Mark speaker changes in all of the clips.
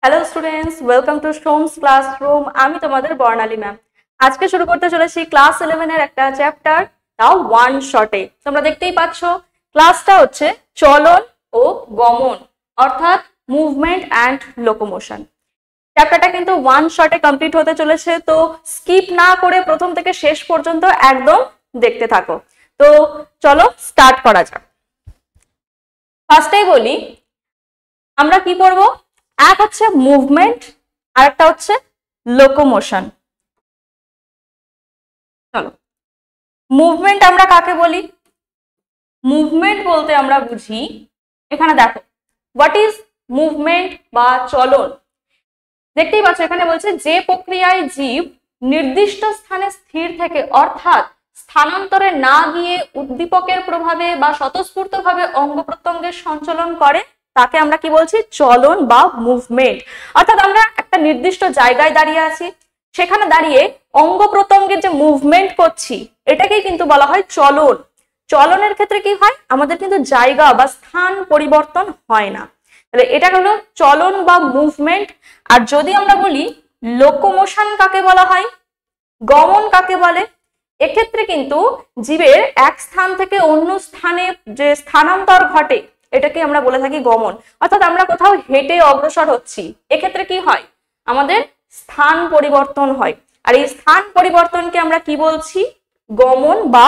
Speaker 1: Hello students, welcome to সোমস classroom. আমি তোমাদের বর্ণালী ma'am. আজকে শুরু করতে চলেছি ক্লাস 11 এর একটা চ্যাপ্টার, তাও ওয়ান শটে। তোমরা দেখতেই পাচ্ছ ক্লাসটা হচ্ছে চলন ও গমন, অর্থাৎ মুভমেন্ট অ্যান্ড লোকোমোশন। চ্যাপ্টারটা কিন্তু ওয়ান শটে কমপ্লিট হতে চলেছে, তো স্কিপ না করে প্রথম থেকে শেষ পর্যন্ত একদম দেখতে থাকো। তো চলো স্টার্ট করা যাক। ফার্স্টেই বলি আমরা কি পড়বো। এক হচ্ছে মুভমেন্ট আর একটা হচ্ছে লোকোমোশন। চলো, মুভমেন্ট আমরা কাকে বলি? মুভমেন্ট বলতে আমরা বুঝি, এখানে দেখো হোয়াট ইজ মুভমেন্ট বা চলন। দেখতেই পাচ্ছ এখানে বলছে যে প্রক্রিয়ায় জীব নির্দিষ্ট স্থানে স্থির থেকে, অর্থাৎ স্থানান্তরে না গিয়ে উদ্দীপকের প্রভাবে বা স্বতঃস্ফূর্তভাবে অঙ্গ প্রত্যঙ্গের সঞ্চালন করে, তাকে আমরা কি বলছি? চলন বা মুভমেন্ট। অর্থাৎ আমরা একটা নির্দিষ্ট জায়গায় দাঁড়িয়ে আছি, সেখানে দাঁড়িয়ে অঙ্গ প্রত্যঙ্গের যে মুভমেন্ট করছি এটাকেই কিন্তু বলা হয় চলন। চলনের ক্ষেত্রে কি হয়? আমাদের কিন্তু জায়গা বা স্থান পরিবর্তন হয় না। তাহলে এটা হলো চলন বা মুভমেন্ট। আর যদি আমরা বলি লোকোমোশন কাকে বলা হয়, গমন কাকে বলে, এক্ষেত্রে কিন্তু জীবের এক স্থান থেকে অন্য স্থানে যে স্থানান্তর ঘটে এটাকে আমরা বলে থাকি গমন। অর্থাৎ আমরা কোথাও হেঁটে অগ্রসর হচ্ছি, এক্ষেত্রে কি হয়? আমাদের স্থান পরিবর্তন হয়। আর এই স্থান পরিবর্তনকে আমরা কি বলছি? গমন বা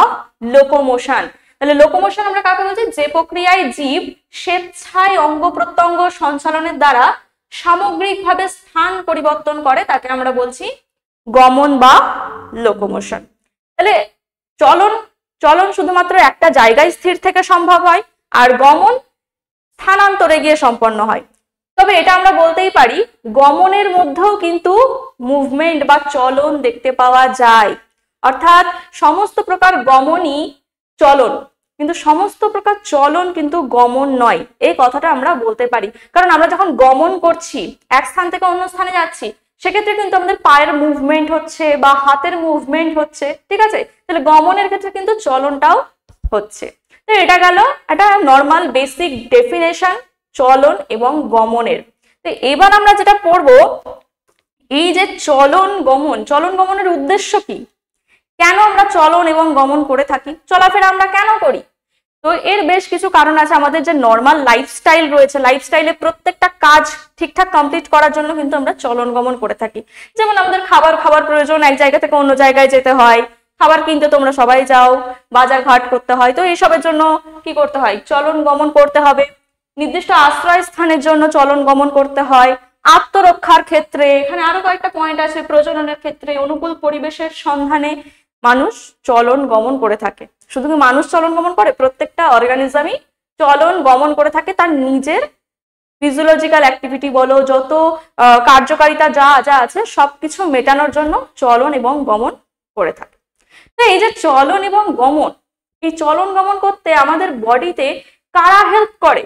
Speaker 1: লোকোমোশন। তাহলে লোকোমোশন আমরা কাকে বলছি? যে প্রক্রিয়ায় জীব স্বেচ্ছায় অঙ্গ প্রত্যঙ্গ সঞ্চালনের দ্বারা সামগ্রিকভাবে স্থান পরিবর্তন করে, তাকে আমরা বলছি গমন বা লোকোমোশন। তাহলে চলন শুধুমাত্র একটা জায়গায় স্থির থেকে সম্ভব হয়, আর গমন স্থানান্তরে গিয়ে সম্পন্ন হয়। তবে এটা আমরা বলতেই পারি গমনের মধ্যেও কিন্তু মুভমেন্ট বা চলন দেখতে পাওয়া যায়। অর্থাৎ সমস্ত প্রকার গমনই চলন, কিন্তু সমস্ত প্রকার চলন কিন্তু গমন নয়, এই কথাটা আমরা বলতে পারি। কারণ আমরা যখন গমন করছি, এক স্থান থেকে অন্য স্থানে যাচ্ছি, সেক্ষেত্রে কিন্তু আমাদের পায়ের মুভমেন্ট হচ্ছে বা হাতের মুভমেন্ট হচ্ছে, ঠিক আছে? তাহলে গমনের ক্ষেত্রে কিন্তু চলনটাও হচ্ছে। তো এটা গেল একটা নর্মাল বেসিক ডেফিনেশন চলন এবং গমনের। তো এবার আমরা যেটা পড়বো, এই যে চলন গমনের উদ্দেশ্য কি, কেন আমরা চলন এবং গমন করে থাকি, চলাফেরা আমরা কেন করি? তো এর বেশ কিছু কারণ আছে। আমাদের যে নর্মাল লাইফস্টাইল রয়েছে, লাইফস্টাইলে প্রত্যেকটা কাজ ঠিকঠাক কমপ্লিট করার জন্য কিন্তু আমরা চলন গমন করে থাকি। যেমন আমাদের খাবার প্রয়োজন, এক জায়গা থেকে অন্য জায়গায় যেতে হয়, খাবার কিনতে তোমরা সবাই যাও, বাজার ঘাট করতে হয়, তো এইসবের জন্য কি করতে হয়? চলন গমন করতে হবে। নির্দিষ্ট আশ্রয় স্থানের জন্য চলন গমন করতে হয়। আত্মরক্ষার ক্ষেত্রে, এখানে আরো কয়েকটা পয়েন্ট আছে, প্রজননের ক্ষেত্রে, অনুকূল পরিবেশের সন্ধানে মানুষ চলন গমন করে থাকে। শুধু কি মানুষ চলন গমন করে? প্রত্যেকটা অর্গানিজমই চলন গমন করে থাকে তার নিজের ফিজিওলজিক্যাল অ্যাক্টিভিটি বলো, যত কার্যকারিতা যা যা আছে সবকিছু মেটানোর জন্য চলন এবং গমন করে থাকে। তো এই যে চলন এবং গমন, এই চলন গমন করতে আমাদের বডিতে কারা হেল্প করে?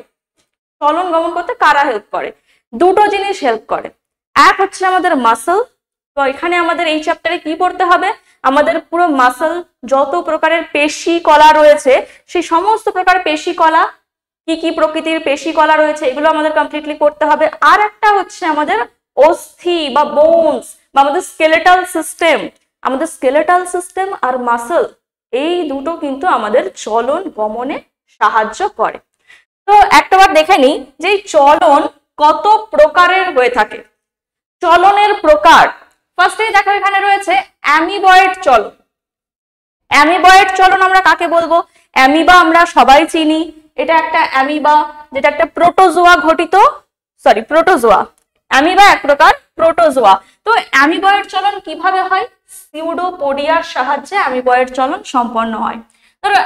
Speaker 1: চলন গমন করতে কারা হেল্প করে? দুটো জিনিস হেল্প করে। এক হচ্ছে আমাদের মাসল। তো এখানে আমাদের এই চ্যাপ্টারে কি পড়তে হবে? আমাদের পুরো মাসল, যত প্রকারের পেশি কলা রয়েছে, সেই সমস্ত প্রকার পেশি কলা, কি কি প্রকৃতির পেশি কলা রয়েছে, এগুলো আমাদের কমপ্লিটলি পড়তে হবে। আর একটা হচ্ছে আমাদের অস্থি বা বোনস বা আমাদের স্কেলেটাল সিস্টেম। আমাদের স্কেলেটাল সিস্টেম আর মাসল, এই দুটো কিন্তু আমাদের চলন গমনে সাহায্য করে। তো একটাবার দেখে নিই যে চলন কত প্রকারের হয়ে থাকে। চলনের প্রকার ফার্স্টেই দেখো এখানে রয়েছে অ্যামিবয়েড চলন। অ্যামিবয়েড চলন আমরা কাকে বলবো? অ্যামিবা আমরা সবাই চিনি, এটা একটা অ্যামিবা, যেটা একটা প্রোটোজোয়া ঘটিত, প্রোটোজোয়া। অ্যামিবা এক প্রকার প্রোটোজোয়া। তো অ্যামিবয়েড চলন কিভাবে হয়? সিউডোপোডিয়ার সাহায্যে অ্যামিবয়েড চলন সম্পন্ন হয়। ধরো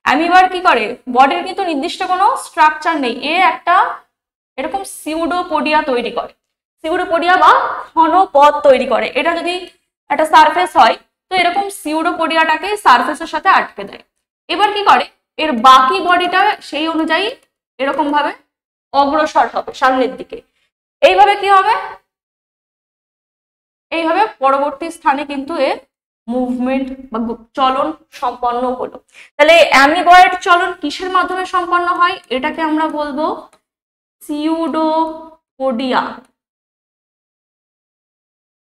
Speaker 1: অ্যামিবার কি করে? বডির কিন্তু নির্দিষ্ট কোনো স্ট্রাকচার নেই, এ একটা এরকম সিউডোপোডিয়া তৈরি করে, সিউডোপোডিয়া বা ঘনপথ তৈরি করে। এটা যদি একটা সারফেস হয়, তো এরকম সিউডোপোডিয়াটাকে সারফেসের সাথে আটকে দেয়। এবার কি করে? এর বাকি বডিটা সেই অনুযায়ী এরকম ভাবে অগ্রসর হবে সামনের দিকে। এইভাবে কি হবে? এইভাবে পরবর্তী স্থানে কিন্তু এর মুভমেন্ট বা চলন সম্পন্ন হলো। তাহলে অ্যামিবয়েড চলন কিসের মাধ্যমে সম্পন্ন হয়? এটাকে আমরা বলবো সিউডো পোডিয়া,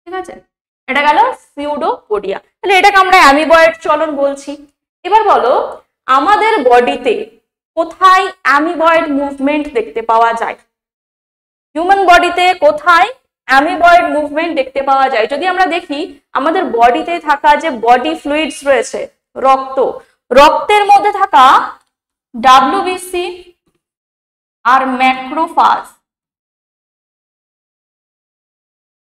Speaker 1: ঠিক আছে, এটা গেল সিউডোপোডিয়া। তাহলে এটাকে আমরা অ্যামিবয়েড চলন বলছি। এবার বলো আমাদের বডিতে কোথায় অ্যামিবয়েড মুভমেন্ট দেখতে পাওয়া যায়? হিউম্যান বডিতে কোথায় অ্যামিবয়েড মুভমেন্ট দেখতে পাওয়া যায়? যদি আমরা দেখি আমাদের বডিতে থাকা যে বডি ফ্লুইডস রয়েছে, রক্তের মধ্যে থাকা ডাব্লিউবিসি আর ম্যাক্রোফাজ,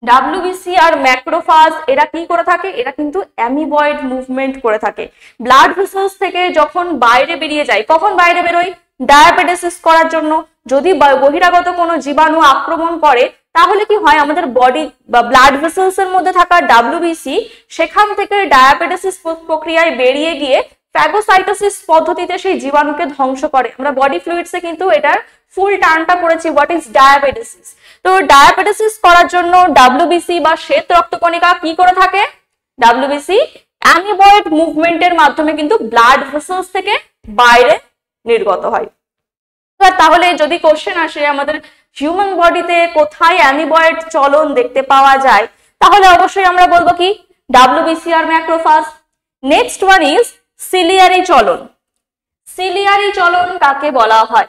Speaker 1: ডাব্লিউবিসি আর ম্যাক্রোফাজ এরা কি করে থাকে? এরা কিন্তু অ্যামিবয়েড মুভমেন্ট করে থাকে। ব্লাড ভেসেলস থেকে যখন বাইরে বেরিয়ে যায়, কখন বাইরে বেরোয়? ডায়াবেটিস করার জন্য। যদি বহিরাগত কোনো জীবাণু আক্রমণ করে তাহলে কি হয়, আমাদের বডি বা ব্লাড ভেসেলস এর মধ্যে থাকা ডাব্লিউবিসি সেখান থেকে ডায়াবেটিস প্রক্রিয়ায় বেরিয়ে গিয়ে ফ্যাগোসাইটোসিস পদ্ধতিতে সেই জীবাণুকে ধ্বংস করে। আমরা বডি ফ্লুইডসে কিন্তু এটার ফুল টার্মটা পড়েছি, হোয়াট ইজ ডায়াবেটিস। তো ডায়াবেটিস করার জন্য ডাব্লিউবিসি বা শ্বেত রক্তকণিকা কি করে থাকে? ডাব্লিউবিসি অ্যামিবয়েড মুভমেন্টের মাধ্যমে কিন্তু ব্লাড ভেসেলস থেকে বাইরে নির্গত হয়। তাহলে যদি কোশ্চেন আসে আমাদের হিউম্যান বডিতে কোথায় অ্যামিবয়েড চলন দেখতে পাওয়া যায়, তাহলে অবশ্যই আমরা বলবো কি ডাব্লিউবিসি আর macrophage. Next one is ciliary চলন। সিলিয়ারি চলন কাকে বলা হয়?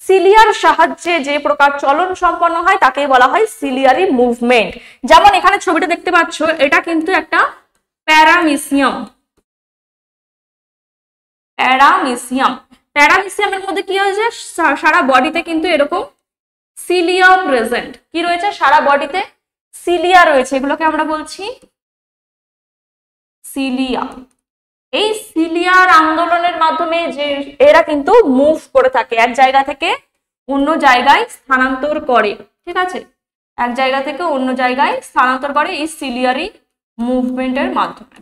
Speaker 1: সিলিয়ার সাহায্যে যে প্রকার চলন সম্পন্ন হয় তাকে বলা হয় সিলিয়ারি মুভমেন্ট। যেমন এখানে ছবিটা দেখতে পাচ্ছ, এটা কিন্তু একটা প্যারামিসিয়াম। প্যারামিসিয়ামের মধ্যে কি হয়েছে? সারা বডিতে কিন্তু এরকম সিলিয়া প্রেজেন্ট। কি রয়েছে? সারা বডিতে সিলিয়া রয়েছে, এগুলোকে আমরা বলছি সিলিয়া। এই সিলিয়ার আন্দোলনের মাধ্যমে যে এরা কিন্তু মুভ করে থাকে, এক জায়গা থেকে অন্য জায়গায় স্থানান্তর করে, ঠিক আছে, এক জায়গা থেকে অন্য জায়গায় স্থানান্তর করে এই সিলিয়ারি মুভমেন্টের মাধ্যমে।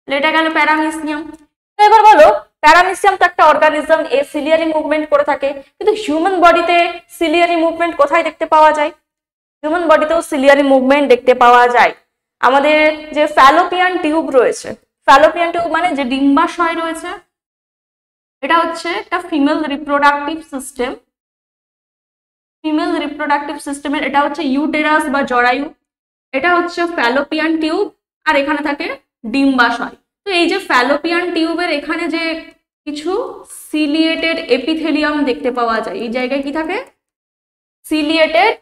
Speaker 1: এটা গেল প্যারামিসিয়াম। তো এবার বলো প্যারামিসিয়াম তো একটা অর্গানিজম, এ সিলিয়ারি মুভমেন্ট করে থাকে, কিন্তু হিউম্যান বডিতে সিলিয়ারি মুভমেন্ট কোথায় দেখতে পাওয়া যায়? হিউম্যান বডিতেও সিলিয়ারি মুভমেন্ট দেখতে পাওয়া যায়। আমাদের যে ফ্যালোপিয়ান টিউব রয়েছে, ফ্যালোপিয়ান টিউব মানে যে ডিম্বাশয় রয়েছে, এটা হচ্ছে একটা female reproductive system. Female reproductive সিস্টেমের এটা হচ্ছে ইউটেরাস বা জরায়ু, এটা হচ্ছে ফ্যালোপিয়ান টিউব, আর এখানে থাকে ডিম্বাশয়। তো এই যে ফ্যালোপিয়ান টিউবের এখানে যে কিছু সিলিয়েটেড এপিথেলিয়াম দেখতে পাওয়া যায়, এই জায়গায় কি থাকে? Ciliated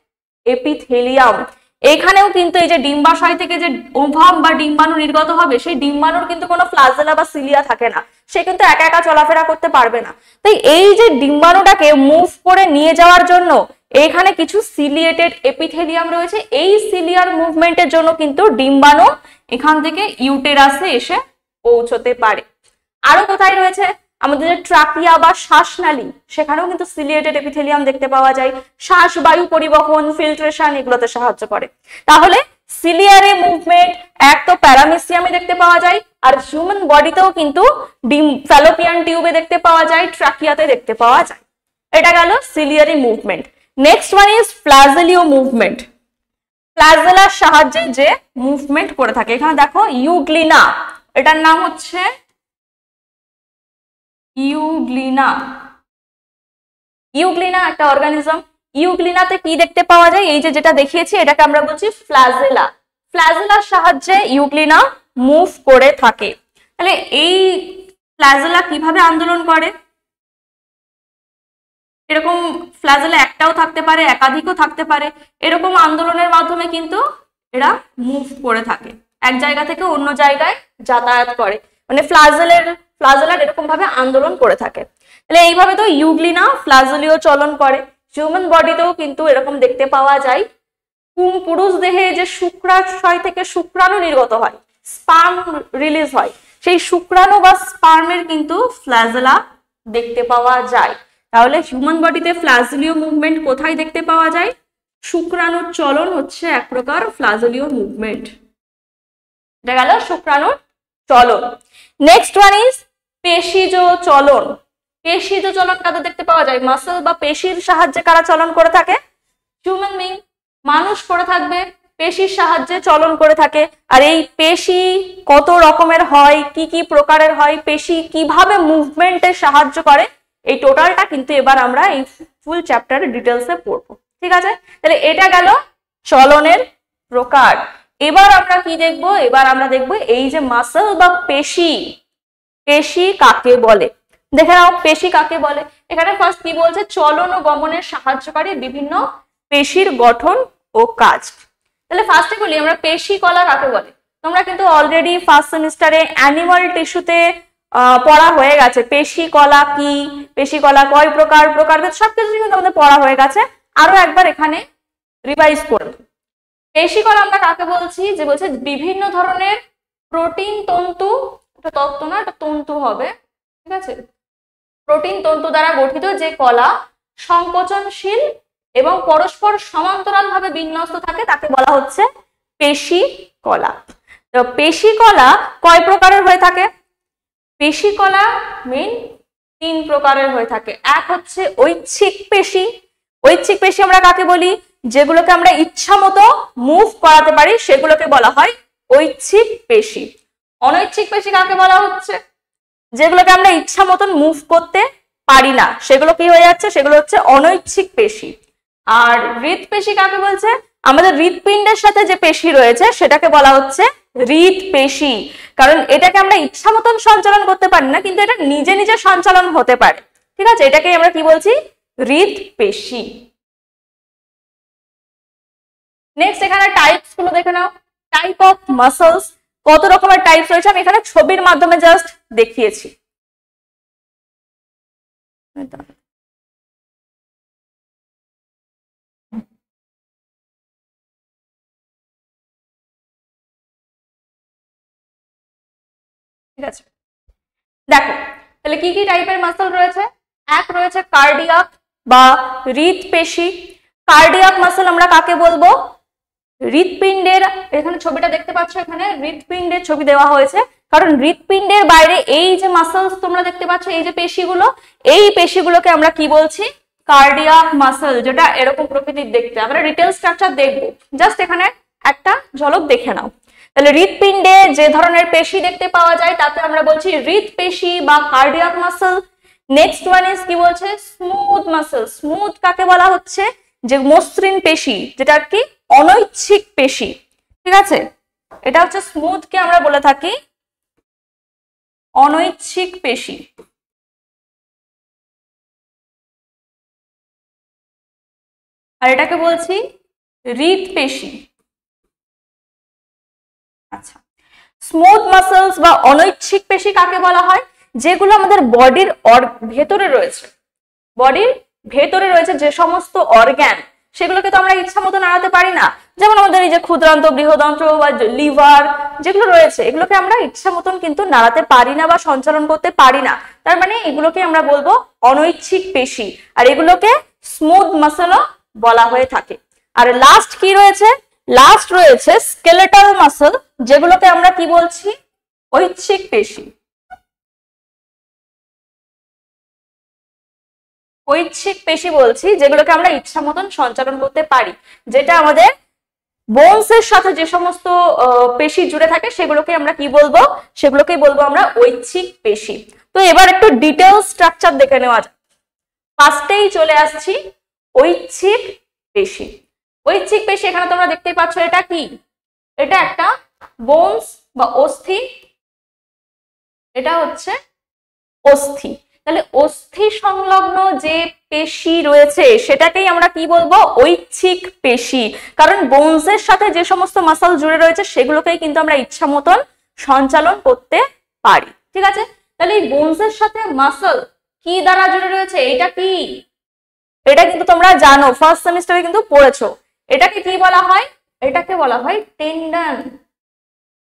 Speaker 1: epithelium. এখানেও কিন্তু এই যে ডিম্বাশয় থেকে যে ওভাম বা ডিম্বাণু নির্গত হবে, সেই ডিম্বাণুর কিন্তু কোনো ফ্লাজেলা বা সিলিয়া থাকে না, সে কিন্তু একা একা চলাফেরা করতে পারবে না। তাই এই যে ডিম্বাণুটাকে মুভ করে নিয়ে যাওয়ার জন্য এখানে কিছু সিলিয়েটেড এপিথেলিয়াম রয়েছে। এই সিলিয়ার মুভমেন্টের জন্য কিন্তু ডিম্বাণু এখান থেকে ইউটেরাসে এসে পৌঁছতে পারে। আরো কোথায় রয়েছে? আমাদের যে ট্রাকিয়া বা শ্বাসনালী, সেখানেও কিন্তু সিলিয়েটেড এপিথেলিয়াম দেখতে পাওয়া যায়। শ্বাস বায়ু পরিবহন, ফিল্ট্রেশন এগুলোতে সাহায্য করে। তাহলে সিলিয়ারি মুভমেন্ট এক তো প্যারামিসিয়ামে দেখতে পাওয়া যায়, আর হিউম্যান বডিতেও কিন্তু ফ্যালোপিয়ান টিউবে দেখতে পাওয়া যায়, ট্রাকিয়াতে দেখতে পাওয়া যায়। এটা গেল ciliary movement. Next one is ফ্ল্যাজেলীয় মুভমেন্ট। ফ্ল্যাজেলার সাহায্যে যে মুভমেন্ট করে থাকে, এখানে দেখো ইউগ্লিনা, এটার নাম হচ্ছে ইউগ্লিনা। ইউগ্লিনা একটা অর্গানিজম। ইউগ্লিনাতে কি দেখতে পাওয়া যায়? এই যে যেটা দেখিয়েছি এটাকে আমরা বলছি ফ্ল্যাজেলা। ফ্ল্যাজেলার সাহায্যে ইউগ্লিনা মুভ করে থাকে। তাহলে এই ফ্ল্যাজেলা কিভাবে আন্দোলন করে? এরকম ফ্ল্যাজেলা একটাও থাকতে পারে, একাধিকও থাকতে পারে। এরকম আন্দোলনের মাধ্যমে কিন্তু এরা মুভ করে থাকে, এক জায়গা থেকে অন্য জায়গায় যাতায়াত করে, মানে ফ্ল্যাজেলার এরকম ভাবে আন্দোলন করে থাকে। তাহলে এইভাবে তো ইউগ্লিনা ফ্ল্যাজেলীয় চলন করে। হিউম্যান বডিতেও কিন্তু এরকম দেখতে পাওয়া যায়। পুরুষ দেহে যে শুক্রাশয় থেকে শুক্রাণু নির্গত হয়, স্পার্ম রিলিজ হয়, সেই শুক্রাণু বা স্পার্মের কিন্তু ফ্ল্যাজেলা দেখতে পাওয়া যায়। তাহলে হিউম্যান বডিতে ফ্ল্যাজেলীয় মুভমেন্ট কোথায় দেখতে পাওয়া যায়? শুক্রাণুর চলন হচ্ছে এক প্রকার ফ্ল্যাজেলীয় মুভমেন্ট। এটা গেল শুক্রাণুর চলন। নেক্সট ওয়ান ইজ পেশিজ চলন। পেশিজ চলন কাদের দেখতে পাওয়া যায়? মাসল বা পেশির সাহায্যে কারা চলন করে থাকে? হিউম্যান বিং, মানুষ করে থাকবে, পেশির সাহায্যে চলন করে থাকে। আর এই পেশি কত রকমের হয়, কি কি প্রকারের হয়, পেশি কিভাবে মুভমেন্টে সাহায্য করে, এই টোটালটা কিন্তু এবার আমরা এই ফুল চ্যাপ্টারে ডিটেলসে পড়বো। ঠিক আছে, তাহলে এটা গেল চলনের প্রকার। এবার আমরা কি দেখব, এবার আমরা দেখব এই যে মাসল বা পেশি, পেশি কাকে বলে দেখে নাও। পেশি কাকে বলে, এখানে ফার্স্ট কি বলছে, চলন ও গমনের সাহায্যকারী বিভিন্ন পেশির গঠন ও কাজ। তাহলে ফার্স্টে বলি আমরা পেশি কলা কাকে বলে। তোমরা কিন্তু অলরেডি ফার্স্ট সেমিস্টারে অ্যানিমাল টিস্যুতে পড়া হয়ে গেছে পেশি কলা কি, পেশি কলা কয় প্রকার, প্রকারভেদ সবকিছু কিন্তু আমাদের পড়া হয়ে গেছে। আরো একবার এখানে রিভাইজ করব। পেশি কলা আমরা কাকে বলছি, যে বলছে বিভিন্ন ধরনের প্রোটিন তন্তু, এটা তত্ত্ব না এটা তন্তু হবে, ঠিক আছে, প্রোটিন তন্তু দ্বারা গঠিত যে কলা সংকোচনশীল এবং পরস্পর সমান্তরাল ভাবে বিন্যস্ত থাকে তাকে বলা হচ্ছে পেশি কলা। তো পেশি কলা কয় প্রকারের হয়ে থাকে, পেশি কলা মেইন 3 প্রকারের হয়ে থাকে। এক হচ্ছে ঐচ্ছিক পেশি। ঐচ্ছিক পেশি আমরা কাকে বলি, যেগুলোকে আমরা ইচ্ছা মতো মুভ করাতে পারি সেগুলোকে বলা হয় ঐচ্ছিক পেশি। অনৈচ্ছিক পেশি কাকে বলা হচ্ছে, যেগুলোকে আমরা ইচ্ছা মতন মুভ করতে পারি না সেগুলো কি হয়ে যাচ্ছে, সেগুলো হচ্ছে অনৈচ্ছিক পেশি। আর হৃৎপেশি কাকে বলছে, আমাদের হৃৎপিণ্ডের সাথে যে পেশি রয়েছে সেটাকে বলা হচ্ছে হৃৎপেশি, কারণ এটাকে আমরা ইচ্ছা মতন সঞ্চালন করতে পারি না, কিন্তু এটা নিজে নিজে সঞ্চালন হতে পারে। ঠিক আছে, এটাকে আমরা কি বলছি, হৃৎপেশি। নেক্সট এখানে টাইপস গুলো দেখে নাও। টাইপ অফ মাসলস, কত রকমের টাইপস রয়েছে আমি এখানে ছবির মাধ্যমে জাস্ট দেখিয়েছি। ঠিক আছে, দেখো তাহলে কি কি টাইপের মাসল রয়েছে। এক রয়েছে কার্ডিয়াক বা হৃৎপেশি। কার্ডিয়াক মাসল আমরা কাকে বলবো, হৃৎপিণ্ডের, এখানে ছবিটা দেখতে পাচ্ছ, এখানে হৃৎপিণ্ডের ছবি দেওয়া হয়েছে, কারণ হৃৎপিণ্ডের বাইরে এই যে মাসলস তোমরা দেখতে পাচ্ছ, এই যে পেশিগুলো, এই পেশিগুলোকে আমরা কি বলছি, কার্ডিয়াক মাসল, যেটা এরকম প্রকৃতির দেখতে। আমরা ডিটেল স্ট্রাকচার দেখবো, জাস্ট এখানে একটা ঝলক দেখে নাও। তাহলে হৃৎপিণ্ডে যে ধরনের পেশি দেখতে পাওয়া যায় তাকে আমরা বলছি হৃৎপেশি বা cardiac muscle. Next one is কি বলছে, স্মুথ মাসল। স্মুথ কাকে বলা হচ্ছে, যে মসৃণ পেশি, যেটা কি অনৈচ্ছিক পেশি। ঠিক আছে, এটা হচ্ছে স্মুথ কে আমরা বলে থাকি অনৈচ্ছিক পেশি। আর এটাকে বলছি হৃৎপেশি। আচ্ছা, স্মুথ মাসলস বা অনৈচ্ছিক পেশি কাকে বলা হয়, যেগুলো আমাদের বডির ভেতরে রয়েছে। বডির ভেতরে রয়েছে যে সমস্ত অর্গান, সেগুলোকে তো আমরা ইচ্ছা মতো নাড়াতে পারি না। যেমন আমাদের এই যে ক্ষুদ্রান্ত, বৃহদান্ত্র বা লিভার যেগুলো রয়েছে, এগুলোকে আমরা ইচ্ছা মতন কিন্তু নাড়াতে পারি না বা সঞ্চালন করতে পারি না। তার মানে এগুলোকে আমরা বলবো অনৈচ্ছিক পেশি, আর এগুলোকে স্মুথ মাসলও বলা হয়ে থাকে। আর লাস্ট কি রয়েছে, লাস্ট রয়েছে স্কেলেটাল মাসল, যেগুলোকে আমরা কি বলছি, ঐচ্ছিক পেশি। ঐচ্ছিক পেশি বলছি, যেগুলোকে আমরা ইচ্ছা মতন সঞ্চালন করতে পারি, যেটা আমাদের বোনসের সাথে যে সমস্ত পেশি জুড়ে থাকে সেগুলোকে আমরা কি বলবো, সেগুলোকেই বলবো আমরা ঐচ্ছিক পেশি। তো এবার একটু ডিটেল স্ট্রাকচার দেখে নেওয়া যাক। ফার্স্টেই চলে আসছি ঐচ্ছিক পেশি। ঐচ্ছিক পেশি এখানে তোমরা দেখতেই পাচ্ছ, এটা কি, এটা একটা বোনস বা অস্থি, এটা হচ্ছে অস্থি। তাহলে অস্থি সংলগ্ন যে পেশি রয়েছে সেটাকেই আমরা কি বলবো, ঐচ্ছিক পেশি, কারণ বোনসের সাথে যে সমস্ত মাসল জুড়ে রয়েছে সেগুলোকেই কিন্তু আমরা ইচ্ছা মতন সঞ্চালন করতে পারি। ঠিক আছে, তাহলে এই বোনসের সাথে মাসল কি দ্বারা জুড়ে রয়েছে, এটা কি, এটা কিন্তু তোমরা জানো, ফার্স্ট সেমিস্টারে কিন্তু পড়েছো। এটাকে কি বলা হয়, এটাকে বলা হয় টেন্ডন।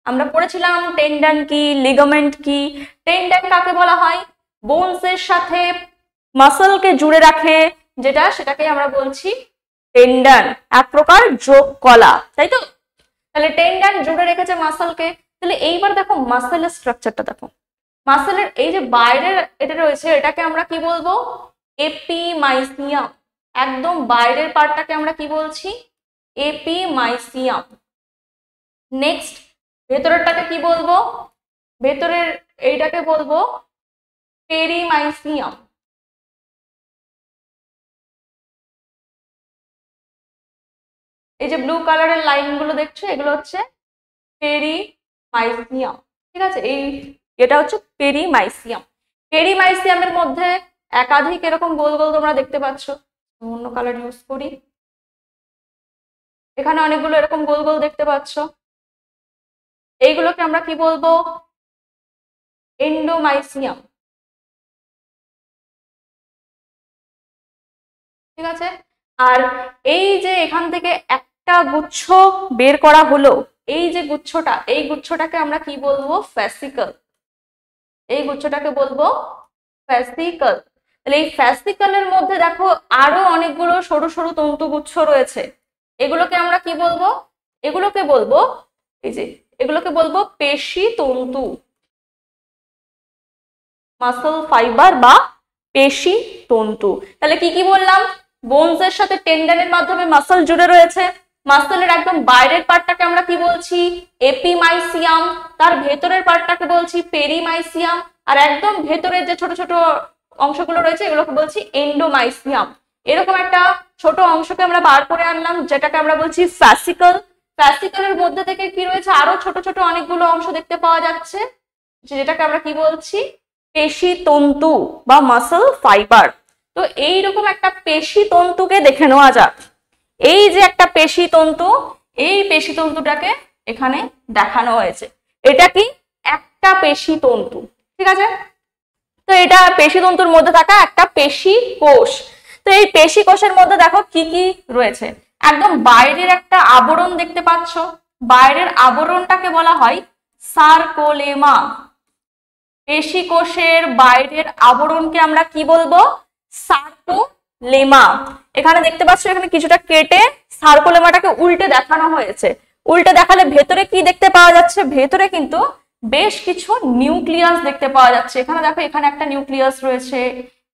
Speaker 1: আমরা পড়েছিলাম টেন্ডন কি, লিগামেন্ট কি। টেন্ডন কাকে বলা হয়, বোনসের সাথে মাসলকে জুড়ে রাখে যেটা, সেটাকে আমরা বলছি টেন্ডন, এক প্রকার যোগ কলা, তাই তো। তাহলে টেন্ডন জুড়ে রেখেছে মাসলকে। তাহলে এইবার দেখো মাসলের স্ট্রাকচারটা দেখো, মাসলের এই যে বাইরের এটা রয়েছে, এটাকে আমরা কি বলবো, এপিমাইসিয়াম। একদম বাইরের পার্টটাকে আমরা কি বলছি, এপিমাইসিয়াম। নেক্সট ভেতরেরটাকে কি বলবো, ভেতরের এইটাকে বলবো পেরিমাইসিয়াম। এই যে ব্লু কালারের লাইনগুলো দেখছো এগুলো হচ্ছে পেরিমাইসিয়াম, ঠিক আছে? এটা হচ্ছে পেরিমাইসিয়াম। পেরিমাইসিয়ামের মধ্যে একাধিক এরকম গোল গোল তোমরা দেখতে পাচ্ছ। অন্য কালার ইউজ করি, এখানে অনেকগুলো এরকম গোল গোল দেখতে পাচ্ছ। এইগুলোকে আমরা কি বলবো? এন্ডোমাইসিয়াম, ঠিক আছে? আর এই যে এখান থেকে একটা গুচ্ছ বের করা হলো, এই যে গুচ্ছটা, এই গুচ্ছটাকে আমরা কি বলবো? ফ্যাসিকল। এই গুচ্ছটাকে বলবো ফ্যাসিকল। তাহলে এই ফ্যাসিকলের মধ্যে দেখো আরো অনেকগুলো সরু সরু তন্তুগুচ্ছ রয়েছে। এগুলোকে আমরা কি বলবো? এগুলোকে বলবো, এই যে এগুলোকে বলবো পেশি তন্তু, মাসল ফাইবার বা পেশি তন্তু। তাহলে কি কি বললাম? বোনস এর সাথে টেন্ডনের মাধ্যমে মাসল জুড়ে রয়েছে। মাসলের একদম বাইরের পার্টটাকে আমরা কি বলছি? এপিমাইসিয়াম। তার ভেতরের পার্টটাকে বলছি পেরিমাইসিয়াম। আর একদম ভেতরের যে ছোট ছোট অংশগুলো রয়েছে এগুলোকে বলছি এন্ডোমাইসিয়াম। এরকম একটা ছোট অংশকে আমরা বার করে আনলাম যেটাকে আমরা বলছি ফ্যাসিকল। ফ্যাসিকলের মধ্যে থেকে কি রয়েছে? আরো ছোট ছোট অনেকগুলো অংশ দেখতে পাওয়া যাচ্ছে, যেটাকে আমরা কি বলছি? পেশি তন্তু বা মাসল ফাইবার। তো এইরকম একটা পেশি তন্তুকে দেখে নেওয়া যাক। এই যে একটা পেশি তন্তু, এই পেশি তন্তুটাকে এখানে দেখানো হয়েছে। এটা কি? একটা পেশি তন্তু, ঠিক আছে? তো এটা পেশি তন্তুর মধ্যে থাকা একটা পেশি কোষ। তো এই পেশি কোষের মধ্যে দেখো কি কি রয়েছে। একদম বাইরের একটা আবরণ দেখতে পাচ্ছ, বাইরের আবরণটাকে বলা হয় সার্কোলেমা। পেশি কোষের বাইরের আবরণকে আমরা কি বলবো? সার্কোলেমা। এখানে দেখতে পাচ্ছ এখানে কিছুটা কেটে সার্কোলেমাটাকে উল্টে দেখানো হয়েছে। উল্টে দেখালে ভেতরে কি দেখতে পাওয়া যাচ্ছে? ভেতরে কিন্তু বেশ কিছু নিউক্লিয়াস দেখতে পাওয়া যাচ্ছে। এখানে দেখো এখানে একটা নিউক্লিয়াস রয়েছে,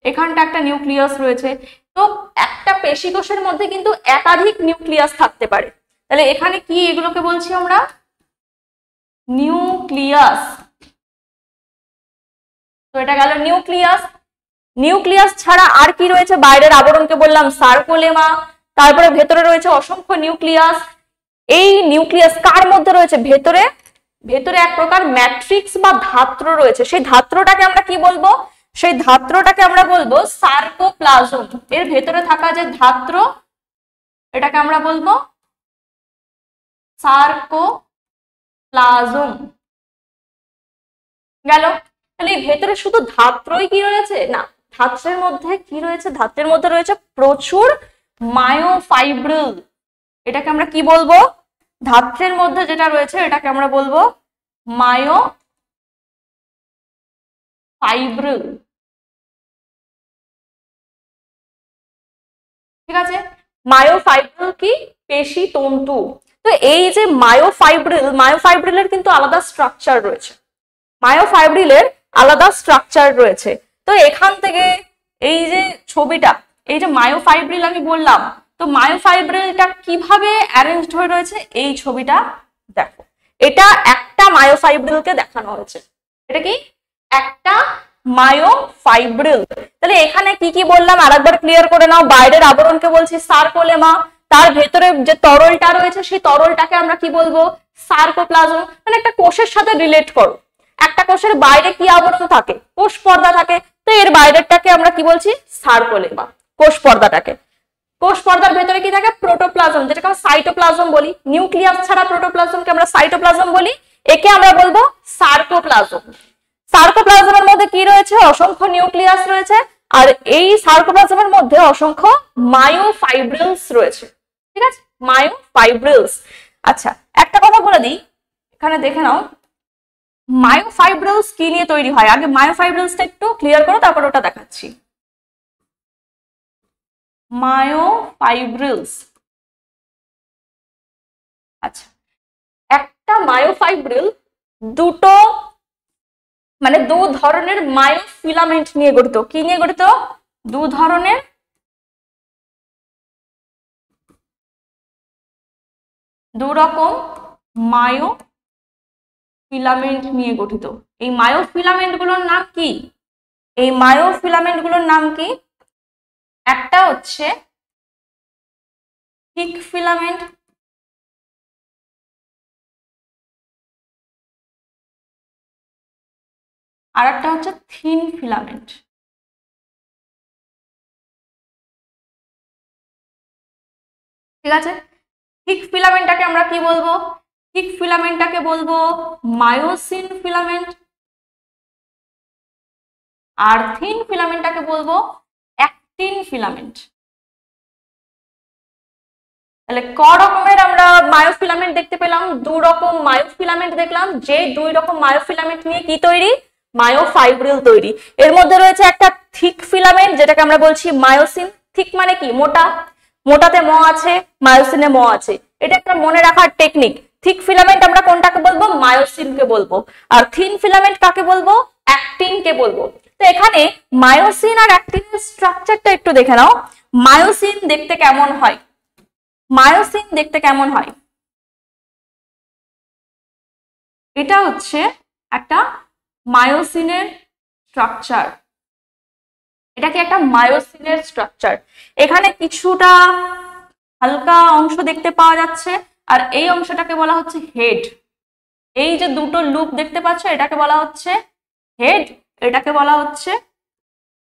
Speaker 1: এখানটা একটা নিউক্লিয়াস রয়েছে। তো একটা পেশি কোষের মধ্যে কিন্তু একাধিক নিউক্লিয়াস থাকতে পারে। তাহলে এখানে কি এগুলোকে বলছি আমরা? নিউক্লিয়াস। তো এটা গেল নিউক্লিয়াস। নিউক্লিয়াস ছাড়া আর কি রয়েছে? বাইরের আবরণকে বললাম সার্কোলেমা, তারপরে ভেতরে রয়েছে অসংখ্য নিউক্লিয়াস। এই নিউক্লিয়াস কার মধ্যে রয়েছে? ভেতরে ভেতরে এক প্রকার ম্যাট্রিক্স বা ধাত্র রয়েছে। সেই ধাত্রটাকে আমরা কি বলবো? সেই ধাত্রটাকে আমরা বলবো সার্কোপ্লাজম। এর ভেতরে থাকা যে ধাত্র, এটাকে আমরা বলবো সার্কোপ্লাজম। গেল। তাহলে ভেতরে শুধু ধাত্রই কি রয়েছে? না, ধাত্রের মধ্যে কি রয়েছে? ধাত্রের মধ্যে রয়েছে প্রচুর মায়োফাইব্রিল। এটাকে আমরা কি বলবো? ধাত্রের মধ্যে যেটা রয়েছে এটাকে আমরা বলবো মায়োফাইব্রিল, ঠিক আছে? মায়োফাইব্রিল কি? পেশি তন্তু। তো এই যে মায়োফাইব্রিল, মায়োফাইব্রিলের কিন্তু আলাদা স্ট্রাকচার রয়েছে। মায়োফাইব্রিলের আলাদা স্ট্রাকচার রয়েছে। তো এখান থেকে এই যে ছবিটা, এই যে মায়োফাইব্রিল আমি বললাম, তো মায়োফাইব্রিলটা কিভাবে অ্যারেঞ্জড হয়ে রয়েছে এই ছবিটা দেখো। এটা একটা মায়োফাইব্রিলকে দেখানো হয়েছে। এটা কি? একটা মায়োফাইব্রিল। তাহলে এখানে কি কি বললাম আরেকবার ক্লিয়ার করে নাও। বাইরের আবরণকে বলছি সার্কোলেমা, তার ভেতরে যে তরলটা রয়েছে সেই তরলটাকে আমরা কি বলবো? সার্কোপ্লাজম। মানে একটা কোষের সাথে রিলেট করো। একটা কোষের বাইরে কি আবরণ থাকে? কোষ পর্দা থাকে। তো এর বাইরেরটাকে আমরা কি বলছি? সার্কোলেমা, কোষ পর্দাটাকে। কোষ পর্দার ভেতরে কি থাকে? প্রোটোপ্লাজম, যেটাকে আমরা সাইটোপ্লাজম বলি। নিউক্লিয়াস ছাড়া প্রোটোপ্লাজমকে আমরা সাইটোপ্লাজম বলি। একে আমরা বলবো সার্কোপ্লাজম। সার্কোপ্লাজমের মধ্যে কি রয়েছে? অসংখ্য নিউক্লিয়াস রয়েছে। আর এই সার্কোপ্লাজমের মধ্যে অসংখ্য মায়োফাইব্রিলস রয়েছে, ঠিক আছে? মায়োফাইব্রিলস। আচ্ছা, একটা কথা বলে দিই, এখানে দেখে নাও মায়োফাইব্রিলস কি নিয়ে তৈরি হয়। আগে মায়োফাইব্রিলসটা একটু ক্লিয়ার করো, তারপর ওটা দেখাচ্ছি। মায়োফাইব্রিলস, আচ্ছা, একটা মায়োফাইব্রিল দুটো মানে দু ধরনের মায়োফিলামেন্ট নিয়ে গঠিত। কি নিয়ে গঠিত? দু ধরনের দু রকম মায়োফিলামেন্ট নিয়ে গঠিত। এই মায়োফিলামেন্ট গুলোর নাম কি? এই মায়োফিলামেন্ট গুলোর নাম কি? একটা হচ্ছে থিক ফিলামেন্ট, আর একটা হচ্ছে থিন ফিলামেন্ট। ঠিক আছে, থিক ফিলামেন্টটাকে আমরা কি বলবো? থিক ফিলামেন্টটাকে বলবো মায়োসিন ফিলামেন্ট, আর থিন ফিলামেন্টটাকে বলবো অ্যাক্টিন ফিলামেন্ট। তাহলে ক রকমের আমরা মায়োফিলামেন্ট দেখতে পেলাম? দু রকম মায়োফিলামেন্ট দেখলাম, যে দুই রকম মায়োফিলামেন্ট নিয়ে কি তৈরি? মায়োফাইব্রিল তৈরি। এর মধ্যে রয়েছে একটা থিক ফিলামেন্ট, যেটাকে আমরা বলছি মায়োসিন। থিক মানে কি? মোটা, মোটাতে ম আছে, মায়োসিনে ম আছে। এটা একটা মনে রাখার টেকনিক। থিক ফিলামেন্ট আমরা কোনটাকে বলবো? মায়োসিনকে বলবো। আর থিন ফিলামেন্ট কাকে বলবো? অ্যাক্টিনকে বলবো। তো এখানে মায়োসিন আর অ্যাক্টিনের স্ট্রাকচারটা একটু দেখে নাও। মায়োসিন দেখতে কেমন হয়? মায়োসিন দেখতে কেমন হয়? এটা হচ্ছে একটা মায়োসিনের স্ট্রাকচার। এটা কি একটা মায়োসিনের স্ট্রাকচার? এখানে কিছুটা হালকা অংশ দেখতে পাওয়া যাচ্ছে, আর এই অংশটাকে বলা হচ্ছে হেড। এই যে দুটো লুপ দেখতে পাচ্ছ, এটাকে বলা হচ্ছে হেড, এটাকে বলা হচ্ছে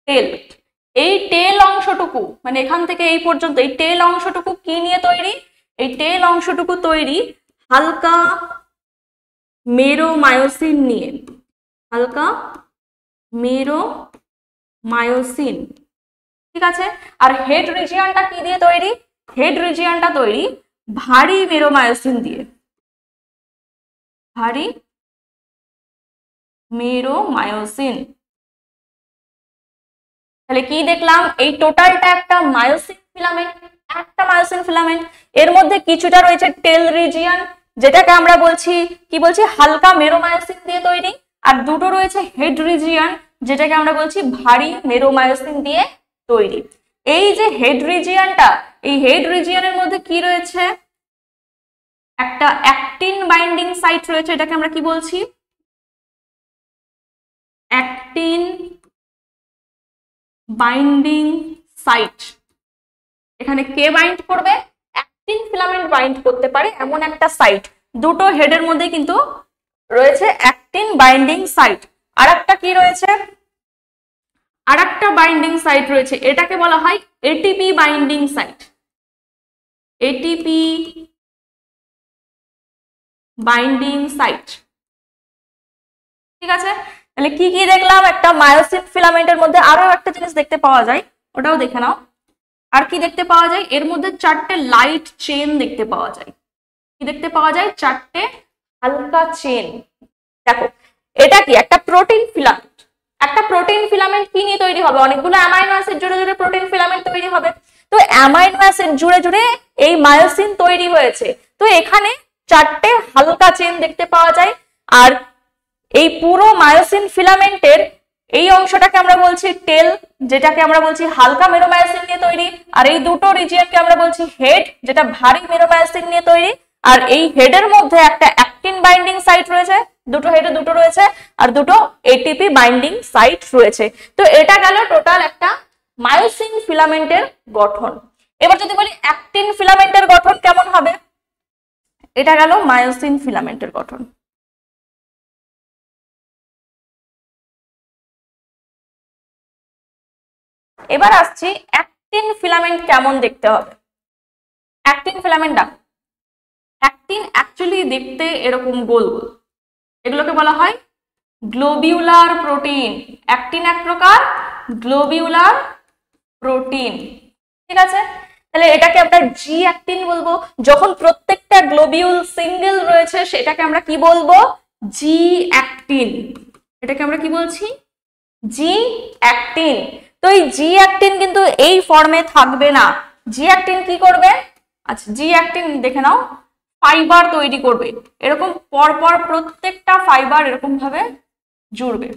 Speaker 1: টেল। এই টেল অংশটুকু, মানে এখান থেকে এই পর্যন্ত, এই টেল অংশটুকু কি নিয়ে তৈরি? এই টেল অংশটুকু তৈরি হালকা মেরোমায়োসিন নিয়ে। হালকা মেরোমায়োসিন, ঠিক আছে। আর হেড রিজিয়নটা কি দিয়ে তৈরি? হেড রিজিয়নটা তৈরি ভারী মেরোমায়োসিন দিয়ে। ভারী মেরোমায়োসিন। তাহলে কি দেখলাম? এই টোটালটা একটা মায়োসিন ফিলামেন্ট, একটা মায়োসিন ফিলামেন্ট। এর মধ্যে কিছুটা রয়েছে টেল রিজিয়ন, যেটাকে আমরা বলছি কি বলছি? হালকা মেরোমায়োসিন দিয়ে তৈরি। আর দুটো রয়েছে হেড রিজিয়ন, যেটাকে আমরা বলছি ভারী মেরোমায়োসিন দিয়ে তৈরি। এই যে হেড রিজিয়নটা, এই হেড রিজিয়নের মধ্যে কি রয়েছে? একটা অ্যাক্টিন বাইন্ডিং সাইট রয়েছে, এটাকে আমরা কি বলছি? Actin binding site. এখানে কে বাইন্ড করবে? অ্যাক্টিন ফিলামেন্ট বাইন্ড করতে পারে এমন একটা সাইট। দুটো হেডের মধ্যে কিন্তু রয়েছে অ্যাক্টিন বাইন্ডিং সাইট। আর একটা কি রয়েছে? আর একটা বাইন্ডিং সাইট রয়েছে, এটাকে বলা হয় ATP binding site. ATP binding site, ঠিক আছে। তাহলে কি কি দেখলাম? একটা মায়োসিন ফিলামেন্টের মধ্যে আরো একটা জিনিস দেখতে পাওয়া যায়, ওটাও দেখে নাও। আর কি দেখতে পাওয়া যায়? এর মধ্যে চারটে লাইট চেন দেখতে পাওয়া যায়। কি দেখতে পাওয়া যায়? চারটে হালকা চেন। দেখো, এটা কি? একটা প্রোটিন ফিলামেন্ট। একটা প্রোটিন ফিলামেন্ট কি নিয়ে তৈরি হবে? অনেকগুলো অ্যামাইনো অ্যাসিড জুড়ে জুড়ে প্রোটিন ফিলামেন্ট তৈরি হবে। তো অ্যামাইনো অ্যাসিড জুড়ে জুড়ে এই মায়োসিন তৈরি হয়েছে। তো এখানে চারটে হালকা চেন দেখতে পাওয়া যায়। আর এই পুরো মায়োসিন ফিলামেন্টের এই অংশটাকে আমরা বলছি টেল, যেটাকে আমরা বলছি হালকা মেরোমায়োসিন নিয়ে তৈরি। আর এই দুটো রিজিয়নকে আমরা বলছি হেড, যেটা ভারী মেরোমায়োসিন নিয়ে তৈরি। আর এই হেডের মধ্যে একটা অ্যাক্টিন বাইন্ডিং সাইট রয়েছে, দুটো হেডে দুটো রয়েছে, আর দুটো এটিপি বাইন্ডিং সাইট রয়েছে। তো এটা গেল টোটাল একটা মায়োসিন ফিলামেন্টের গঠন। এবার যদি বলি অ্যাক্টিন ফিলামেন্টের গঠন কেমন হবে? এটা গেল মায়োসিন ফিলামেন্টের গঠন। এবার আসছি অ্যাক্টিন ফিলামেন্ট কেমন দেখতে হবে। অ্যাক্টিন ফিলামেন্ট দেখো, অ্যাক্টিন অ্যাকচুয়ালি দেখতে এরকম গোল গোল। এগুলোকে বলা হয় গ্লোবিউলার প্রোটিন। অ্যাক্টিন এক প্রকার গ্লোবিউলার প্রোটিন, ঠিক আছে। তাহলে এটাকে আমরা জি অ্যাক্টিন বলবো। যখন প্রত্যেকটা গ্লোবিউল সিঙ্গেল রয়েছে, সেটাকে আমরা কি বলবো? জি অ্যাক্টিন। এটাকে আমরা কি বলছি? জি অ্যাক্টিন। তো এই জি অ্যাক্টিন কিন্তু এই ফর্মে থাকবে না। জি অ্যাক্টিন কি করবে? আচ্ছা, জি অ্যাক্টিন দেখে নাও, ফাইবার তৈরি করবে। এরকম পরপর প্রত্যেকটা ফাইবার এরকম ভাবে জুড়বে।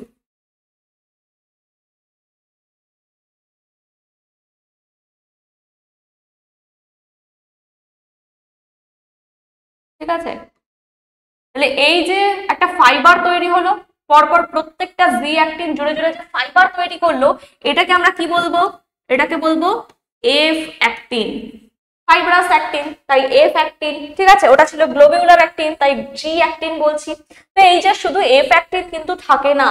Speaker 1: ঠিক আছে, তাহলে এই যে একটা ফাইবার তৈরি হলো, পরপর প্রত্যেকটা জি অ্যাক্টিন জুড়ে জুড়ে যে ফাইবার তৈরি করলো, এটাকে আমরা কি বলবো? এটাকে বলবো এফ অ্যাক্টিন। ফাইব্রাস অ্যাক্টিন, তাই এফ অ্যাক্টিন, ঠিক আছে। ওটা ছিল গ্লোবিউলার অ্যাক্টিন, তাই জি অ্যাক্টিন বলছি। তো এই যে শুধু এফ অ্যাক্টিন কিন্তু থাকে না,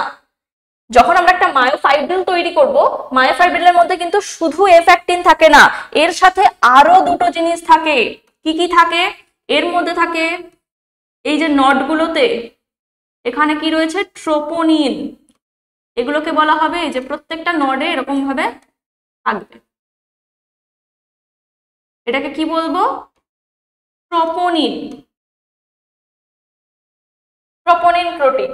Speaker 1: যখন আমরা একটা মায়োফাইব্রিল তৈরি করব, মায়োফাইব্রিলের মধ্যে কিন্তু শুধু এফ অ্যাক্টিন থাকে না, এর সাথে আরো দুটো জিনিস থাকে। কি কি থাকে? এর মধ্যে থাকে এই যে নটগুলোতে এখানে কি রয়েছে? ট্রোপোনিন। এগুলোকে বলা হবে যে প্রত্যেকটা নডে এরকম ভাবে থাকবে, এটাকে কি বলবো? Troponin, troponin protein.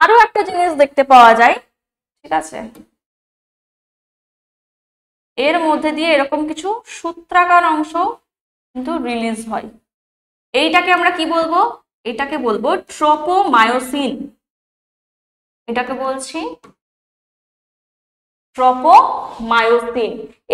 Speaker 1: আরো একটা জিনিস দেখতে পাওয়া যায়, ঠিক আছে, এর মধ্যে দিয়ে এরকম কিছু সূত্রাকার অংশ কিন্তু রিলিজ হয়। এইটাকে আমরা কি বলবো? এটাকে বলবো ট্রোপোমায়োসিন। এটাকে বলছি ট্রোপোমায়োসিন।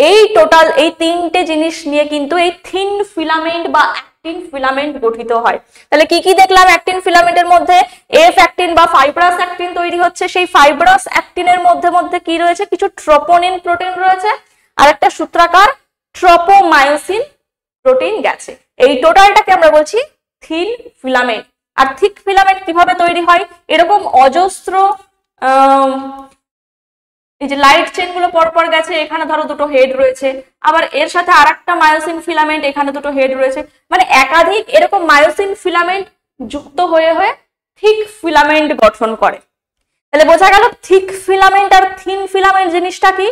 Speaker 1: এই টোটাল এই তিনটে জিনিস নিয়ে কিন্তু এই থিন ফিলামেন্ট বা অ্যাক্টিন ফিলামেন্ট গঠিত হয়। তাহলে কি কি দেখলাম? অ্যাক্টিন ফিলামেন্টের মধ্যে এফ অ্যাক্টিন বা ফাইব্রাস অ্যাক্টিন তৈরি হচ্ছে। সেই ফাইব্রাস অ্যাক্টিনের মধ্যে কি রয়েছে? কিছু ট্রোপোনিন প্রোটিন রয়েছে, আর একটা সূত্রাকার ট্রোপোমায়োসিন প্রোটিন গেছে। এই টোটালটাকে আমরা বলছি থিন ফিলামেন্ট। আর থিক ফিলামেন্ট কিভাবে তৈরি হয়? এরকম অজস্র এই যে লাইট চেন গুলো পরপর গেছে, এখানে ধরো দুটো হেড রয়েছে, আবার এর সাথে আরেকটা মায়োসিন ফিলামেন্ট, এখানে দুটো হেড রয়েছে, মানে একাধিক এরকম মায়োসিন ফিলামেন্ট যুক্ত হয়ে হয়ে থিক ফিলামেন্ট গঠন করে। তাহলে বোঝা গেল থিক ফিলামেন্ট আর থিন ফিলামেন্ট জিনিসটা কি।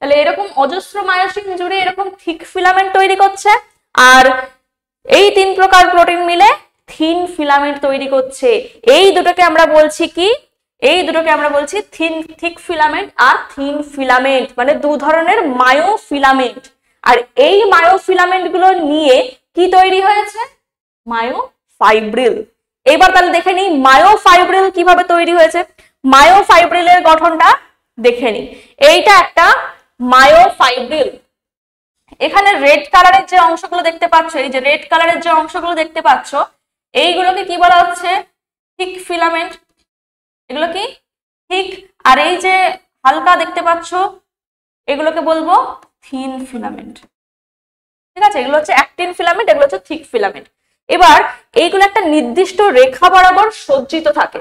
Speaker 1: তাহলে এরকম অজস্র মায়োসিন জুড়ে এরকম থিক ফিলামেন্ট তৈরি করছে, আর এই তিন প্রকার প্রোটিন মিলে থিন ফিলামেন্ট তৈরি করছে। এই দুটোকে আমরা বলছি কি? এই দুটোকে আমরা বলছি থিক ফিলামেন্ট আর থিন ফিলামেন্ট, মানে দু ধরনের মায়োফিলামেন্ট। আর এই মায়োফিলামেন্ট গুলো নিয়ে কি তৈরি হয়েছে? মায়োফাইব্রিল। এবার তাহলে দেখে নিই মায়োফাইব্রিল কিভাবে তৈরি হয়েছে। মায়োফাইব্রিলের গঠনটা দেখে নিই। এইটা একটা মায়োফাইব্রিল। এখানে রেড কালারের যে অংশগুলো দেখতে পাচ্ছ, এই যে রেড কালারের যে অংশগুলো দেখতে পাচ্ছ, এইগুলোকে কি বলা হচ্ছে? Thick filament. এগুলো কি? থিক। আর এই যে হালকা দেখতে পাচ্ছ, এগুলোকে বলবো থিন ফিলামেন্ট। ঠিক আছে, এগুলো হচ্ছে অ্যাক্টিন ফিলামেন্ট, এগুলো হচ্ছে থিক ফিলামেন্ট। এবার এইগুলো একটা নির্দিষ্ট রেখা বরাবর সজ্জিত থাকে,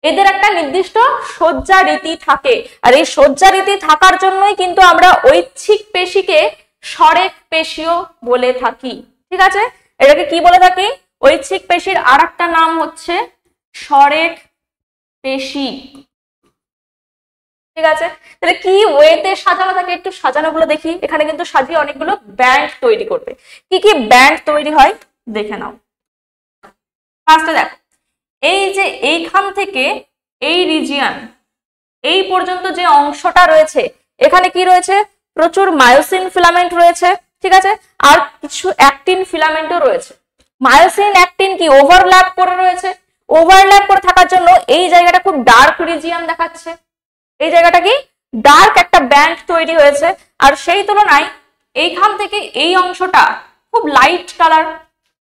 Speaker 1: এদের একটা নির্দিষ্ট সজ্জা রীতি থাকে। আর এই সজ্জা রীতি থাকার জন্যই কিন্তু আমরা ঐচ্ছিক পেশিকে সরেখ পেশিও বলে থাকি। ঠিক আছে, এটাকে কি বলে থাকি? ঐচ্ছিক পেশির আর একটা নাম হচ্ছে সরেখ পেশি। ঠিক আছে, তাহলে কি ওয়েতে সাজানো থাকে একটু সাজানো গুলো দেখি। এখানে কিন্তু সাজিয়ে অনেকগুলো ব্যান্ড তৈরি করবে। কি কি ব্যান্ড তৈরি হয় দেখে নাও। ফার্স্টে দেখো, এই যে এইখান থেকে এই রিজিয়ন এই পর্যন্ত যে অংশটা রয়েছে, এখানে কি রয়েছে? প্রচুর মায়োসিন ফিলামেন্ট রয়েছে। ঠিক আছে, আর কিছু অ্যাক্টিন ফিলামেন্টও রয়েছে। মায়োসিন অ্যাক্টিন কি ওভারল্যাপ করে রয়েছে। ওভারল্যাপ করে থাকার জন্য এই জায়গাটা খুব ডার্ক রিজিয়ন দেখাচ্ছে। এই জায়গাটা কি ডার্ক একটা ব্যান্ড তৈরি হয়েছে, আর সেই তুলনায় এইখান থেকে এই অংশটা খুব লাইট কালার,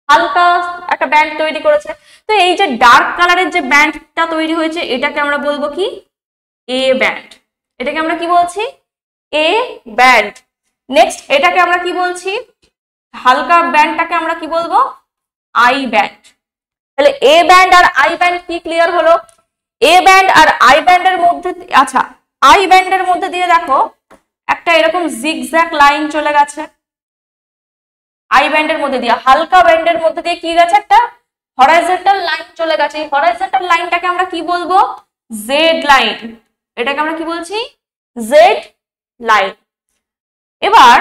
Speaker 1: হালকা একটা ব্যান্ড তৈরি করেছে। তো এই যে ডার্ক কালারের যে ব্যান্ডটা তৈরি হয়েছে, এটাকে আমরা বলবো কি? A band. এটাকে আমরা কি বলছি? A band. নেক্সট এটাকে আমরা কি বলছি? হালকা ব্যান্ডটাকে আমরা কি বলবো? I band. তাহলে a band R I band কি ক্লিয়ার হলো? এ ব্যান্ড আর আই ব্যান্ডের মধ্যে, আচ্ছা, আই ব্যান্ডের মধ্যে দিয়ে দেখো একটা এরকম জিগজ্যাগ লাইন চলে গেছে। আই ব্যান্ডের মধ্যে দিয়ে, হালকা ব্যান্ডের মধ্যে দিয়ে কি গেছে? একটা হরাইজন্টাল লাইন চলে গেছে। এই হরাইজন্টাল লাইনটাকে আমরা কি বলবো? Z line. এটাকে আমরা কি বলছি? Z line. এবার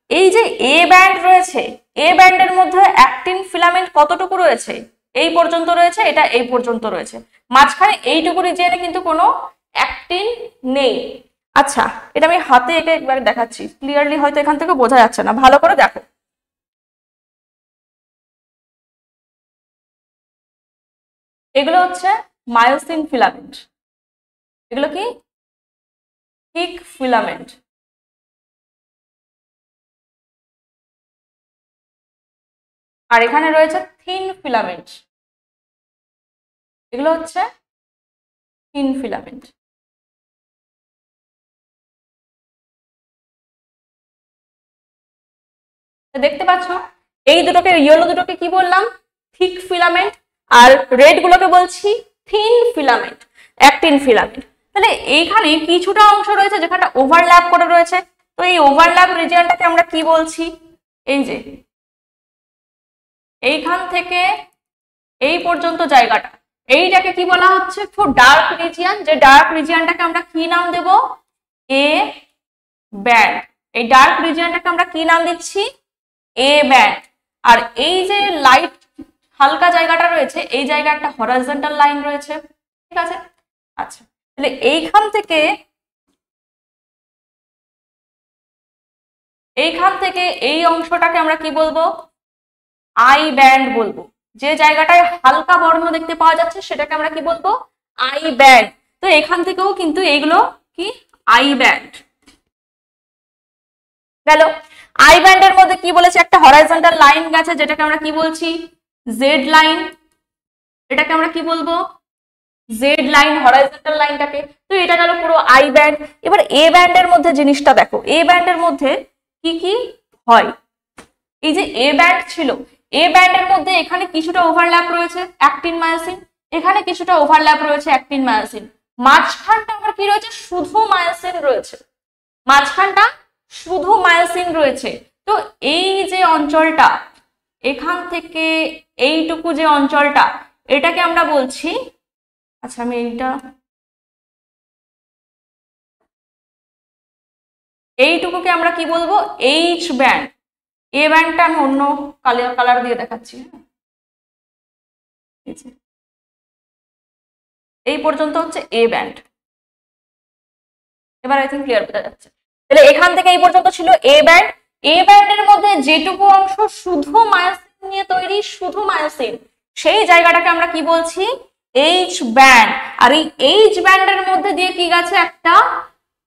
Speaker 1: এই যে এ ব্যান্ড রয়েছে, এ ব্যান্ডের মধ্যে অ্যাক্টিন ফিলামেন্ট কতটুকু রয়েছে? এই পর্যন্ত রয়েছে, এটা এই পর্যন্ত রয়েছে। মাঝখানে এইটুকু রিজিয়নে কিন্তু কোনো অ্যাক্টিন নেই। আচ্ছা, এটা আমি হাতে এঁকে একবার দেখাচ্ছি, ক্লিয়ারলি হয়তো এখান থেকে বোঝা যাচ্ছে না, ভালো করে দেখো। এগুলো হচ্ছে মায়োসিন ফিলামেন্ট, এগুলো কি? Thick filament. আর এখানে রয়েছে থিন ফিলামেন্ট, এগুলো হচ্ছে থিন ফিলামেন্ট। দেখতে পাচ্ছ এই দুটোকে, ইয়েলো দুটোকে কি বললাম? Thick filament. আর রেড গুলোকে বলছি থিন ফিলামেন্ট, অ্যাক্টিন ফিলামেন্ট। তাহলে এইখানে কিছুটা অংশ রয়েছে যেখানে ওভারল্যাপ করে রয়েছে, তো এই ওভারল্যাপ রিজিয়নটাকে আমরা কি বলছি, এই যে এইখান থেকে এই পর্যন্ত জায়গাটা, এইটাকে কি বলা হচ্ছে, খুব ডার্ক রিজিয়ন। যে ডার্ক রিজিয়নটাকে আমরা কি নাম দেব, এ ব্যান্ড। এই ডার্ক রিজিয়নটাকে আমরা কি নাম দিচ্ছি, এ ব্যান্ড। আর এই যে লাইট হালকা জায়গাটা রয়েছে, এই জায়গায় একটা হরাইজন্টাল লাইন রয়েছে, ঠিক আছে। আচ্ছা, তাহলে এইখান থেকে এই অংশটাকে আমরা কি বলবো, আই ব্যান্ড বলবো। যে জায়গাটায় হালকা বর্ণ দেখতে পাওয়া যাচ্ছে সেটাকে আমরা কি বলবো, আই ব্যান্ড। তো এখান থেকেও কিন্তু এইগুলো কি আই ব্যান্ড গেল। আই ব্যান্ডের মধ্যে কি বলেছে, একটা হরাইজন্টাল লাইন গেছে যেটাকে আমরা কি বলছি, জেড লাইন। এটাকে আমরা কি বলবো, জেড লাইন, হরাইজন্টাল লাইনটাকে। তো এটা গেল পুরো আই ব্যান্ড। এবার এ ব্যান্ডের মধ্যে জিনিসটা দেখো, এ ব্যান্ডের মধ্যে কি কি হয়। এই যে এ ব্যান্ড ছিল, এ ব্যান্ডের মধ্যে এখানে কিছুটা ওভারল্যাপ রয়েছে অ্যাক্টিন মায়োসিন, এখানে কিছুটা ওভারল্যাপ রয়েছে অ্যাক্টিন মায়োসিন, মাঝখানটা আমার কি রয়েছে, শুধু মায়োসিন রয়েছে, মাঝখানটা শুধু মায়োসিন রয়েছে। তো এই যে অঞ্চলটা, এখান থেকে এইটুকু যে অঞ্চলটা, এটাকে আমরা বলছি, আচ্ছা আমি এইটুকুকে আমরা কি বলবো, এইচ ব্যান্ড। এ ব্যান্ডটা আমি অন্য কালার দিয়ে দেখাচ্ছি। এই পর্যন্ত হচ্ছে এ ব্যান্ড। এবার আই থিঙ্ক ক্লিয়ার বোঝা যাচ্ছে। তাহলে এখান থেকে এই পর্যন্ত ছিল এ ব্যান্ড। এ ব্যান্ডের মধ্যে যেটুকু অংশ শুধু মায়োসিন নিয়ে তৈরি, শুধু মায়োসিন, সেই জায়গাটাকে আমরা কি বলছি, এইচ ব্যান্ড। আর এই এইচ ব্যান্ডের মধ্যে দিয়ে কি গেছে, একটা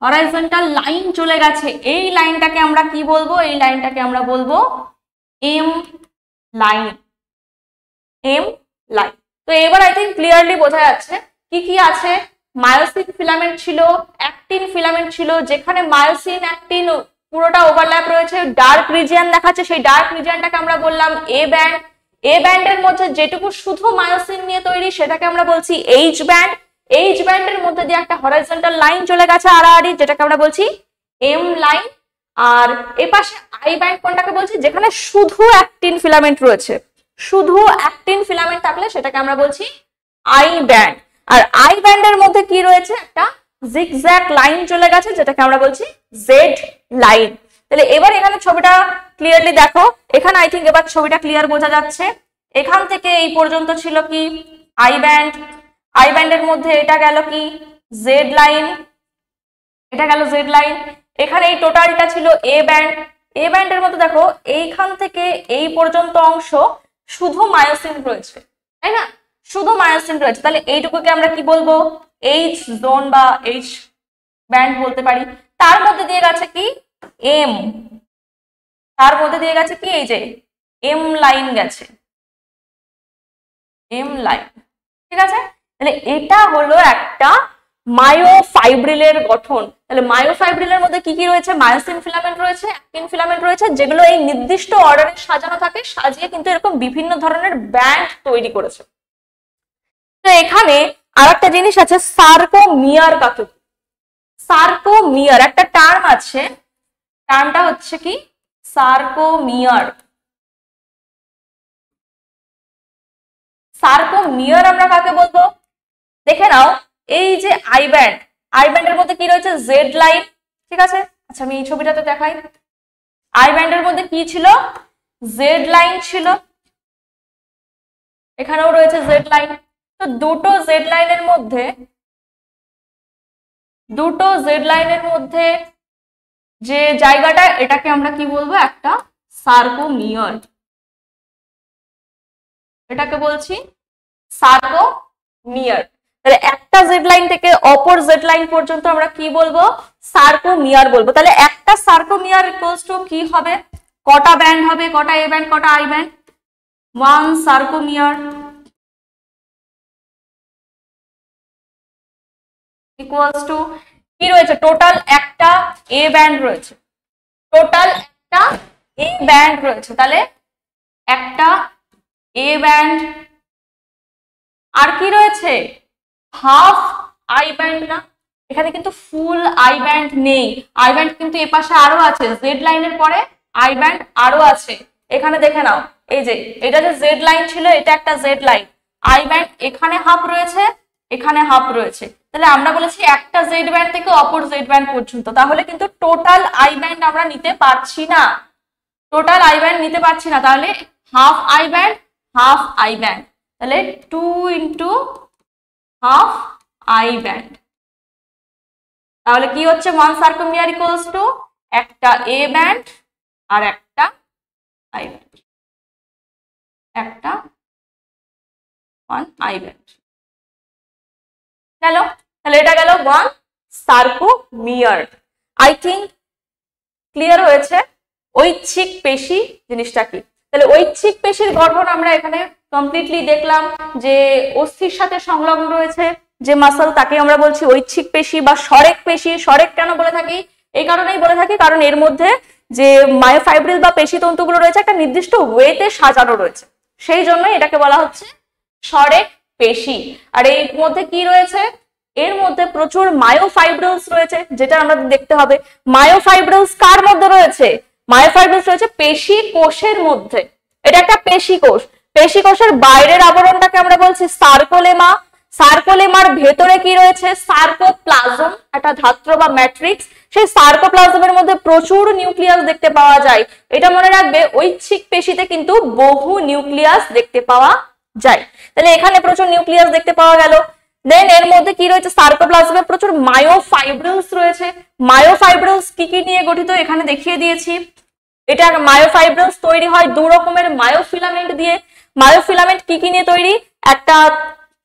Speaker 1: হরাইজন্টাল লাইন চলে গেছে। এই লাইনটাকে আমরা কি বলবো, এই লাইনটাকে আমরা বলবো এম লাইন, এম লাইন। তো এবার আই থিঙ্ক ক্লিয়ারলি বোঝা যাচ্ছে কি কি আছে। মায়োসিন ফিলামেন্ট ছিল, অ্যাক্টিন ফিলামেন্ট ছিল, যেখানে মায়োসিন অ্যাক্টিন পুরোটা ওভারল্যাপ রয়েছে, ডার্ক রিজিয়ন দেখাচ্ছে, সেই ডার্ক রিজিয়নটাকে আমরা বললাম এ ব্যান্ড। এ ব্যান্ডের মধ্যে যেটুকু শুধু মায়োসিন নিয়ে তৈরি সেটাকে আমরা বলছি এইচ ব্যান্ড। এইচ ব্যান্ডের মধ্যে দিয়ে একটা হরাইজন্টাল লাইন চলে গেছে আড়াআড়ি, যেটাকে আমরা বলছি এম লাইন। আর এপাশে আই ব্যান্ড কোনটাকে বলছি, যেখানে শুধু অ্যাক্টিন ফিলামেন্ট রয়েছে, শুধু অ্যাক্টিন ফিলামেন্ট থাকলে সেটাকে আমরা বলছি আই ব্যান্ড। আর আই ব্যান্ডের মধ্যে কি রয়েছে, একটা জিগজ্যাগ লাইন চলে গেছে, যেটাকে আমরা বলছি জেড লাইন। তাহলে এবার এখানে ছবিটা ক্লিয়ারলি দেখো, এখানে আই থিঙ্ক এবার ছবিটা ক্লিয়ার বোঝা যাচ্ছে। এখান থেকে এই পর্যন্ত ছিল কি আই ব্যান্ড, আই ব্যান্ডের মধ্যে এটা গেল কি জেড লাইন, এটা গেল জেড লাইন। এখানে এই টোটালটা ছিল এ ব্যান্ড। এ ব্যান্ডের মধ্যে দেখো এইখান থেকে এই পর্যন্ত অংশ শুধু মায়োসিন রয়েছে, তাই না, শুধু মায়োসিন রয়েছে। তাহলে এইটুকুকে আমরা কি বলবো, এইচ জোন বা এইচ ব্যান্ড বলতে পারি। তার মধ্যে দিয়ে গেছে কি এম, তার মধ্যে দিয়ে গেছে কি এই যে এম লাইন গেছে, এম লাইন, ঠিক আছে। তাহলে এটা হলো একটা মায়োফাইব্রিলের গঠন। তাহলে মায়োফাইব্রিলের মধ্যে কি কি রয়েছে, মায়োসিন ফিলামেন্ট রয়েছে, অ্যাক্টিন ফিলামেন্ট রয়েছে, যেগুলো এই নির্দিষ্ট অর্ডারে সাজানো থাকে, সাজিয়ে কিন্তু এরকম বিভিন্ন ধরনের ব্যান্ড তৈরি করেছে। তো এখানে আরেকটা জিনিস আছে, সার্কোমিয়ার কাকে, সার্কোমিয়ার একটা টার্ম আছে, টার্মটা হচ্ছে কি সার্কোমিয়ার। সার্কোমিয়ার আমরা কাকে বলবো, দেখে নাও। এই যে আই ব্যান্ড, আই ব্যান্ডের মধ্যে কি রয়েছে, জেড লাইন, ঠিক আছে। আচ্ছা আমি এই ছবিটাতে দেখাই, আই ব্যান্ডের মধ্যে কি ছিল, জেড লাইন ছিল, এখানেও রয়েছে জেড লাইন। তো দুটো জেড লাইনের মধ্যে যে জায়গাটা, এটাকে আমরা কি বলবো, একটা সার্কোমিয়ার, এটাকে বলছি সার্কোমিয়ার। তাহলে একটা জেড লাইন থেকে অপর জেড লাইন পর্যন্ত আমরা কি বলবো, সার্কোমিয়ার বলবো। তাহলে একটা সার্কোমিয়ার ইকুয়ালস টু কি হবে, কটা ব্যান্ড হবে, কটা এ ব্যান্ড কটা I band, one sarcomere equals to কি রয়েছে, টোটাল একটা এ ব্যান্ড রয়েছে, টোটাল একটা এ ব্যান্ড রয়েছে। তাহলে একটা এ ব্যান্ড, আর কি রয়েছে, হাফ আই ব্যান্ড না, এখানে কিন্তু ফুল আই ব্যান্ড নেই, আই ব্যান্ড কিন্তু এ পাশে আরো আছে, জেড লাইনের পরে আই ব্যান্ড আরো আছে। এখানে দেখে নাও, এই যে এটা যে জেড লাইন ছিল, এটা একটা জেড লাইন, আই ব্যান্ড এখানে হাফ রয়েছে, এখানে হাফ রয়েছে। তাহলে আমরা বলেছি একটা জেড ব্যান্ড থেকে অপর জেড ব্যান্ড পর্যন্ত, তাহলে কিন্তু টোটাল আই ব্যান্ড আমরা নিতে পারছি না, টোটাল আই ব্যান্ড নিতে পারছি না। তাহলে half I band, half I band, তাহলে 2 ইন্টু হাফ আই ব্যান্ড। তাহলে কি হচ্ছে, 1 সার্কুমিয়ার ইকুয়ালস টু একটা এ ব্যান্ড আর একটা আই ব্যান্ড, একটা 1 আই ব্যান্ড গেল। তাহলে এটা গেল 1 সার্কুমিয়ার। আই থিঙ্ক ক্লিয়ার হয়েছে ঐচ্ছিক পেশি জিনিসটা কি। তাহলে ঐচ্ছিক পেশির গঠন আমরা এখানে কমপ্লিটলি দেখলাম, যে অস্থির সাথে সংলগ্ন রয়েছে যে মাসল, তাকে আমরা বলছি ঐচ্ছিক পেশি বা সরেক পেশি। সরেক কেন বলে থাকি, এই কারণেই বলে থাকি কারণ এর মধ্যে যে মায়োফাইব্রিল বা পেশি তন্তুগুলো রয়েছে একটা নির্দিষ্ট ওয়েতে সাজানো রয়েছে, সেই জন্য এটাকে বলা হচ্ছে সরেক পেশি। আর এর মধ্যে কি রয়েছে, এর মধ্যে প্রচুর মায়োফাইব্রিলস রয়েছে, যেটা আমরা দেখতে হবে। মায়োফাইব্রিলস কার মধ্যে রয়েছে, মায়োফাইব্রিলস রয়েছে পেশি কোষের মধ্যে। এটা একটা পেশি কোষ, পেশি কোষের বাইরের আবরণটাকে আমরা বলছি সার্কোলেমা। সার্কোলেমার ভেতরে কি রয়েছে, সার্কোপ্লাজম, একটা ধাত্র বা ম্যাট্রিক্স। সেই সার্কোপ্লাজমের মধ্যে প্রচুর নিউক্লিয়াস দেখতে পাওয়া যায়। এটা মনে রাখবে, ঐচ্ছিক পেশিতে কিন্তু বহু নিউক্লিয়াস দেখতে পাওয়া যায়। তাহলে এখানে প্রচুর নিউক্লিয়াস দেখতে পাওয়া গেল। দেন এর মধ্যে কি রয়েছে, সার্কোপ্লাজমে প্রচুর মায়োফাইব্রিলস রয়েছে। মায়োফাইব্রিলস কি কি নিয়ে গঠিত এখানে দেখিয়ে দিয়েছি। এটা মায়োফাইব্রিলস তৈরি হয় দু রকমের মায়োফিলামেন্ট দিয়ে। মায়োফিলামেন্ট কি কি নিয়ে তৈরি, একটা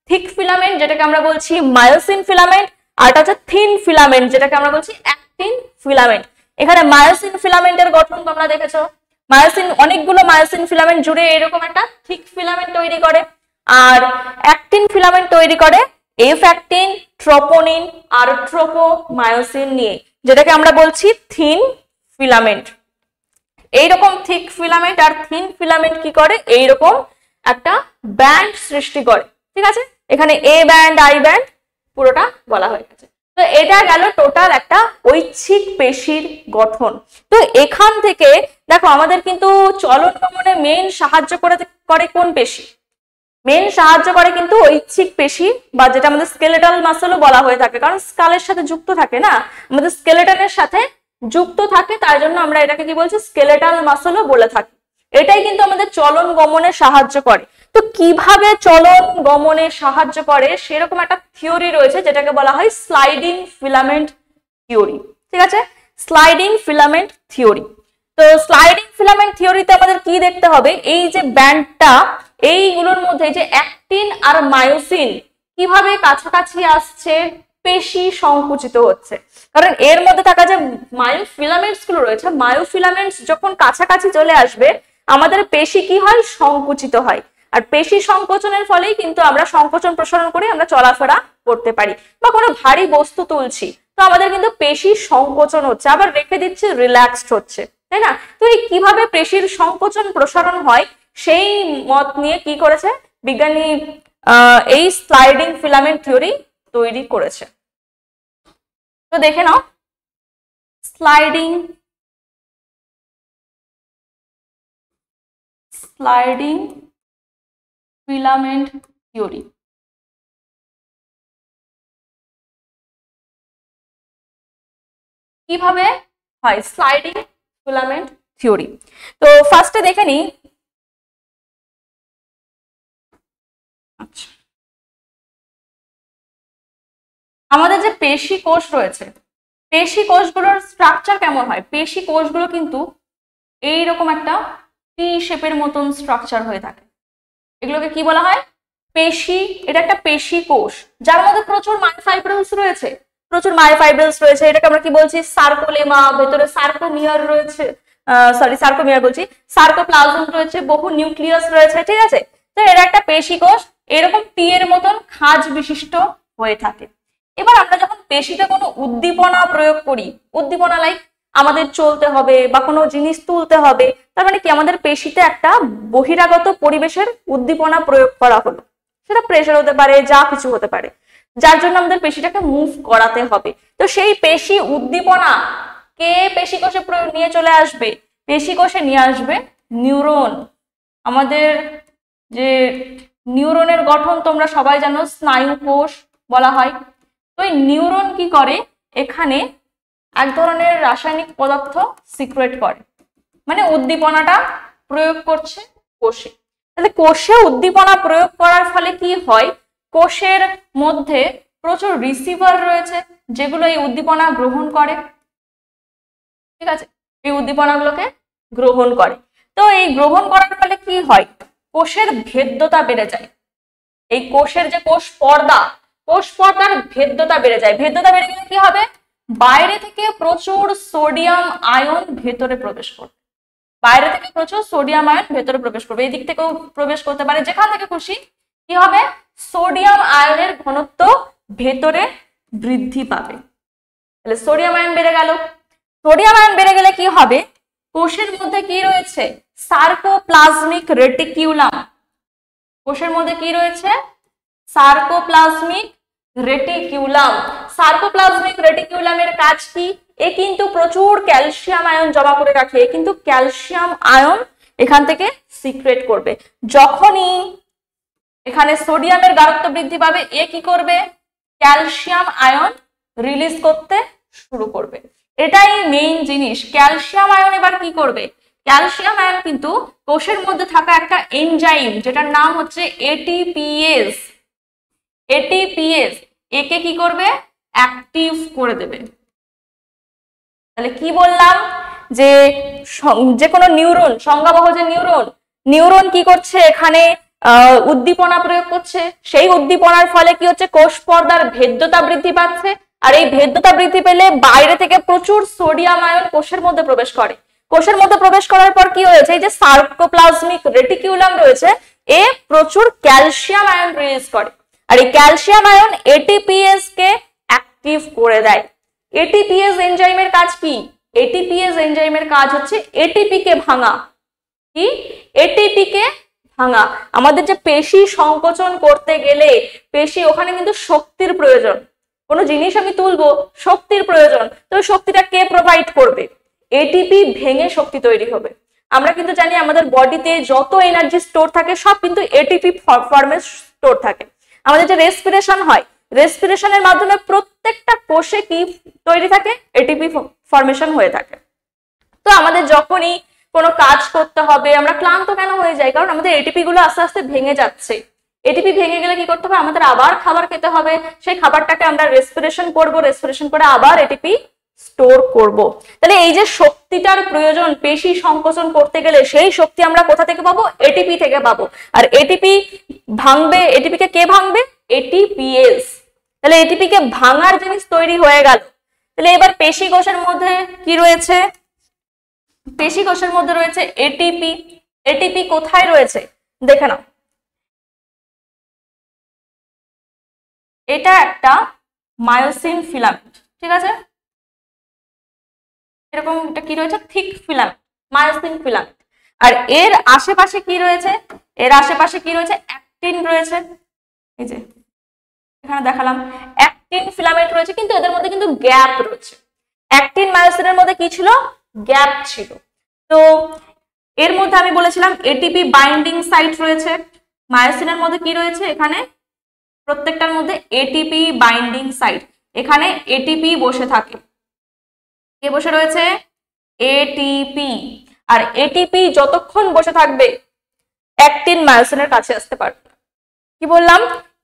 Speaker 1: থিক ফিলামেন্ট যেটাকে আমরা বলছি মায়োসিন ফিলামেন্ট, আর এটা হচ্ছে থিন ফিলামেন্ট যেটাকে আমরা বলছি অ্যাক্টিন ফিলামেন্ট। এখানে মায়োসিন ফিলামেন্টের গঠন তোমরা দেখেছো, মায়োসিন অনেকগুলো মায়োসিন ফিলামেন্ট জুড়ে এরকম একটা থিক ফিলামেন্ট তৈরি করে, আর অ্যাক্টিন ফিলামেন্ট তৈরি করে এফ অ্যাক্টিন, ট্রোপোনিন আর ট্রোপোমায়োসিন নিয়ে, যেটাকে আমরা বলছি থিন ফিলামেন্ট। এইরকম থিক ফিলামেন্ট আর থিন ফিলামেন্ট কি করে, এইরকম একটা ব্যান্ড সৃষ্টি করে। ঠিক আছে, এখানে এ ব্যান্ড আই ব্যান্ড পুরোটা বলা হয়ে গেছে। তো এটা গেল টোটাল একটা ঐচ্ছিক পেশির গঠন। তো এখান থেকে দেখো আমাদের কিন্তু চলন গমনে মেইন সাহায্য করে কোন পেশি, মেইন সাহায্য করে কিন্তু ঐচ্ছিক পেশি, বা যেটা আমাদের স্কেলেটাল মাসলও বলা হয়ে থাকে, কারণ স্কালের সাথে যুক্ত থাকে না, আমাদের স্কেলেটনের সাথে যুক্ত থাকে, তাই জন্য আমরা এটাকে কি বলছি, স্কেলেটাল মাসলও বলে থাকি। এটাই কিন্তু আমাদের চলন গমনে সাহায্য করে। তো কিভাবে চলন গমনে সাহায্য করে সেরকম একটা থিওরি রয়েছে, যেটাকে বলা হয় স্লাইডিং ফিলামেন্ট থিওরি। ঠিক আছে, স্লাইডিং ফিলামেন্ট থিওরি। তো স্লাইডিং ফিলামেন্ট থিওরিতে আমাদের কি দেখতে হবে, এই যে ব্যান্ডটা, এইগুলোর মধ্যে যে অ্যাক্টিন আর মায়োসিন কিভাবে কাছাকাছি আসছে, পেশি সংকুচিত হচ্ছে। কারণ এর মধ্যে থাকা যে মায়োফিলামেন্টস গুলো রয়েছে, মায়োফিলামেন্টস যখন কাছাকাছি চলে আসবে আমাদের পেশি কি হয়, সংকুচিত হয়। আর পেশি সংকোচনের ফলেই কিন্তু আমরা সংকোচন প্রসারণ করে আমরা চলাফেরা করতে পারি, বা কোনো ভারী বস্তু তুলছি তো আমাদের কিন্তু পেশি সংকোচন হচ্ছে, আবার রেখে দিচ্ছে রিল্যাক্সড হচ্ছে, তাই না। তো এই কিভাবে পেশির সংকোচন প্রসারণ হয় সেই মত নিয়ে কি করেছে বিজ্ঞানী, এই স্লাইডিং ফিলামেন্ট থিওরি তৈরি করেছে। তো দেখে নাও স্লাইডিং ফিলামেন্ট থিওরি। কিভাবে হয় স্লাইডিং ফিলামেন্ট থিওরি, তো ফার্স্টে দেখে নি। আচ্ছা, আমাদের যে পেশি কোষ রয়েছে, পেশি কোষগুলোর স্ট্রাকচার কেমন হয়, পেশি কোষগুলো কিন্তু এইরকম একটা টি শেপের মতন স্ট্রাকচার হয়ে থাকে। এগুলোকে কি বলা হয়, পেশি। এটা একটা পেশি কোষ যার মধ্যে প্রচুর মায়োফাইব্রিলস রয়েছে, প্রচুর মায়োফাইব্রিলস রয়েছে। এটাকে আমরা কি বলছি, সার্কোলেমা, ভেতরে সার্কোমিয়ার রয়েছে, সার্কোমিয়ার বলছি, সার্কোপ্লাজম রয়েছে, বহু নিউক্লিয়াস রয়েছে। ঠিক আছে, তো এরা একটা পেশি কোষ এরকম টি এর মতন খাঁজ বিশিষ্ট হয়ে থাকে। এবার আমরা যখন পেশিতে কোনো উদ্দীপনা প্রয়োগ করি, উদ্দীপনা লাইক আমাদের চলতে হবে বা কোনো জিনিস তুলতে হবে, তার মানে কি আমাদের পেশিতে একটা বহিরাগত পরিবেশের উদ্দীপনা প্রয়োগ করা হলো, সেটা প্রেসার হতে পারে, যা কিছু হতে পারে। যার জন্য আমাদের পেশিটাকে মুভ করাতে হবে। তো সেই পেশি উদ্দীপনা কে পেশি কোষে নিয়ে চলে আসবে? পেশি কোষে নিয়ে আসবে নিউরন। আমাদের যে নিউরনের গঠন তোমরা সবাই জানো, স্নায়ু কোষ বলা হয়। তো এই নিউরন কি করে? এখানে এক ধরনের রাসায়নিক পদার্থ সিক্রেট করে, মানে উদ্দীপনাটা প্রয়োগ করছে কোষে। তাহলে কোষে উদ্দীপনা প্রয়োগ করার ফলে কি হয়? কোষের মধ্যে প্রচুর রিসিভার রয়েছে যেগুলো এই উদ্দীপনা গ্রহণ করে। ঠিক আছে, এই উদ্দীপনাগুলোকে গ্রহণ করে। তো এই গ্রহণ করার ফলে কি হয়? কোষের ভেদ্যতা বেড়ে যায়। এই কোষের যে কোষ পর্দার ভেদ্যতা বেড়ে যায়। ভেদ্যতা বেড়ে গেলে কি হবে? বাইরে থেকে প্রচুর সোডিয়াম আয়ন ভেতরে প্রবেশ করবে। বাইরে থেকে প্রচুর সোডিয়াম আয়ন ভেতরে প্রবেশ করবে, এই দিক থেকেও প্রবেশ করতে পারে, যেখান থেকে খুশি। কি হবে? সোডিয়াম আয়নের ঘনত্ব ভেতরে বৃদ্ধি পাবে। তাহলে সোডিয়াম আয়ন বেড়ে গেল। সোডিয়াম আয়ন বেড়ে গেলে কি হবে? কোষের মধ্যে কি রয়েছে? Sarcoplasmic reticulum. কোষের মধ্যে কি রয়েছে? Sarcoplasmic reticulum. সার্কোপ্লাজমিক রেটিকিউলামের কাজ কি? এ কিন্তু প্রচুর ক্যালসিয়াম আয়ন জমা করে রাখে। কিন্তু ক্যালসিয়াম আয়ন এখান থেকে সিক্রেট করবে। যখনই এখানে সোডিয়ামের গাঢ়ত্ব বৃদ্ধি পাবে, এ কি করবে? ক্যালসিয়াম আয়ন রিলিজ করতে শুরু করবে। এটাই মেইন জিনিস। ক্যালসিয়াম আয়ন এবার কি করবে? ক্যালসিয়াম আয়ন কিন্তু কোষের মধ্যে থাকা একটা এনজাইম যেটার নাম হচ্ছে এটিপিএস। একে কি করবে? অ্যাক্টিভ করে দেবে। তাহলে কি বললাম? যে কোনো নিউরন, সংজ্ঞাবহ যে নিউরন কি করছে? এখানে উদ্দীপনা প্রয়োগ করছে। সেই উদ্দীপনার ফলে কি হচ্ছে? কোষ পর্দার ভেদ্যতা বৃদ্ধি পাচ্ছে। আর এই ভেদ্যতা বৃদ্ধি পেলে বাইরে থেকে প্রচুর সোডিয়াম আয়ন কোষের মধ্যে প্রবেশ করে। কোষের মধ্যে প্রবেশ করার পর কি হয়েছে? এই যে সার্কোপ্লাজমিক রেটিকিউলাম রয়েছে, এ প্রচুর ক্যালসিয়াম আয়ন রিলিজ করে। আর এই ক্যালসিয়াম আয়ন এটিপিএস কে অ্যাক্টিভ করে দেয়। এটিপিএস এনজাইমের কাজ কি? এটিপিএস এনজাইমের কাজ হচ্ছে এটিপি কে ভাঙা। কি? এটিপি কে ভাঙা। আমাদের যে পেশি সংকোচন করতে গেলে পেশি, ওখানে কিন্তু শক্তির প্রয়োজন। কোনো জিনিস আমি তুলবো, শক্তির প্রয়োজন। তো শক্তিটা কে প্রোভাইড করবে? এটিপি ভেঙে শক্তি তৈরি হবে। আমরা কিন্তু জানি আমাদের বডিতে যত এনার্জি স্টোর থাকে সব কিন্তু এটিপি ফর্মে স্টোর থাকে। আমাদের যে রেসপিরেশন হয়, রেসপিরেশনের মাধ্যমে প্রত্যেকটা কোষে কি তৈরি থাকে? এটিপি ফর্মেশন হয়ে থাকে। তো আমাদের যখনই কোনো কাজ করতে হবে, আমরা ক্লান্ত কেন হয়ে যাই? কারণ আমাদের এটিপি গুলো আস্তে আস্তে ভেঙে যাচ্ছে। এটিপি ভেঙে গেলে কি করতে হবে? আমাদের আবার খাবার খেতে হবে। সেই খাবারটাকে আমরা রেসপিরেশন করব, রেসপিরেশন করে আবার এটিপি স্টোর করব। তাহলে এই যে শক্তিটার প্রয়োজন পেশি সংকোচন করতে গেলে, সেই শক্তি আমরা কোথা থেকে পাবো? এটিপি থেকে পাবো। আর এটিপি ভাঙবে, এটিপি কে ভাঙবে? এটিপিএস। তাহলে এটিপি কে ভাঙার জিনিস তৈরি হয়ে গেল। তাহলে এবার পেশি কোষের মধ্যে কি রয়েছে? পেশি কোষের মধ্যে রয়েছে এটিপি। এটিপি কোথায় রয়েছে দেখে নাও। এটা একটা মায়োসিন ফিলামেন্ট। ঠিক আছে, এরকম একটা কি রয়েছে? Thick filament, myosin filament. আর এর আশেপাশে কি রয়েছে? এর আশেপাশে কি রয়েছে? অ্যাক্টিন রয়েছে। এই যে এখানে দেখালাম অ্যাক্টিন ফিলামেন্ট রয়েছে, কিন্তু এদের মধ্যে কিন্তু গ্যাপ রয়েছে। অ্যাক্টিন মায়োসিনের মধ্যে কি ছিল? গ্যাপ ছিল। তো এর মধ্যে আমি বলেছিলাম এটিপি বাইন্ডিং সাইট রয়েছে। মায়োসিনের মধ্যে কি রয়েছে? এখানে প্রত্যেকটার মধ্যে এটিপি বাইন্ডিং সাইট। এখানে এটিপি বসে থাকে। কে বসে রয়েছে? এটিপি। আর এটিপি যতক্ষণ বসে থাকবে অ্যাক্টিন মায়োসিনের কাছে আসতে পারবে না। কি বললাম?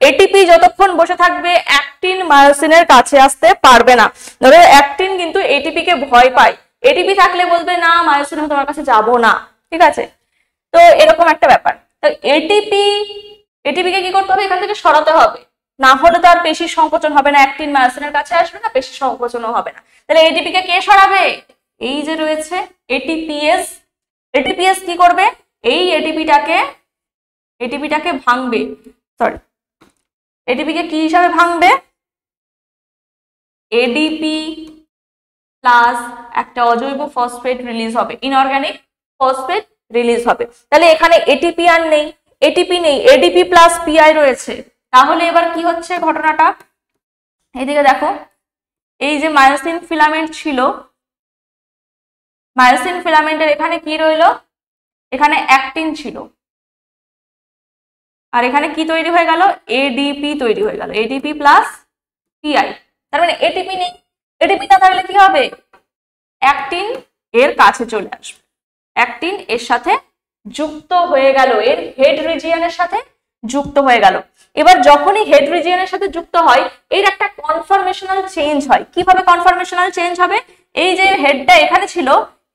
Speaker 1: এটিপি যতক্ষণ বসে থাকবে অ্যাক্টিন মায়োসিনের কাছে আসতে পারবে না। ধরো অ্যাক্টিন কিন্তু এটিপি কে ভয় পায়। এটিপি থাকলে বলবে না মায়োসিন, আমি তোমার কাছে যাব না। ঠিক আছে, তো এরকম একটা ব্যাপার। তো এটিপি কে কি করতে হবে? এখান থেকে সরাতে হবে, না হলে তো আর পেশি সংকোচন হবে না, অ্যাক্টিন মায়োসিনের কাছে আসবে না, পেশি সংকোচনও হবে না। তাহলে এটিপি কে কে সরাবে? এই যে রয়েছে এটিপিএস। এটিপিএস কি করবে? এই এটিপিটাকে ভাঙবে। সরি, এটিপি কে কি হিসাবে ভাঙবে? এডিপি প্লাস একটা অজৈব ফসফেট রিলিজ হবে, ইনঅর্গানিক ফসফেট রিলিজ হবে। তাহলে এখানে এটিপি আর নেই, এটিপি নেই, এডিপি প্লাস পিআই রয়েছে। তাহলে এবার কি হচ্ছে ঘটনাটা? এইদিকে দেখো, এই যে মায়োসিন ফিলামেন্ট ছিল, মায়োসিন ফিলামেন্টের এখানে কি রইলো, এখানে অ্যাক্টিন ছিল, আর এখানে কি তৈরি হয়ে গেল, এডিপি তৈরি হয়ে গেল, এডিপি প্লাস পিআই। তার মানে এটিপি নেই, এটিপি না থাকলে কি হবে, অ্যাক্টিন এর কাছে চলে আসবে, অ্যাক্টিন এর সাথে যুক্ত হয়ে গেল, এর হেড রিজিয়নের সাথে যুক্ত হয়ে গেল। এবার যখনই হেড রিজিয়নের সাথে যুক্ত হয়, এর একটা কনফরমেশনাল চেঞ্জ হয়। কিভাবে কনফরমেশনাল চেঞ্জ হবে, এই যে হেডটা এখানে ছিল,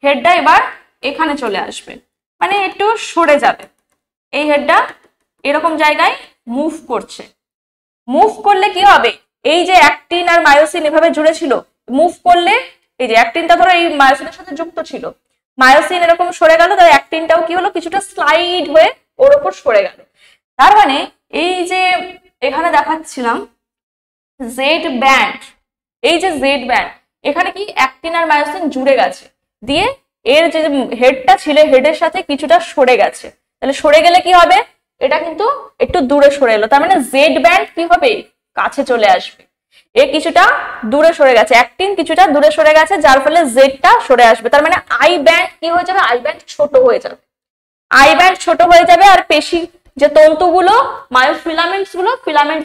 Speaker 1: হেডটা এবার এখানে চলে আসবে, মানে একটু সরে যাবে, এই হেডটা এরকম জায়গায় মুভ করছে। মুভ করলে কি হবে, এই যে অ্যাক্টিন আর মায়োসিন এভাবে জুড়ে ছিল, মুভ করলে এই যে অ্যাক্টিনটা ধরো এই মায়োসিনের সাথে যুক্ত ছিল, মায়োসিন এরকম সরে গেল, তাই অ্যাক্টিনটাও কি হলো, কিছুটা স্লাইড হয়ে ওর উপর সরে গেল। তার মানে এই যে এখানে দেখাচ্ছিলাম জেড ব্যান্ড, এই যে জেড ব্যান্ড, এখানে কি অ্যাক্টিন আর মায়োসিন জুড়ে গেছে, দিয়ে এর যে হেডটা ছিল, হেডের সাথে কিছুটা সরে গেছে। তাহলে সরে গেলে কি হবে, এটা কিন্তু একটু দূরে সরে এলো, তার মানে জেড ব্যান্ড কি হবে, কাছে চলে আসবে। এ কিছুটা দূরে সরে গেছে, অ্যাক্টিন কিছুটা দূরে সরে গেছে, যার ফলে জেডটা সরে আসবে। তার মানে আই ব্যান্ড কি হয়ে যাবে, আই ব্যান্ড ছোট হয়ে যাবে, আই ব্যান্ড ছোট হয়ে যাবে। আর পেশি যে তন্তুগুলো, মায়োফিলামেন্টস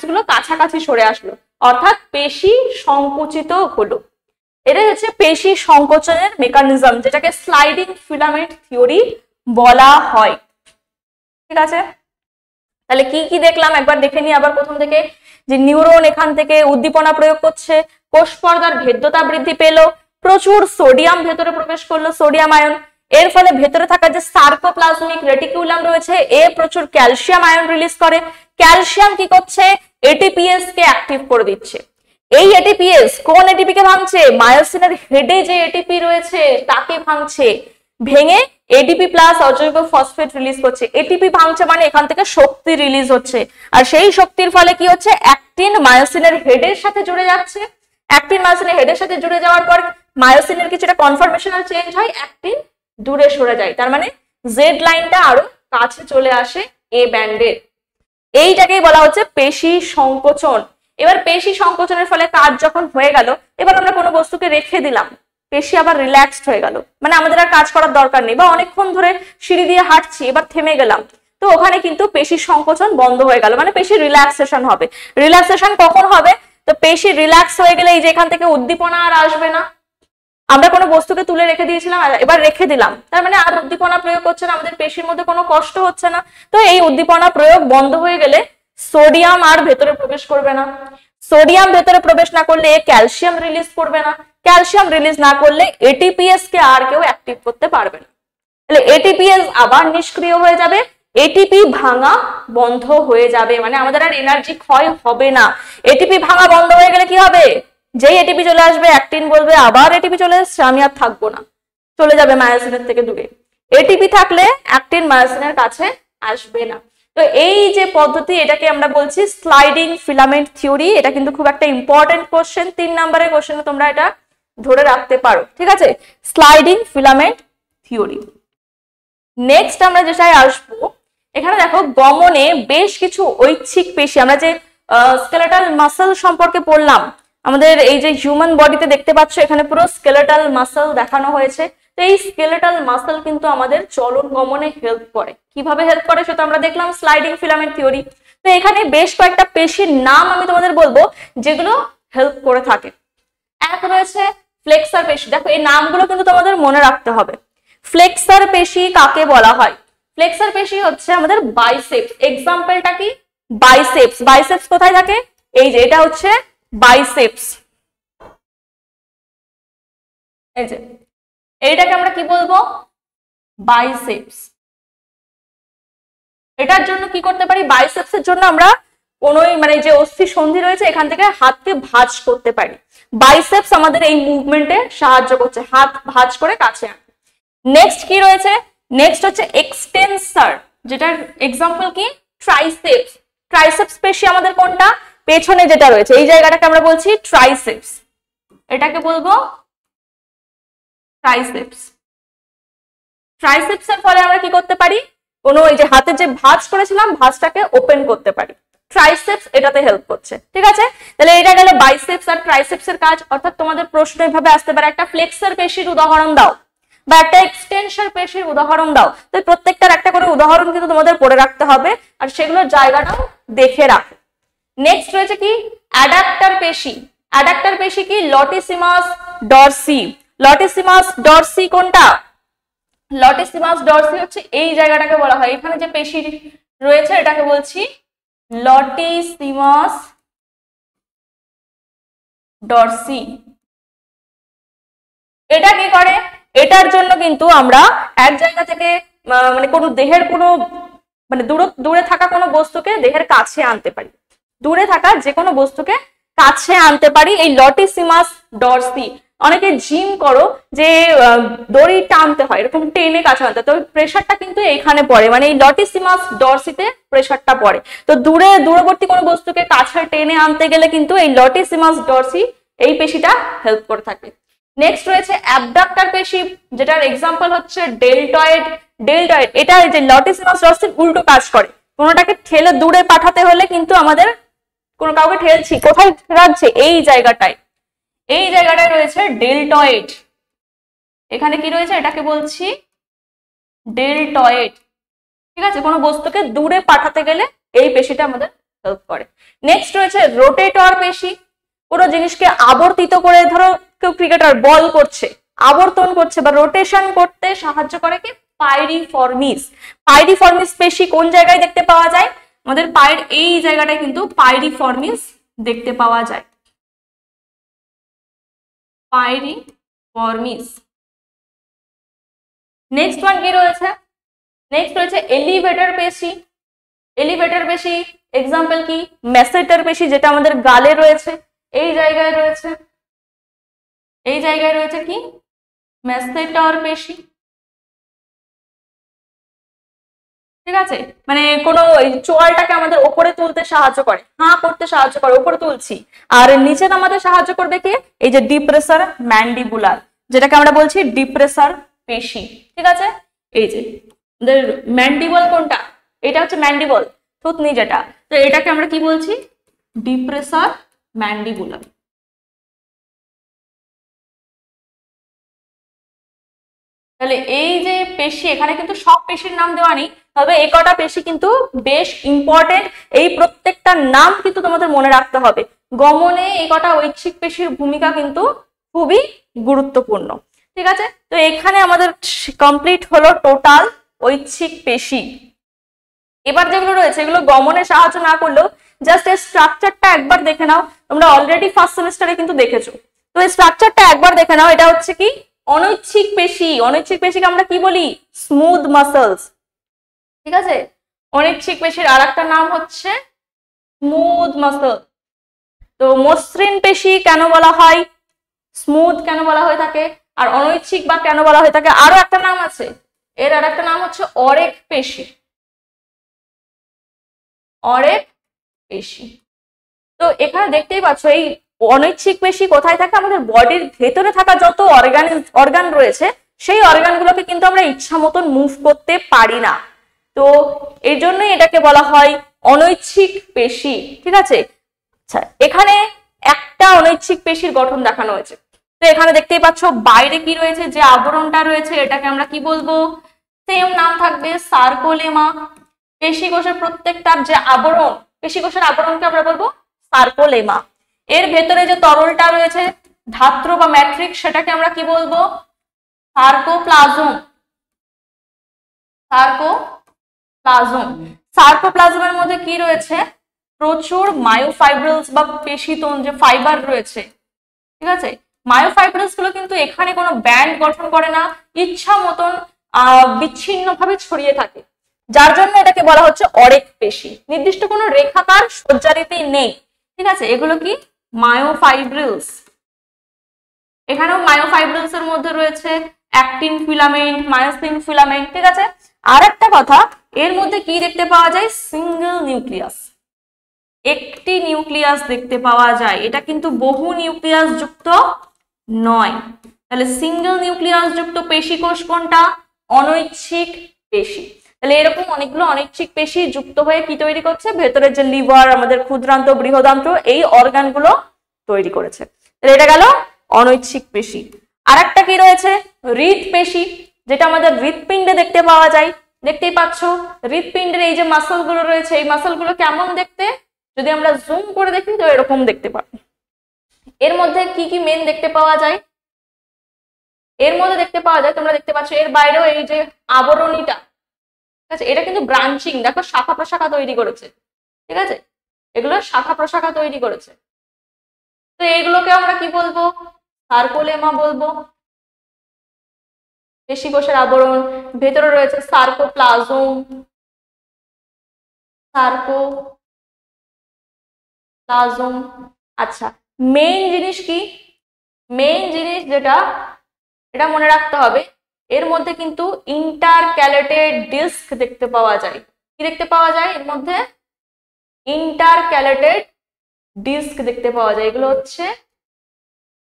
Speaker 1: গুলো কাছাকাছি সরে আসলো, অর্থাৎ পেশি সংকুচিত হলো। এটা হচ্ছে পেশি সংকোচনের মেকানিজম, যেটাকে স্লাইডিং ফিলামেন্ট থিওরি বলা হয়। ঠিক আছে, তাহলে কি কি দেখলাম একবার দেখে নিই আবার প্রথম থেকে। যে নিউরন এখান থেকে উদ্দীপনা প্রয়োগ করছে, কোষ পর্দার ভেদ্যতা বৃদ্ধি পেল, প্রচুর সোডিয়াম ভেতরে প্রবেশ করলো, সোডিয়াম আয়ন। এর ফলে ভেতরে থাকা যে সার্কোপ্লাজমিক রেটিকুলাম রয়েছে, এ প্রচুর ক্যালসিয়াম আয়ন রিলিজ করে। ক্যালসিয়াম কি করছে, এটিপিএস কে অ্যাক্টিভ করে দিচ্ছে। এই এটিপিএস কোন এটিপি কে ভাঙছে, মায়োসিনের হেডে যে এটিপি রয়েছে তাকে ভাঙছে, ভেঙে এডিপি প্লাস অজৈব ফসফেট রিলিজ করছে। এটিপি ভাঙছে মানে এখান থেকে শক্তি রিলিজ হচ্ছে, আর সেই শক্তির ফলে কি হচ্ছে, অ্যাক্টিন মায়োসিনের হেডের সাথে জুড়ে যাচ্ছে। অ্যাক্টিন মায়োসিনের হেডের সাথে জুড়ে যাওয়ার পর মায়োসিনের কিছুটা কনফরমেশনাল চেঞ্জ হয়, অ্যাক্টিন দূরে সরে যায়। তার মানে জেড লাইনটা আরো কাছে চলে আসে এ ব্যান্ডের। এইটাকেই বলা হচ্ছে পেশি সংকোচন। এবার পেশি সংকোচনের ফলে কাজ যখন হয়ে গেল, এবার আমরা কোনো বস্তুকে রেখে দিলাম, পেশি আবার রিল্যাক্সড হয়ে গেল, মানে আমাদের আর কাজ করার দরকার নেই, বা অনেকক্ষণ ধরে সিঁড়ি দিয়ে হাঁটছি, এবার থেমে গেলাম, তো ওখানে কিন্তু পেশি সংকোচন বন্ধ হয়ে গেল, মানে পেশি রিল্যাক্সেশন হবে। রিল্যাক্সেশন কখন হবে, তো পেশি রিল্যাক্স হয়ে গেলে এই যে এখান থেকে উদ্দীপনা আর আসবে না। আমরা কোনো বস্তুকে তুলে রেখে দিয়েছিলাম, এবার রেখে দিলাম, তার মানে আর উদ্দীপনা প্রয়োগ হচ্ছে না, আমাদের পেশির মধ্যে কোনো কষ্ট হচ্ছে না। তো এই উদ্দীপনা প্রয়োগ বন্ধ হয়ে গেলে সোডিয়াম আর ভেতরে প্রবেশ করবে না। সোডিয়াম ভেতরে প্রবেশ না করলে ক্যালসিয়াম রিলিজ করবে না, ক্যালসিয়াম রিলিজ না করলে এটিপিএস কে আর কেউ অ্যাক্টিভ করতে পারবে না। তাহলে এটিপিএস আবার নিষ্ক্রিয় হয়ে যাবে, এটিপি ভাঙা বন্ধ হয়ে যাবে, মানে আমাদের আর এনার্জি ক্ষয় হবে না। এটিপি ভাঙা বন্ধ হয়ে গেলে কি হবে, যেই এটিপি চলে আসবে অ্যাক্টিন বলবে আবার এটিপি চলে এসছে, আমি আর থাকবো না, চলে যাবে মায়োসিনের থেকে দূরে। এটিপি থাকলে অ্যাক্টিন মায়োসিনের কাছে আসবে না। তো এই যে পদ্ধতি, এটাকে আমরা বলছি স্লাইডিং ফিলামেন্ট থিওরি। এটা কিন্তু খুব একটা ইম্পর্টেন্ট কোশ্চেন, 3 নম্বরের কোশ্চেনে তোমরা এটা ধরে রাখতে পারো। ঠিক আছে, স্লাইডিং ফিলামেন্ট থিওরি। নেক্সট আমরা যেটাই আসবো, এখানে দেখো গমনে বেশ কিছু ঐচ্ছিক পেশি, আমরা যে স্কেলেটাল মাসল সম্পর্কে পড়লাম, আমাদের এই যে হিউম্যান বডিতে দেখতে পাচ্ছ এখানে পুরো স্কেলেটাল মাসল দেখানো হয়েছে। তো এই স্কেলেটাল মাসল কিন্তু আমাদের চলন গমনে হেল্প করে। কিভাবে হেল্প করে সেটা আমরা দেখলাম স্লাইডিং ফিলামেন্ট থিওরি। তো এখানে বেশ কয়েকটা পেশির নাম আমি তোমাদের বলবো যেগুলো হেল্প করে থাকে। এক রয়েছে ফ্লেক্সার পেশি। দেখো এই নামগুলো কিন্তু তোমাদের মনে রাখতে হবে। ফ্লেক্সার পেশি কাকে বলা হয়, ফ্লেক্সার পেশি হচ্ছে আমাদের বাইসেপস। এক্সাম্পলটা কি, বাইসেপস। বাইসেপস কোথায় থাকে, এই যে এটা হচ্ছে বাইসেপস, এই যে এইটাকে আমরা কি বলবো, বাইসেপস। এটার জন্য কি করতে পারি, বাইসেপসের জন্য আমরা কোনোই মানে যে অস্থি সন্ধি রয়েছে এখান থেকে হাতকে ভাঁজ করতে পারি। বাইসেপস আমাদের এই মুভমেন্টে সাহায্য করছে, হাত ভাঁজ করে কাছে আনে। নেক্সট কি রয়েছে, নেক্সট হচ্ছে এক্সটেন্সর, যেটার এক্সাম্পল কি, ট্রাইসেপস। ট্রাইসেপস পেশি আমাদের কোনটা, পেছনে যেটা রয়েছে এই জায়গাটাকে আমরা বলছি ট্রাইসেপস, এটাকে বলবো ট্রাইসেপস। ট্রাইসেপসের ফলে আমরা কি করতে পারি, কোনো এই যে হাতে যে ভাঁজ করেছিলাম ভাঁজটাকে ওপেন করতে পারি। ট্রাইসেপস এটাতে হেল্প করছে। ঠিক আছে, তাহলে এটা গেল বাইসেপস আর ট্রাইসেপস এর কাজ। অর্থাৎ তোমাদের প্রশ্ন এভাবে আসতে পারে, একটা ফ্লেক্সর পেশির উদাহরণ দাও বা একটা এক্সটেনশন পেশির উদাহরণ দাও। তো প্রত্যেকটার একটা করে উদাহরণ কিন্তু তোমাদের পড়ে রাখতে হবে, আর সেগুলোর জায়গাটাও দেখে রাখো। নেক্সট রয়েছে কি অ্যাডাক্টর পেশি। অ্যাডাক্টর পেশি কি লটিসিমাস ডরসি। লটিসিমাস ডরসি কোনটা? লটিসিমাস ডরসি হচ্ছে এই জায়গাটাকে বলা হয়, এখানে যে পেশি রয়েছে এটাকে বলছি লটিসিমাস ডরসি। এটা কি করে? এটার জন্য কিন্তু আমরা এক জায়গা থেকে মানে কোনো দেহের কোনো মানে দূরে থাকা কোনো বস্তুকে দেহের কাছে আনতে পারি, দূরে থাকা যে কোনো বস্তুকে কাছে আনতে পারি এই লটিসিমাস ডরসি। অনেকে জিম করো যে দড়ি টানতে হয়, এরকম টেনে কাছে আনতে, তবে প্রেশারটা কিন্তু এইখানে পড়ে, মানে এই লটিসিমাস ডরসিতে প্রেশারটা পড়ে। তো দূরবর্তী কোনো বস্তুকে কাছে টেনে আনতে গেলে কিন্তু এই লটিসিমাস ডরসি এই পেশিটা হেল্প করে থাকে। নেক্সট রয়েছে অ্যাবডাক্টর পেশি, যেটার এক্সাম্পল হচ্ছে ডেল্টয়েড। ডেল্টয়েড এটা যে লটিসিমাস ডরসির উল্টো কাজ করে, কোনোটাকে ঠেলে দূরে পাঠাতে হলে কিন্তু আমাদের কোনো কাউকে ঠেলছি, কোথায় রাখছে? এই জায়গাটায়, এই জায়গাটায় রয়েছে ডেল্টয়েড। এখানে কি রয়েছে? এটাকে বলছি ডেল্টয়েড। ঠিক আছে, কোনো বস্তুকে দূরে পাঠাতে গেলে এই পেশিটা আমাদের হেল্প করে। নেক্সট রয়েছে রোটেটর পেশি। কোনো জিনিসকে আবর্তিত করে, ধরো কেউ ক্রিকেটার বল করছে, আবর্তন করছে বা রোটেশন করতে সাহায্য করে কি পাইরিফর্মিস। পাইরিফর্মিস পেশি কোন জায়গায় দেখতে পাওয়া যায়? আমাদের পায়ের এই জায়গাটায় কিন্তু পাইরিফর্মিস দেখতে পাওয়া যায়। পাইরিফর্মিস। নেক্সট ওয়ান কি রয়েছে? নেক্সট রয়েছে এলিভেটর পেশি। এলিভেটর পেশি এক্সাম্পল কি ম্যাসেটর পেশি, যেটা আমাদের গালে রয়েছে, এই জায়গায় রয়েছে, এই জায়গায় রয়েছে কি ম্যাসেটর পেশি। ঠিক আছে, মানে কোনো চোয়ালটাকে আমাদের ওপরে তুলতে সাহায্য করে, হাঁ করতে সাহায্য করে, ওপরে তুলছি। আর নিচে নামাতে সাহায্য করবে কি এই যে ডিপ্রেসার ম্যান্ডিবুলার, যেটাকে আমরা বলছি ডিপ্রেসার পেশি। ঠিক আছে, এই যে ম্যান্ডিবল কোনটা? এটা হচ্ছে ম্যান্ডিবল, থুতনি যেটা, তো এটাকে আমরা কি বলছি? ডিপ্রেসার ম্যান্ডিবুলার। তাহলে এই যে পেশি, এখানে কিন্তু সব পেশির নাম দেওয়া নেই, তবে এই কটা পেশি কিন্তু বেশ ইম্পর্টেন্ট। এই প্রত্যেকটা নাম কিন্তু তোমাদের মনে রাখতে হবে। গমনে এই কটা ঐচ্ছিক পেশির ভূমিকা কিন্তু খুবই গুরুত্বপূর্ণ। ঠিক আছে, তো এখানে আমাদের কমপ্লিট হলো টোটাল ঐচ্ছিক পেশি। এবার যেগুলো রয়েছে এগুলো গমনে সাহায্য না করলেও জাস্ট এই স্ট্রাকচারটা একবার দেখে নাও। তোমরা অলরেডি ফার্স্ট সেমিস্টারে কিন্তু দেখেছো, তো এই স্ট্রাকচারটা একবার দেখে নাও। এটা হচ্ছে কি অনৈচ্ছিক পেশি। অনৈচ্ছিক পেশিকে আমরা কি বলি? Smooth muscles. ঠিক আছে, অনৈচ্ছিক পেশির আর একটা নাম হচ্ছে স্মুথ মাসল। তো মসৃণ পেশি কেন বলা হয়, স্মুথ কেন বলা হয়ে থাকে, আর অনৈচ্ছিক বা কেন বলা হয়ে থাকে, আরো একটা নাম আছে, এর আর একটা নাম হচ্ছে অরেখ পেশি। অরেখ পেশি। তো এখানে দেখতেই পাচ্ছ এই অনৈচ্ছিক পেশি কোথায় থাকে? আমাদের বডির ভেতরে থাকা যত অর্গান রয়েছে সেই অর্গানগুলোকে কিন্তু আমরা ইচ্ছা মতন মুভ করতে পারি না, তো এই জন্যই এটাকে বলা হয় অনৈচ্ছিক পেশি। ঠিক আছে, আচ্ছা এখানে একটা অনৈচ্ছিক পেশির গঠন দেখানো হয়েছে। তো এখানে দেখতেই পাচ্ছ বাইরে কি রয়েছে, যে আবরণটা রয়েছে এটাকে আমরা কি বলবো? সেম নাম থাকবে সার্কোলেমা। পেশি কোষের প্রত্যেকটার যে আবরণ, পেশি কোষের আবরণকে আমরা বলবো সার্কোলেমা। এর ভেতরে যে তরলটা রয়েছে ধাত্র বা ম্যাট্রিক্স, সেটাকে আমরা কি বলবো? সার্কোপ্লাজম। সার্কোপ্লাজম। সার্কোপ্লাজমের মধ্যে কি রয়েছে? প্রচুর মায়োফাইব্রিলস বা পেশিতন যে ফাইবার রয়েছে। ঠিক আছে, মায়োফাইব্রিলস গুলো কিন্তু এখানে কোনো ব্যান্ড গঠন করে না, ইচ্ছা মতন বিচ্ছিন্নভাবে ছড়িয়ে থাকে, যার জন্য এটাকে বলা হচ্ছে অরেখ পেশি। নির্দিষ্ট কোনো রেখাকার সজ্জারীতি নেই। ঠিক আছে, এগুলো কি মায়োফাইব্রিলস। এখানেও মায়োফাইব্রিলস এর মধ্যে রয়েছে অ্যাক্টিন ফিলামেন্ট, মায়োসিন ফিলামেন্ট। ঠিক আছে, আর একটা কথা, এর মধ্যে কি দেখতে পাওয়া যায়? সিঙ্গেল নিউক্লিয়াস, একটি নিউক্লিয়াস দেখতে পাওয়া যায়। এটা কিন্তু বহু নিউক্লিয়াস যুক্ত নয়। তাহলে সিঙ্গেল নিউক্লিয়াস যুক্ত পেশি কোষ কোনটা? অনৈচ্ছিক পেশি। তাহলে এরকম অনেকগুলো অনৈচ্ছিক পেশি যুক্ত হয়ে কি তৈরি করছে, ভেতরের যে লিভার, আমাদের ক্ষুদ্রান্ত, বৃহদান্ত, এই অর্গান গুলো তৈরি করেছে। তাহলে এটা গেল অনৈচ্ছিক পেশি। আর একটা কি রয়েছে, হৃৎপেশি, যেটা আমাদের হৃৎপিণ্ডে দেখতে পাওয়া যায়। দেখতেই পাচ্ছ হৃৎপিণ্ডের এই যে মাসল গুলো রয়েছে, এই মাসল গুলো কেমন দেখতে, যদি আমরা জুম করে দেখি তো এরকম দেখতে পাবো। এর মধ্যে কি কি মেন দেখতে পাওয়া যায়, এর মধ্যে দেখতে পাওয়া যায়, তোমরা দেখতে পাচ্ছ এর বাইরেও এই যে আবরণীটা, ঠিক আছে, এটা কিন্তু ব্রাঞ্চিং, দেখো শাখা প্রশাখা তৈরি করেছে, ঠিক আছে, এগুলো শাখা প্রশাখা তৈরি করেছে। তো এগুলোকে আমরা কি বলবো, সার্কোলেমা বলবো। পেশি কোষের আবরণ, ভেতরে রয়েছে সার্কোপ্লাজম, সার্কোপ্লাজম। আচ্ছা, মেইন জিনিস কি, মেইন জিনিস যেটা এটা মনে রাখতে হবে, এর মধ্যে কিন্তু ইন্টারক্যালেটেড ডিস্ক দেখতে পাওয়া যায়। কি দেখতে পাওয়া যায়, এর মধ্যে ইন্টারক্যালেটেড ডিস্ক দেখতে পাওয়া যায়। এগুলো হচ্ছে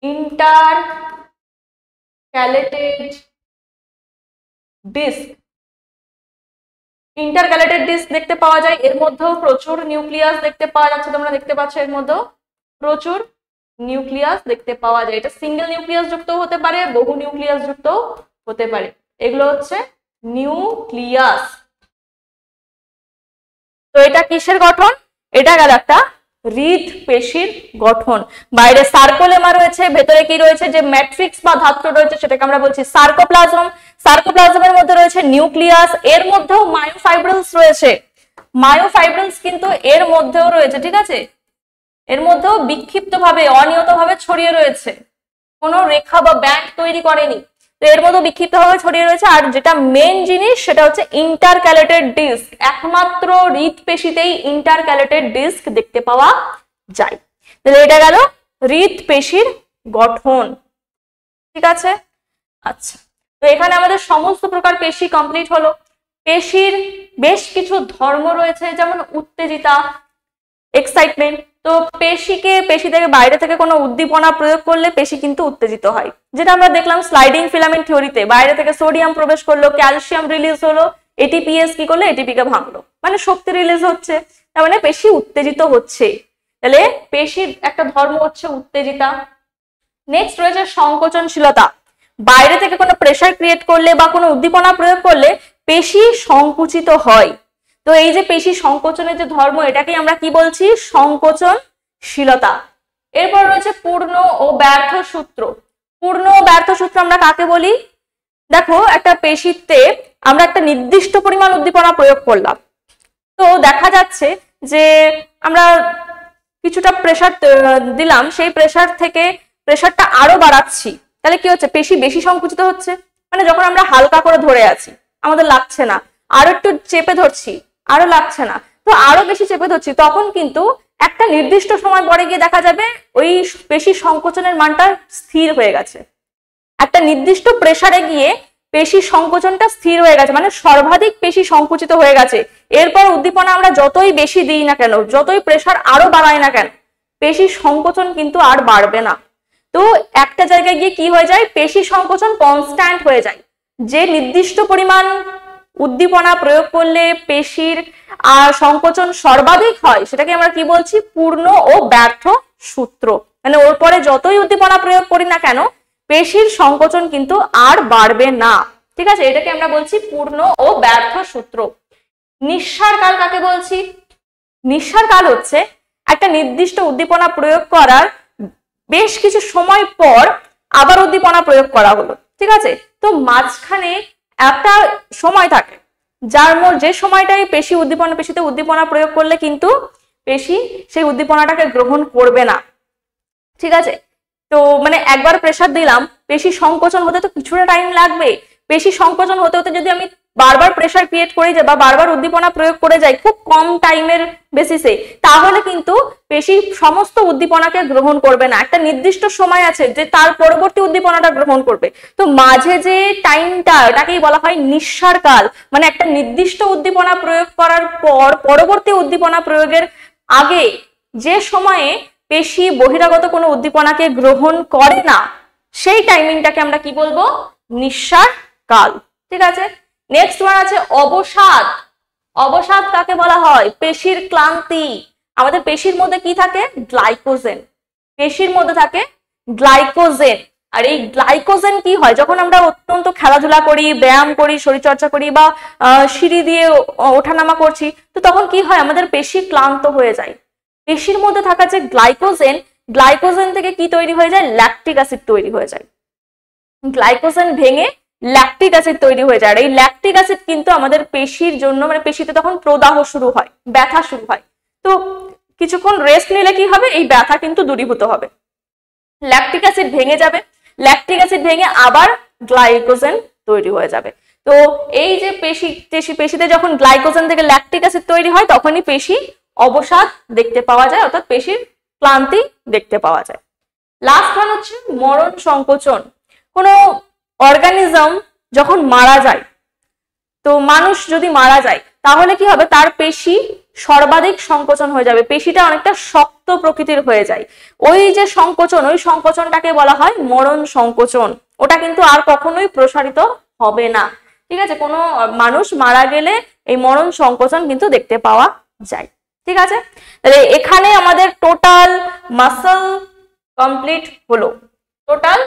Speaker 1: ইন্টারক্যালেটেড ডিস্ক, ইন্টারক্যালেটেড ডিস্ক দেখতে পাওয়া যায়। এর মধ্যেও প্রচুর নিউক্লিয়াস দেখতে পাওয়া যাচ্ছে, তোমরা দেখতে পাচ্ছ এর মধ্যেও প্রচুর নিউক্লিয়াস দেখতে পাওয়া যায়। এটা সিঙ্গেল নিউক্লিয়াস যুক্ত হতে পারে, বহু নিউক্লিয়াস যুক্ত হতে পারে। এগুলো হচ্ছে নিউক্লিয়াস। তো এটা কিসের গঠন, এটা গেল একটা হৃৎপেশির গঠন। বাইরে সার্কোলেমা রয়েছে, ভেতরে কি রয়েছে, যে ম্যাট্রিক্স বা ধাত্র রয়েছে সেটাকে আমরা বলছি সার্কোপ্লাজম। সার্কোপ্লাজমের মধ্যে রয়েছে নিউক্লিয়াস, এর মধ্যেও মায়োফাইব্রিলস রয়েছে। মায়োফাইব্রিলস কিন্তু এর মধ্যেও রয়েছে, ঠিক আছে, এর মধ্যেও বিক্ষিপ্তভাবে, অনিয়তভাবে ছড়িয়ে রয়েছে, কোনো রেখা বা ব্যান্ড তৈরি করেনি, তো এর মধ্যে বিক্ষিপ্তভাবে ছড়িয়ে রয়েছে। আর যেটা মেন জিনিস সেটা হচ্ছে ইন্টারক্যালেটেড ডিস্ক, একমাত্র হৃৎপেশিতেই ইন্টারক্যালেটেড ডিস্ক দেখতে পাওয়া যায়। তাহলে এটা গেল হৃৎপেশির গঠন, ঠিক আছে। আচ্ছা, তো এখানে আমাদের সমস্ত প্রকার পেশি কমপ্লিট হলো। পেশির বেশ কিছু ধর্ম রয়েছে, যেমন উত্তেজিতা, এক্সাইটমেন্ট। তো পেশি থেকে বাইরে থেকে কোনো উদ্দীপনা প্রয়োগ করলে পেশি কিন্তু উত্তেজিত হয়, যেটা আমরা দেখলাম স্লাইডিং ফিলামেন্ট থিওরিতে। বাইরে থেকে সোডিয়াম প্রবেশ করলো, ক্যালসিয়াম রিলিজ হলো, এটিপিএস কি করলো, এটিপি কে ভাঙলো, মানে শক্তি রিলিজ হচ্ছে, তার মানে পেশি উত্তেজিত হচ্ছে। তাহলে পেশির একটা ধর্ম হচ্ছে উত্তেজিতা। নেক্সট রয়েছে সংকোচনশীলতা, বাইরে থেকে কোনো প্রেসার ক্রিয়েট করলে বা কোনো উদ্দীপনা প্রয়োগ করলে পেশি সংকুচিত হয়। তো এই যে পেশি সংকোচনের যে ধর্ম, এটাকে আমরা কি বলছি, সংকোচনশীলতা। এরপর রয়েছে পূর্ণ ও ব্যর্থ সূত্র। পূর্ণ ও ব্যর্থ সূত্র আমরা কাকে বলি, দেখো একটা পেশিতে আমরা একটা নির্দিষ্ট পরিমাণ উদ্দীপনা প্রয়োগ করলাম, তো দেখা যাচ্ছে যে আমরা কিছুটা প্রেসার দিলাম, সেই প্রেসার থেকে প্রেসারটা আরো বাড়াচ্ছি, তাহলে কি হচ্ছে, পেশি বেশি সংকুচিত হচ্ছে। মানে যখন আমরা হালকা করে ধরে আছি, আমাদের লাগছে না, আরো একটু চেপে ধরছি, আরো লাগছে না, তো আরো বেশি চেপে ধরছি, তখন কিন্তু একটা নির্দিষ্ট সময় পরে গিয়ে দেখা যাবে ওই পেশি সংকোচনের মানটা স্থির হয়ে গেছে। একটা নির্দিষ্ট প্রেসারে গিয়ে পেশি সংকোচনটা স্থির হয়ে গেছে, মানে সর্বাধিক পেশি সংকুচিত হয়ে গেছে। এরপর উদ্দীপনা আমরা যতই বেশি দিই না কেন, যতই প্রেসার আরো বাড়াই না কেন, পেশি সংকোচন কিন্তু আর বাড়বে না। তো একটা জায়গায় গিয়ে কি হয়ে যায়, পেশি সংকোচন কনস্ট্যান্ট হয়ে যায়। যে নির্দিষ্ট পরিমাণ উদ্দীপনা প্রয়োগ করলে পেশির সংকোচন সর্বাধিক হয়, সেটাকে আমরা কি বলছি, পূর্ণ ও ব্যর্থ সূত্র। মানে ওর পরে যতই উদ্দীপনা প্রয়োগ করি না কেন, পেশির সংকোচন কিন্তু আর বাড়বে না, ঠিক আছে, এটাকে আমরা বলছি পূর্ণ ও ব্যর্থ সূত্র। নিঃসার কাল কাকে বলছি, নিঃসার কাল হচ্ছে একটা নির্দিষ্ট উদ্দীপনা প্রয়োগ করার বেশ কিছু সময় পর আবার উদ্দীপনা প্রয়োগ করা হলো, ঠিক আছে, তো মাঝখানে একটা সময় থাকে, যে সময়টাই পেশিতে উদ্দীপনা প্রয়োগ করলে কিন্তু পেশি সেই উদ্দীপনাটাকে গ্রহণ করবে না, ঠিক আছে। তো মানে একবার প্রেসার দিলাম, পেশি সংকোচন হতে তো কিছুটা টাইম লাগবে। পেশি সংকোচন হতে হতে যদি আমি বারবার প্রেসার ক্রিয়েট করে যাই বা বারবার উদ্দীপনা প্রয়োগ করে যাই খুব কম টাইমের বেসিসে, তাহলে কিন্তু পেশি সমস্ত উদ্দীপনাকে গ্রহণ করবে না। একটা নির্দিষ্ট সময় আছে যে তার পরবর্তী উদ্দীপনাটা গ্রহণ করবে। তো মাঝে যে টাইমটা, এটাকেই বলা হয় নিঃসার কাল। মানে একটা নির্দিষ্ট উদ্দীপনা প্রয়োগ করার পর পরবর্তী উদ্দীপনা প্রয়োগের আগে যে সময়ে পেশি বহিরাগত কোনো উদ্দীপনাকে গ্রহণ করে না, সেই টাইমিংটাকে আমরা কি বলবো, নিঃসার কাল, ঠিক আছে। নেক্সট ওয়ান আছে অবসাদ। অবসাদ কাকে বলা হয়? পেশির ক্লান্তি। আমাদের পেশির মধ্যে কি থাকে? গ্লাইকোজেন। পেশির মধ্যে থাকে গ্লাইকোজেন। আর এই গ্লাইকোজেন কি হয়? যখন আমরা অত্যন্ত খেলাধুলা করি, ব্যায়াম করি, শরীরচর্চা করি বা সিঁড়ি দিয়ে ওঠানামা করছি, তো তখন কি হয়? আমাদের পেশি ক্লান্ত হয়ে যায়। পেশির মধ্যে থাকা যে গ্লাইকোজেন, গ্লাইকোজেন থেকে কি তৈরি হয়ে যায়? ল্যাকটিক অ্যাসিড তৈরি হয়ে যায়। গ্লাইকোজেন ভেঙে ল্যাকটিক অ্যাসিড তৈরি হয়ে যায়। এই ল্যাকটিক অ্যাসিড কিন্তু আমাদের পেশির জন্য, মানে পেশিতে তখন প্রদাহ শুরু হয়, ব্যথা শুরু হয়। তো কিছুক্ষণ রেস্ট নিলে কি হবে? এই ব্যথা কিন্তু দূরীভূত হবে। ল্যাকটিক অ্যাসিড ভেঙে যাবে, ল্যাকটিক অ্যাসিড ভেঙে আবার গ্লাইকোজেন তৈরি হয়ে যাবে। তো এই যে পেশিতে যখন গ্লাইকোজেন থেকে ল্যাকটিক অ্যাসিড তৈরি হয়, তখনই পেশি অবসাদ দেখতে পাওয়া যায়, অর্থাৎ পেশির ক্লান্তি দেখতে পাওয়া যায়। লাস্ট ওয়ান হচ্ছে মরণ সংকোচন। কোনো অর্গানিজম যখন মারা যায়, তো মানুষ যদি মারা যায়, তাহলে কি হবে? তার পেশি সর্বাধিক সংকোচন হয়ে যাবে, পেশিটা অনেকটা শক্ত প্রকৃতির হয়ে যায়। ওই যে সংকোচন, ওই সংকোচনটাকে বলা হয় মরণ সংকোচন। ওটা কিন্তু আর কখনোই প্রসারিত হবে না। ঠিক আছে? কোনো মানুষ মারা গেলে এই মরণ সংকোচন কিন্তু দেখতে পাওয়া যায়। ঠিক আছে? তাহলে এখানে আমাদের টোটাল মাসল কমপ্লিট হলো। টোটাল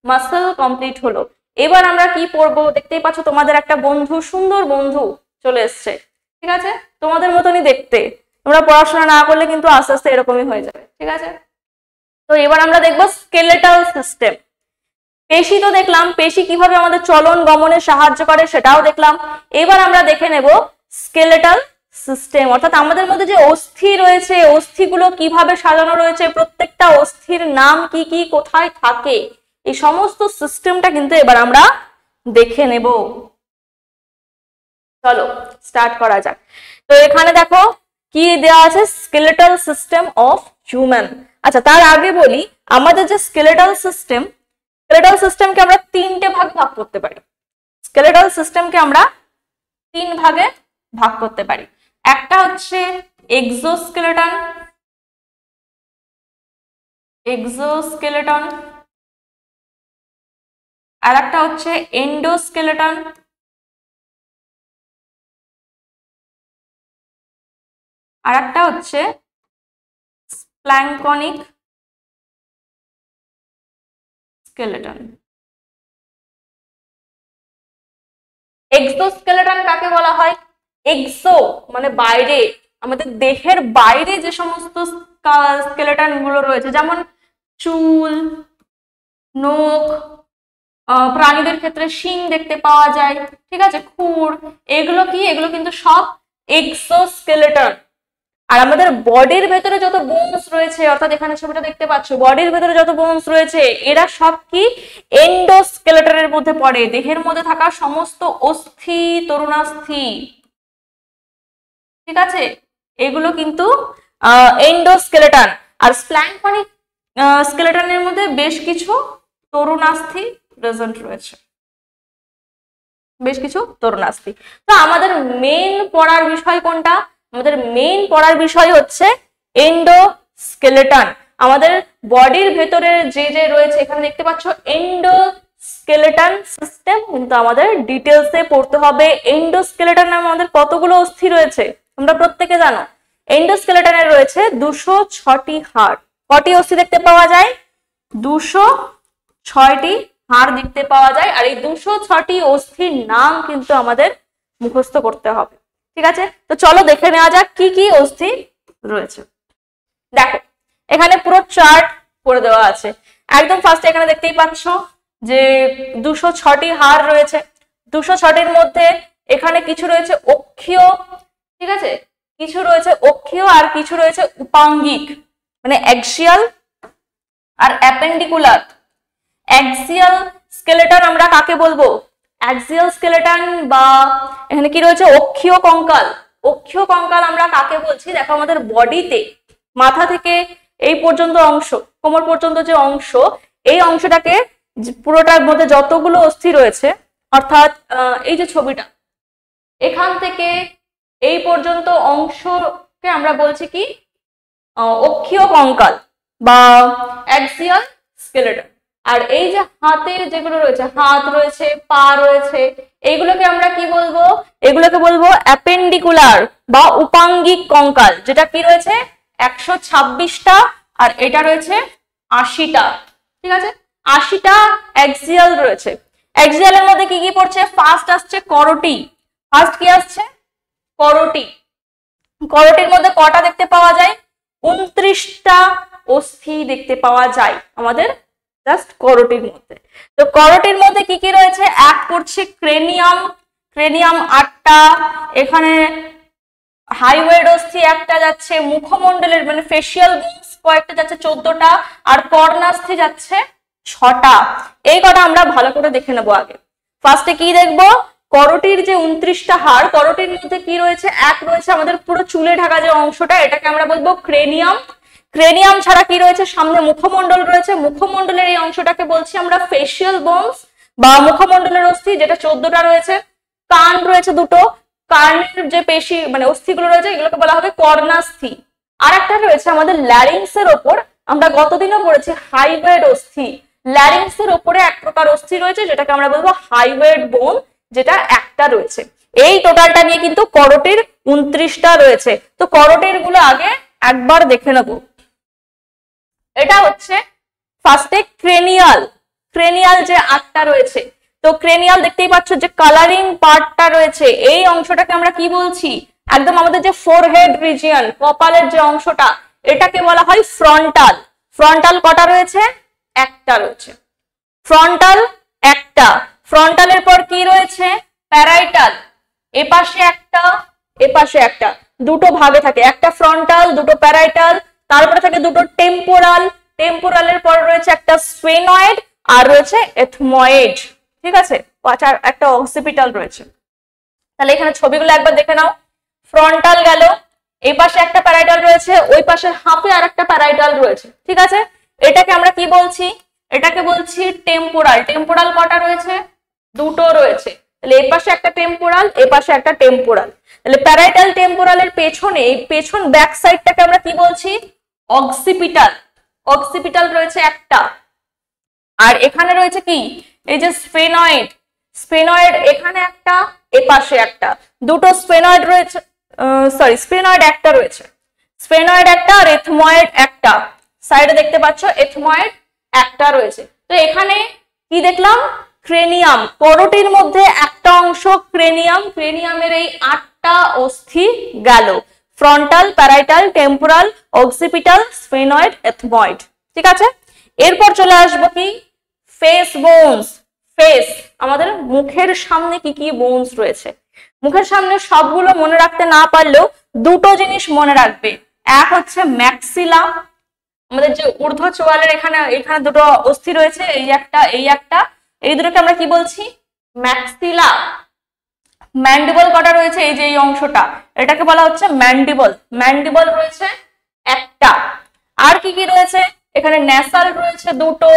Speaker 1: মাসল কমপ্লিট হলো। এবার আমরা কি পড়বো? দেখতেই পাচ্ছ তোমাদের একটা বন্ধু, সুন্দর বন্ধু চলে এসছে। ঠিক আছে? তোমাদের মতনই দেখতে। তোমরা পড়াশোনা না করলে কিন্তু আস্তে আস্তে এরকমই হয়ে যাবে। ঠিক আছে? তো এবার আমরা দেখবো স্কেলেটাল সিস্টেম। পেশি তো দেখলাম, পেশি কিভাবে আমাদের চলন গমনে সাহায্য করে সেটাও দেখলাম। এবার আমরা দেখে নেব স্কেলেটাল সিস্টেম, অর্থাৎ আমাদের মধ্যে যে অস্থি রয়েছে, অস্থিগুলো কিভাবে সাজানো রয়েছে, প্রত্যেকটা অস্থির নাম কি কি, কোথায় থাকে, এই সমস্ত সিস্টেমটা কিন্তু এবার আমরা দেখে নেব। চলো স্টার্ট করা যাক। তো এখানে দেখো কি দেওয়া আছে? Skeletal system of human. আচ্ছা, তার আগে বলি, আমাদের যে স্কেলেটাল সিস্টেমকে আমরা তিনটে ভাগ করতে পারি। স্কেলেটাল সিস্টেমকে আমরা তিন ভাগে ভাগ করতে পারি। একটা হচ্ছে এক্সোস্কেলেটন, আর একটা হচ্ছে এন্ডোস্কেলেটন, আর একটা হচ্ছে প্ল্যাঙ্কনিক স্কেলেটন। এক্সোস্কেলেটন কাকে বলা হয়? এক্সো মানে বাইরে, আমাদের দেহের বাইরে যে সমস্ত স্কেলেটন গুলো রয়েছে, যেমন চুল, নখ, প্রাণীদের ক্ষেত্রে শিং দেখতে পাওয়া যায়। ঠিক আছে? খুর, এগুলো কি? এগুলো কিন্তু সব এক্সোস্কেলেটন। আর আমাদের বডির ভেতরে যত বোনস রয়েছে, অর্থাৎ এখানে ছবিটা দেখতে পাচ্ছ, বডির ভেতরে যত বোনস রয়েছে, এরা সব কি? এন্ডোস্কেলেটনের মধ্যে পড়ে। দেহের মধ্যে থাকা সমস্ত অস্থি, তরুণাস্থি, ঠিক আছে, এগুলো কিন্তু এন্ডোস্কেলেটন। আর প্ল্যাঙ্কনিক স্কেলেটনের মধ্যে বেশ কিছু তরুণাস্থি প্রেজেন্ট রয়েছে, বেশ কিছু তরুণাস্থি। তো আমাদের মেইন পড়ার বিষয় কোনটা? আমাদের মেইন পড়ার বিষয় হচ্ছে এন্ডোস্কেলেটন। আমাদের বডির ভেতরে যে যে রয়েছে, এখানে দেখতে পাচ্ছ এন্ডোস্কেলেটন সিস্টেম, কিন্তু আমাদের ডিটেলসে পড়তে হবে। এন্ডোস্কেলেটন নামে আমাদের কতগুলো অস্থি রয়েছে তোমরা প্রত্যেকে জানো। এন্ডোস্কেলেটনের রয়েছে 206টি হাড়। কটি অস্থি দেখতে পাওয়া যায়? 206টি হাড় দেখতে পাওয়া যায়। আর এই 206টি অস্থির নাম কিন্তু আমাদের মুখস্থ করতে হবে। ঠিক আছে? তো চলো দেখে নেওয়া যাক কি কি অস্থি রয়েছে। দেখো এখানে পুরো চার্ট করে দেওয়া আছে। একদম ফার্স্টে এখানে দেখতেই পাচ্ছ যে 206টি হাড় রয়েছে। 206টির মধ্যে এখানে কিছু রয়েছে অক্ষীয়, ঠিক আছে, কিছু রয়েছে অক্ষীয় আর কিছু রয়েছে উপাঙ্গিক, মানে অ্যাক্সিয়াল আর অ্যাপেন্ডিকুলার। অ্যাক্সিয়াল স্কেলেটন আমরা কাকে বলবো? অ্যাক্সিয়াল স্কেলেটন, বা এখানে কি রয়েছে? অক্ষীয় কঙ্কাল। অক্ষীয় কঙ্কাল আমরা কাকে বলছি? দেখো আমাদের বডিতে মাথা থেকে এই পর্যন্ত অংশ, কোমর পর্যন্ত যে অংশ, এই অংশটাকে পুরোটার মধ্যে যতগুলো অস্থি রয়েছে, অর্থাৎ এই যে ছবিটা, এখান থেকে এই পর্যন্ত অংশকে আমরা বলছি কি? অক্ষীয় কঙ্কাল বা অ্যাক্সিয়াল স্কেলেটন। আর এই যে হাতে যেগুলো রয়েছে, হাত রয়েছে, পা রয়েছে, এইগুলোকে আমরা কি বলবো? এগুলোকে বলবো অ্যাপেন্ডিকুলার বা উপাঙ্গিক কঙ্কাল, যেটা কি রয়েছে 126টা, আর এটা রয়েছে 80টা। ঠিক আছে, 80টা অ্যাক্সিয়াল রয়েছে। অ্যাক্সিয়ালের মধ্যে কি কি পড়ছে? ফার্স্ট আসছে করোটি। ফার্স্ট কি আসছে? করোটি। করোটির মধ্যে কটা দেখতে পাওয়া যায়? 29টা অস্থি দেখতে পাওয়া যায় আমাদের জাস্ট করোটির মধ্যে। তো করোটির মধ্যে কি কি রয়েছে? এক পড়ছে ক্রেনিয়াম, ক্রেনিয়াম 8টা, এখানে হাইওয়েড অস্থি একটা যাচ্ছে, মুখমণ্ডলের মানে ফেসিয়াল বোনস কয়েকটা যাচ্ছে 14টা, আর কর্ণাস্থি যাচ্ছে 6টা। এই কটা আমরা ভালো করে দেখে নেবো আগে। ফার্স্টে কি দেখবো? করোটির যে 29টা হাড়, করোটির মধ্যে কি রয়েছে? এক রয়েছে আমাদের পুরো চুলে ঢাকা যে অংশটা, এটাকে আমরা বলবো ক্রেনিয়াম। ক্রেনিয়াম ছাড়া কি রয়েছে? সামনে মুখমণ্ডল রয়েছে, মুখমণ্ডলের এই অংশটাকে বলছি আমরা ফেসিয়াল বোনস বা মুখমণ্ডলের অস্থি, যেটা 14টা রয়েছে। কান রয়েছে দুটো, কানের যে পেশি মানে অস্থিগুলো রয়েছে এগুলোকে বলা হবে কর্ণাস্থি। আর একটা রয়েছে আমাদের ল্যারিংস এর ওপর, আমরা গতদিনও পড়েছি হাইওয়েড অস্থি। ল্যারিংস এর ওপরে এক প্রকার অস্থি রয়েছে যেটাকে আমরা বলবো হাইওয়েড বোন, যেটা একটা রয়েছে। এই টোটালটা নিয়ে কিন্তু করোটির 29টা রয়েছে। তো করোটির গুলো আগে একবার দেখে নেব। এটা হচ্ছে ফার্স্টে ক্রেনিয়াল, ক্রেনিয়াল যে 8টা রয়েছে। তো ক্রেনিয়াল দেখতেই পাচ্ছ যে কালারিং পার্টটা রয়েছে, এই অংশটাকে আমরা কি বলছি? একদম আমাদের যে ফোরহেড রিজিয়ন, কপালের যে অংশটা, এটাকে বলা হয় ফ্রন্টাল। ফ্রন্টাল কটা রয়েছে? একটা রয়েছে। ফ্রন্টাল একটা। ফ্রন্টালের পর কি রয়েছে? প্যারাইটাল। এপাশে একটা, এপাশে একটা, দুটো ভাগে থাকে, একটা ফ্রন্টাল, দুটো প্যারাইটাল, তারপরে থাকে দুটো টেম্পোরাল। টেম্পোরালের পর রয়েছে একটা স্ফেনয়েড, আর রয়েছে এথময়েড। ঠিক আছে, আর একটা অক্সিপিটাল রয়েছে। তাহলে এখানে ছবিগুলো একবার দেখে নাও। ফ্রন্টাল গেল, এই পাশে একটা প্যারাইটাল রয়েছে, ওই পাশে হাফে আর একটা প্যারাইটাল রয়েছে। ঠিক আছে, এটাকে আমরা কি বলছি? এটাকে বলছি টেম্পোরাল। টেম্পোরাল কটা রয়েছে? দুটো রয়েছে। তাহলে এই পাশে একটা টেম্পোরাল, এই পাশে একটা টেম্পোরাল। তাহলে প্যারাইটাল টেম্পোরালের পেছনে, এই পেছন ব্যাক সাইডটাকে আমরা কি বলছি? অক্সিপিটাল। অক্সিপিটাল রয়েছে একটা। আর এখানে রয়েছে কি? এই যে স্ফেনয়েড। স্ফেনয়েড এখানে একটা, এ পাশে একটা, দুটো স্ফেনয়েড রয়েছে। সরি, স্ফেনয়েড একটা রয়েছে। স্ফেনয়েড একটা আর এথময়েড একটা। সাইডে দেখতে পাচ্ছ এথময়েড একটা রয়েছে। তো এখানে কি দেখলাম? ক্রেনিয়াম। করোটির মধ্যে একটা অংশ ক্রেনিয়াম। ক্রেনিয়ামের এই 8টা অস্থি গেল, frontal, parietal, temporal, occipital, sphenoid, ethmoid. ঠিক আছে, এরপর চলে আসবো কি? Face bones. ফেস, আমাদের মুখের সামনে কি কি বোনস রয়েছে? মুখের সামনে সবগুলো মনে রাখতে না পারলেও দুটো জিনিস মনে রাখবে। এক হচ্ছে ম্যাক্সিলা, আমাদের যে ঊর্ধ্ব চোয়ালের এখানে, এখানে দুটো অস্থি রয়েছে, এই একটা, এই একটা, এই দুটোকে আমরা কি বলছি? ম্যাক্সিলা। ম্যান্ডিবল কটা রয়েছে? এই যে এই অংশটা, এটাকে বলা হচ্ছে ম্যান্ডিবল। ম্যান্ডিবল রয়েছে একটা। আর কি কি রয়েছে? এখানে ন্যাসাল রয়েছে দুটো,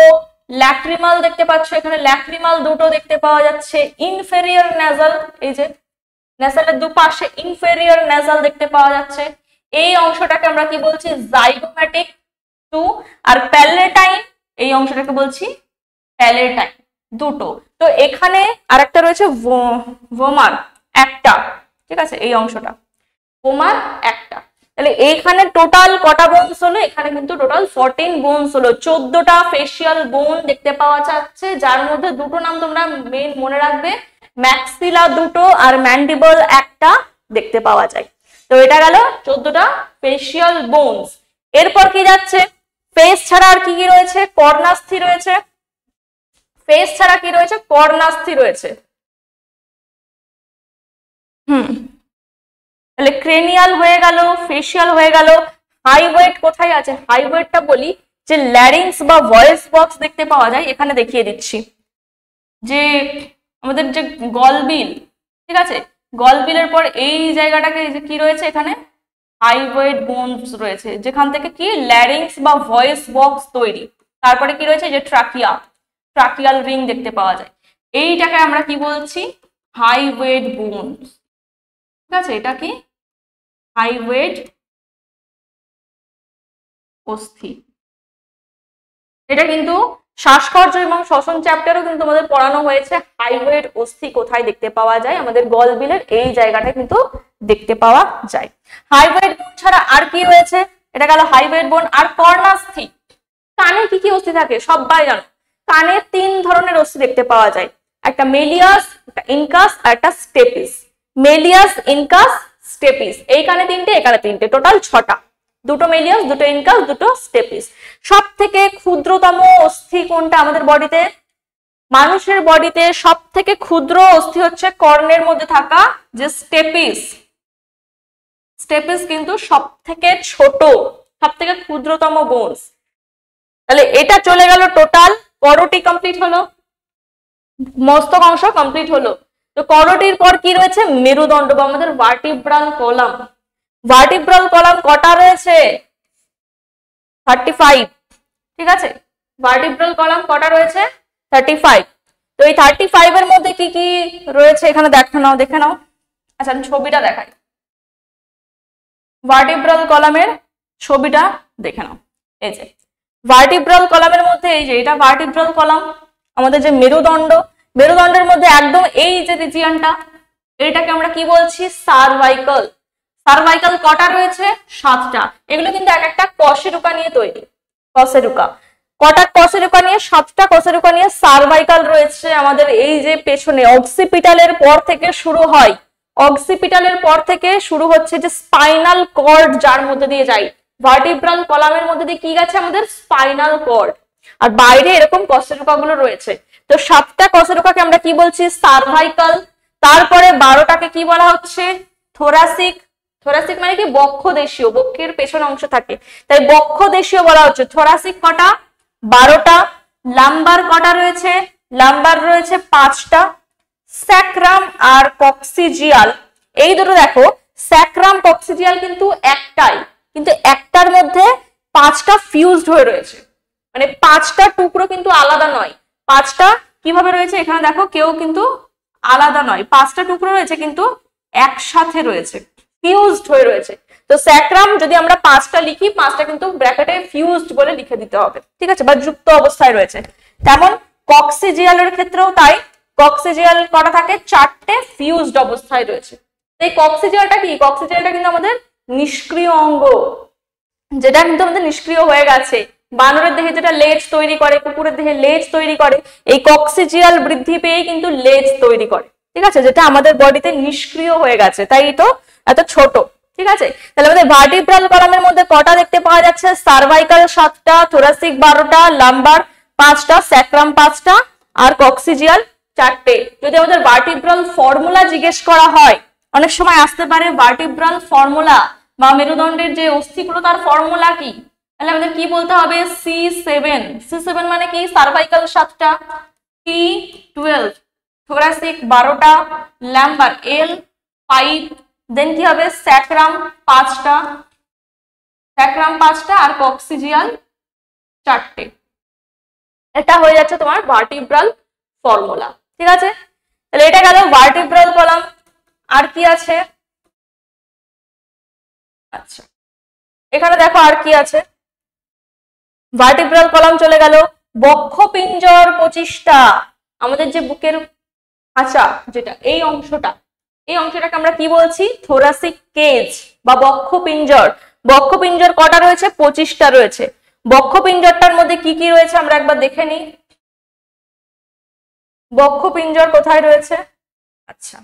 Speaker 1: ল্যাক্রিমাল দেখতে পাচ্ছ, এখানে ল্যাক্রিমাল দুটো দেখতে পাওয়া যাচ্ছে, ইনফেরিয়র ন্যাসাল, এই যে ন্যাসালের দুপাশে ইনফেরিয়র ন্যাসাল দেখতে পাওয়া যাচ্ছে। এই অংশটাকে আমরা কি বলছি? জাইগোম্যাটিক 2। আর প্যালেটাইন, এই অংশটাকে বলছি প্যালেটাইন, দুটো। তো এখানে আরেকটা রয়েছে ভোমার একটা। ঠিক আছে, এই অংশটা ভোমার একটা। তাহলে এইখানে টোটাল কটা বোনস হলো? এখানে কিন্তু টোটাল 14 বোনস হলো। 14টা ফেসিয়াল বোন দেখতে পাওয়া যাচ্ছে, যার মধ্যে দুটো নাম তোমরা মেন মনে রাখবে, ম্যাক্সিলা দুটো আর ম্যান্ডিবল একটা দেখতে পাওয়া যায়। তো এটা গেল 14টা ফেসিয়াল বোনস। এরপর কি যাচ্ছে? ফেস ছাড়া আর কি কি রয়েছে? কর্ণাস্থি রয়েছে। ফেস ছাড়া কি রয়েছে? কর্ণাস্থি রয়েছে। তাহলে ক্রেনিয়াল হয়ে গেল, ফেসিয়াল হয়ে গেল। হাইওয়েড কোথায় আছে? হাইওয়েডটা বলি যে ল্যারিংস বা ভয়েস বক্স দেখতে পাওয়া যায়, এখানে দেখিয়ে দিচ্ছি। যে আমাদের যে গলবিল, ঠিক আছে, গলবিলের পর এই জায়গাটাকে কি রয়েছে? এখানে হাইওয়েড বোনস রয়েছে, যেখান থেকে কি ল্যারিংস বা ভয়েস বক্স তৈরি। তারপরে কি রয়েছে? যে ট্রাকিয়া, ট্রাকিয়াল রিং দেখতে পাওয়া যায়। এইটাকে আমরা কি বলছি? হাইওয়েড বোনস। ঠিক আছে, এটা কি? হাইওয়েড অস্থি। এটা কিন্তু শ্বাসকর্য এবং শ্বসন চ্যাপ্টারও কিন্তু তোমাদের পড়ানো হয়েছে হাইওয়েড অস্থি কোথায় দেখতে পাওয়া যায়, আমাদের গলবিলের এই জায়গাটা কিন্তু দেখতে পাওয়া যায়। হাইওয়েড বোন ছাড়া আর কি রয়েছে, এটা গেল হাইওয়েড বোন। আর কর্ণাস্থি, কানে কি কি অস্থি থাকে সবাই জানো, কানে 3 ধরনের অস্থি দেখতে পাওয়া যায়, একটা মেলিয়াস, একটা ইনকাস আর একটা স্টেপিস। মেলিয়াস, ইনকাস, স্টেপিস, এই কানে 3টে, এখানে 3টে, টোটাল 6টা, 2টো মেলিয়াস, 2টো ইনকাস, 2টো স্টেপিস। সব থেকে ক্ষুদ্রতম অস্থি কোনটা আমাদের বডিতে? মানুষের বডিতে সব থেকে ক্ষুদ্র অস্থি হচ্ছে কর্ণের মধ্যে থাকা যে স্টেপিস। স্টেপিস কিন্তু সব থেকে ছোট, সব থেকে ক্ষুদ্রতম বোনস। তাহলে এটা চলে গেল টোটাল, করোটি কমপ্লিট হলো, মস্তক অংশ কমপ্লিট হলো। তো করোটির পর কি রয়েছে? মেরুদণ্ড বা আমাদের ভার্টিব্রাল কলাম। ভার্টিব্রাল কলাম কটা রয়েছে? 35, ঠিক আছে। ভার্টিব্রাল কলাম কটা রয়েছে? 35। তো এই 35 এর মধ্যে কি কি রয়েছে এখানে দেখে নাও। আচ্ছা আমি ছবিটা দেখাই, ভার্টিব্রাল কলামের ছবিটা দেখে নাও। এই যে ভার্টিব্রাল কলামের মধ্যে, এই যে এটা ভার্টিব্রাল কলাম, আমাদের যে মেরুদণ্ড, মেরুদণ্ডের মধ্যে একদম এই যে রিজিয়নটা, এটাকে আমরা কি বলছি? সার্ভাইকাল। সার্ভাইকাল কটা রয়েছে? 7টা। এগুলো কিন্তু এক একটা কশেরুকা নিয়ে তৈরি। কশেরুকা কটা? কশেরুকা নিয়ে 7টা কশেরুকা নিয়ে সার্ভাইকাল রয়েছে আমাদের এই যে পেছনে। অক্সিপিটালের পর থেকে শুরু হয়, অক্সিপিটালের পর থেকে শুরু হচ্ছে যে স্পাইনাল কর্ড, যার মধ্যে দিয়ে যায়। ভার্টিব্রাল কলামের মধ্যে দিয়ে কি গেছে? আমাদের স্পাইনাল কর্ড। আর বাইরে এরকম কশেরুকা গুলো রয়েছে। তো 7টা কশেরুকাকে আমরা কি বলছি? সার্ভাইকাল। তারপরে 12টাকে কি বলা হচ্ছে? থোরাসিক। থোরাসিক মানে কি? বক্ষদেশীয়, বক্ষের পেছনে অংশ থাকে, তাই বক্ষদেশীয় বলা হচ্ছে। থোরাসিক কটা? 12টা। লাম্বার কটা রয়েছে? লাম্বার রয়েছে 5টা। স্যাক্রাম আর কক্সিজিয়াল, এই দুটো দেখো, স্যাক্রাম কক্সিজিয়াল কিন্তু একটাই, কিন্তু একটার মধ্যে 5টা ফিউজড হয়ে রয়েছে, মানে 5টা টুকরো কিন্তু আলাদা নয়। 5টা কিভাবে রয়েছে এখানে দেখো, কেউ কিন্তু আলাদা নয়, 5টা টুকরো রয়েছে কিন্তু একসাথে রয়েছে, ফিউজড হয়ে রয়েছে। তো স্যাক্রাম যদি আমরা 5টা লিখি, 5টা কিন্তু ব্র্যাকেটে ফিউজড বলে লিখে দিতে হবে, ঠিক আছে, বা যুক্ত অবস্থায় রয়েছে। তেমন কক্সিজিয়ালের ক্ষেত্রেও তাই, কক্সিজিয়াল কটা থাকে? 4টে ফিউজড অবস্থায় রয়েছে। এই কক্সিজিয়ালটা কি? কক্সিজিয়ালটা কিন্তু আমাদের নিষ্ক্রিয় অঙ্গ, যেটা কিন্তু আমাদের নিষ্ক্রিয় হয়ে গেছে। বানরের দেহে যেটা লেজ তৈরি করে, কুকুরের দেহে লেজ তৈরি করে, এই কক্সিজিয়াল বৃদ্ধি পেয়ে কিন্তু লেজ তৈরি করে, ঠিক আছে, যেটা আমাদের বডিতে নিষ্ক্রিয় হয়ে গেছে, তাই তো এত ছোট, ঠিক আছে। তাহলে আমাদের ভার্টিব্রাল কলামের মধ্যে কটা দেখতে পাওয়া যাচ্ছে? সার্ভাইকাল 7টা, থোরাসিক 12টা, লাম্বার 5টা, স্যাক্রাম 5টা, আর কক্সিজিয়াল 4টে। যদি আমাদের ভার্টিব্রাল ফর্মুলা জিজ্ঞেস করা হয়, অনেক সময় আসতে পারে ভার্টিব্রাল ফর্মুলা বা মেরুদণ্ডের যে অস্থিগুলো তার ফর্মুলা কি, তাহলে আমাদের কি বলতে হবে? C7। C7 মানে কি? সার্ভাইকাল 7টা, T12, থোরাসিক 12টা, লাম্বার L5, দেন কি হবে? স্যাক্রাম 5টা, স্যাক্রাম 5টা, আর কক্সিজিয়াল 4টে। এটা হয়ে যাচ্ছে তোমার ভার্টিব্রাল ফর্মুলা, ঠিক আছে। তাহলে এটা গেল ভার্টিব্রাল কলাম। আর কি আছে? আচ্ছা এখানে দেখো আর কি আছে। ভার্টিব্রাল কলাম চলে গেল। বক্ষপিঞ্জর 25টা, আমাদের যে বুকের খাঁচা, যেটা এই অংশটা, এই অংশটাকে আমরা কি বলছি? থোরাসিক কেজ বা বক্ষপিঞ্জর। বক্ষপিঞ্জর কটা রয়েছে? 25টা রয়েছে। বক্ষপিঞ্জরটার মধ্যে কি কি রয়েছে আমরা একবার দেখে নিই। বক্ষপিঞ্জর কোথায় রয়েছে? আচ্ছা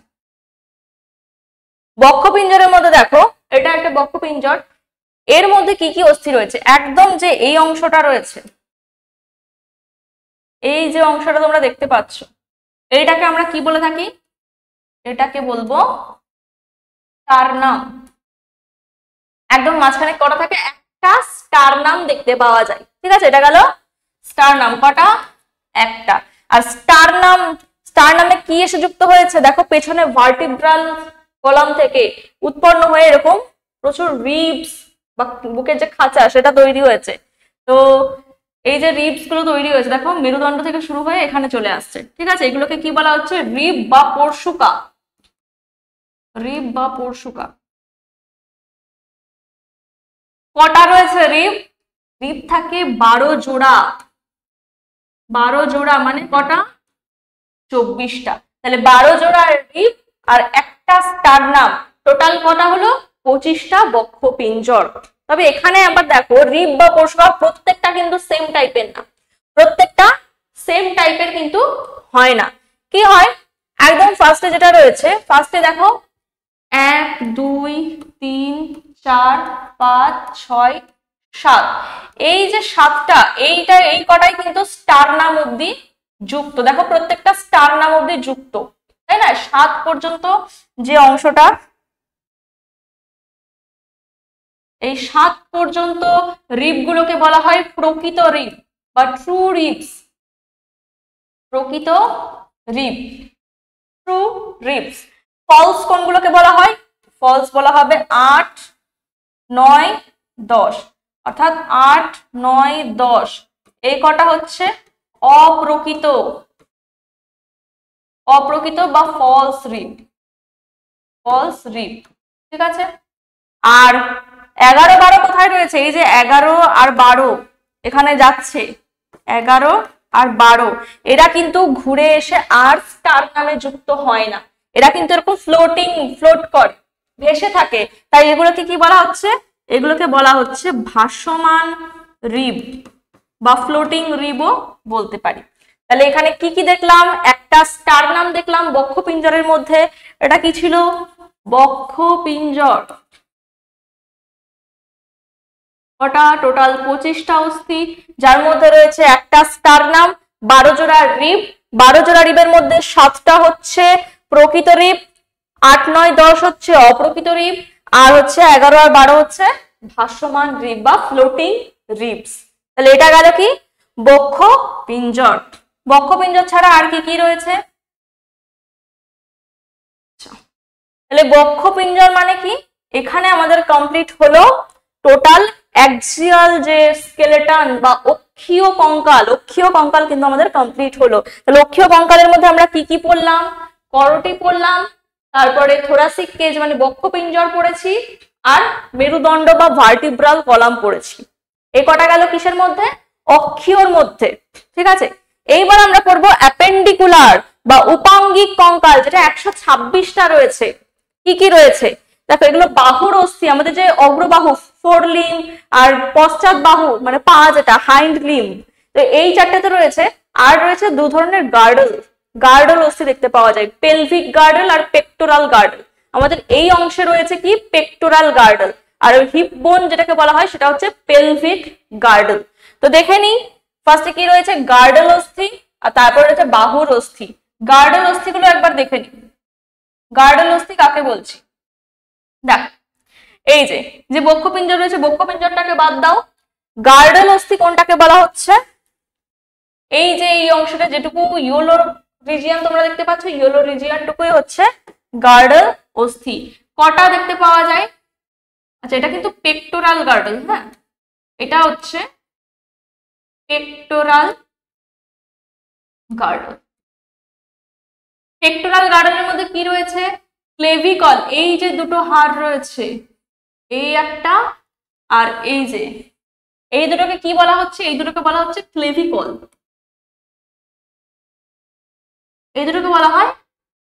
Speaker 1: বক্ষপিঞ্জরের মধ্যে দেখো, এটা একটা বক্ষপিঞ্জর, এর মধ্যে কি কি অস্থি রয়েছে? একদম যে এই অংশটা রয়েছে, এই যে অংশটা তোমরা দেখতে পাচ্ছ, এইটাকে আমরা কি বলে থাকি? এটাকে বলবো স্টারনাম। একদম মাঝখানে কটা থাকে? একটা স্টারনাম দেখতে পাওয়া যায়, ঠিক আছে, এটা গেল স্টারনাম। কটা? একটা। আর স্টারনামে কি এসে যুক্ত হয়েছে? দেখো পেছনে ভার্টিব্রাল কলাম থেকে উৎপন্ন হয়ে এরকম প্রচুর রিবস বা বুকের যে খাঁচা সেটা তৈরি হয়েছে। তো এই যে রিবস গুলো তৈরি হয়েছে, দেখো মেরুদণ্ড থেকে শুরু হয়ে এখানে চলে আসছে, ঠিক আছে, এগুলোকে কি বলা হচ্ছে? রিব বা পরশুকা। রিব বা পরশুকা। কটা রয়েছে রিব? রিব থাকে 12 জোড়া। 12 জোড়া মানে কটা? 24টা। তাহলে 12 জোড়া রিব আর একটা স্টারনাম, টোটাল কটা হলো? 25টা বক্ষপিঞ্জর। তবে এখানে আবার দেখো রিব বা কোষকর প্রত্যেকটা কিন্তু সেম টাইপের না, প্রত্যেকটা সেম টাইপের কিন্তু হয় না। কি হয়, একদম ফার্স্টে যেটা রয়েছে, ফার্স্টে দেখো 1 2 3 4 5 6 7, এই যে 7টা, এই কটাই কিন্তু স্টার নাম অব্দি যুক্ত। দেখো প্রত্যেকটা স্টার নাম অব্দি যুক্ত, তাই না? 7 পর্যন্ত যে অংশটা, এই 7 পর্যন্ত রিব গুলোকে বলা হয় প্রকৃত রিব বা ট্রু রিবস। প্রকৃত রিব, ট্রু রিবস। ফলস কোনগুলোকে বলা হয়? ফলস বলা হবে 8 9 10, অর্থাৎ 8 9 10 এই কটা হচ্ছে অপ্রকৃত, অপ্রকৃত বা ফলস রিব, ফলস রিব। ঠিক আছে। আর 11 12 কোথায় রয়েছে? এই যে 11 আর 12 এখানে যাচ্ছে, 11 আর 12 এরা কিন্তু ঘুরে এসে আর স্টার নামে যুক্ত হয় না, এরা কিন্তু এরকম ফ্লোট করে, ভেসে থাকে। তাই এগুলোকে কি বলা হচ্ছে? এগুলোকে বলা হচ্ছে ভাসমান রিব বা ফ্লোটিং রিবও বলতে পারি। তাহলে এখানে কি কি দেখলাম? একটা স্টার নাম দেখলাম বক্ষপিঞ্জরের মধ্যে, এটা কি ছিল? বক্ষপিঞ্জর। ওটা টোটাল 25টা অস্থি, যার মধ্যে রয়েছে একটা স্টার নাম, 12 জোড়া রিব, 12 জোড়া রিবের মধ্যে 7টা হচ্ছে প্রকৃত রিব, 8 9 10 হচ্ছে অপ্রকৃত রিব, আর হচ্ছে 11 আর 12 হচ্ছে ভাসমান রিব বা ফ্লোটিং রিবস। তাহলে এটা গেল কি? বক্ষপিঞ্জর। বক্ষপিঞ্জর ছাড়া আর কি কি রয়েছে? তাহলে বক্ষপিঞ্জর মানে কি? এখানে আমাদের কমপ্লিট হলো টোটাল অ্যাক্সিয়াল যে স্কেলেটন বা অক্ষীয় কঙ্কাল, অক্ষীয় কঙ্কাল কিন্তু আমাদের কমপ্লিট হলো। তাহলে অক্ষীয় কঙ্কালের মধ্যে আমরা কি কি পড়লাম? করোটি পড়লাম, তারপরে থোরাসিক কেজ মানে বক্ষপিঞ্জর পড়েছি, আর মেরুদণ্ড বা ভার্টিব্রাল কলাম পড়েছি। এই কটা গেল কিসের মধ্যে? অক্ষীয়র মধ্যে। ঠিক আছে। এইবার আমরা পড়বো অ্যাপেন্ডিকুলার বা উপাঙ্গিক কঙ্কাল, যেটা 126টা রয়েছে। কি কি রয়েছে দেখো, এগুলো বাহুর অস্থি, আমাদের যে অগ্রবাহু ফোর লিম আর পশ্চাৎ বাহু মানে পা যেটা হাইন্ড লিম, তো এই চারটাতে রয়েছে। আর রয়েছে দু ধরনের গার্ডল, গার্ডল অস্থি দেখতে পাওয়া যায়, পেলভিক গার্ডল আর পেক্টোরাল গার্ডল। আমাদের এই অংশে রয়েছে কি? Pectoral girdle. আর হিপ বোন যেটাকে বলা হয় সেটা হচ্ছে পেলভিক গার্ডল। তো দেখে নিই ফার্স্টে কি রয়েছে? গার্ডল অস্থি, আর তারপর রয়েছে বাহুর অস্থি। গার্ডল অস্থিগুলো একবার দেখে নিই। গার্ডল অস্থি কাকে বলছি? দেখ, এই যে বক্ষপিঞ্জর রয়েছে, বক্ষপিঞ্জরটাকে বাদ দাও, গার্ডল অস্থি কোনটাকে বলা হচ্ছে? এই যে এই অংশটা যেটুকু ইয়েলো রিজিয়ন তোমরা দেখতে পাচ্ছ, ইয়েলো রিজিয়নটুকুই হচ্ছে গার্ডল অস্থি। কটা দেখতে পাওয়া যায়? আচ্ছা, এটা কিন্তু পেক্টোরাল গার্ডল। হ্যাঁ, এটা হচ্ছে পেক্টোরাল গার্ডল। পেক্টোরাল গার্ডলের মধ্যে কি রয়েছে? ক্লেভিকল, এই যে দুটো হাড় রয়েছে, এই একটা আর এই যে, এই দুটোকে কি বলা হচ্ছে? এই দুটোকে বলা হচ্ছে ক্লেভিকল। এই দুটোকে বলা হয়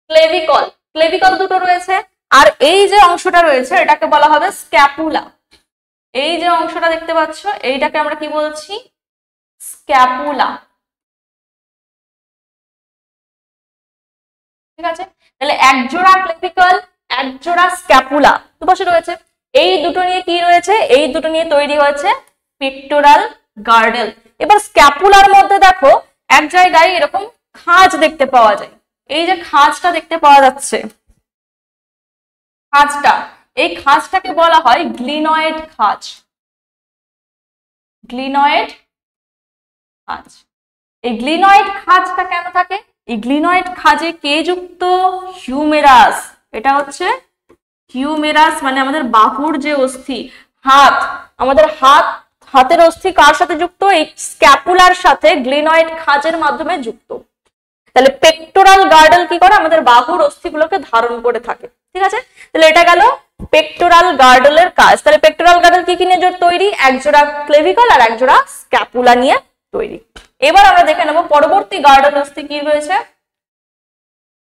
Speaker 1: ক্লেভিকল। ক্লেভিকল দুটো রয়েছে। আর এই যে অংশটা রয়েছে এটাকে বলা হবে স্ক্যাপুলা। এই যে অংশটা দেখতে পাচ্ছ এইটাকে আমরা কি বলছি? স্ক্যাপুলা। ঠিক আছে। তাহলে এক জোড়া ক্লেভিকল, এক জোড়া স্ক্যাপুলা দুপাশে রয়েছে। এই দুটো নিয়ে কি রয়েছে? এই দুটো নিয়ে তৈরি হয়েছে পেক্টোরাল গার্ডল। এবার স্ক্যাপুলার মধ্যে দেখো এক জায়গায় এরকম খাঁজ দেখতে পাওয়া যায়। এই যে খাঁজটা দেখতে পাওয়া যাচ্ছে, খাঁজটা, এই খাঁজটাকে বলা হয় গ্লিনয়েড খাঁজ। গ্লিনয়েড খাঁজ। এই গ্লিনয়েড খাঁজটা কেন থাকে? এই গ্লিনয়েড খাঁজে কে যুক্ত? হিউমেরাস। এটা হচ্ছে হিউমেরাস, মানে আমাদের বাহুর যে অস্থি, হাত, আমাদের হাতের অস্থি কার সাথে যুক্ত? এই স্ক্যাপুলার সাথে গ্লিনয়েড খাঁজের মাধ্যমে যুক্ত। তাহলে পেক্টোরাল গার্ডল কি করে? আমাদের বাহুর অস্থিগুলোকে ধারণ করে থাকে। ঠিক আছে। তাহলে এটা গেল পেক্টোরাল গার্ডলের কাজ। তাহলে পেক্টোরাল গার্ডল কি কি নিয়ে তৈরি? এক জোড়া ক্লেভিকল আর এক জোড়া স্ক্যাপুলা নিয়ে তৈরি। এবার আমরা দেখে নেব পরবর্তী গার্ডল অস্থি কি রয়েছে,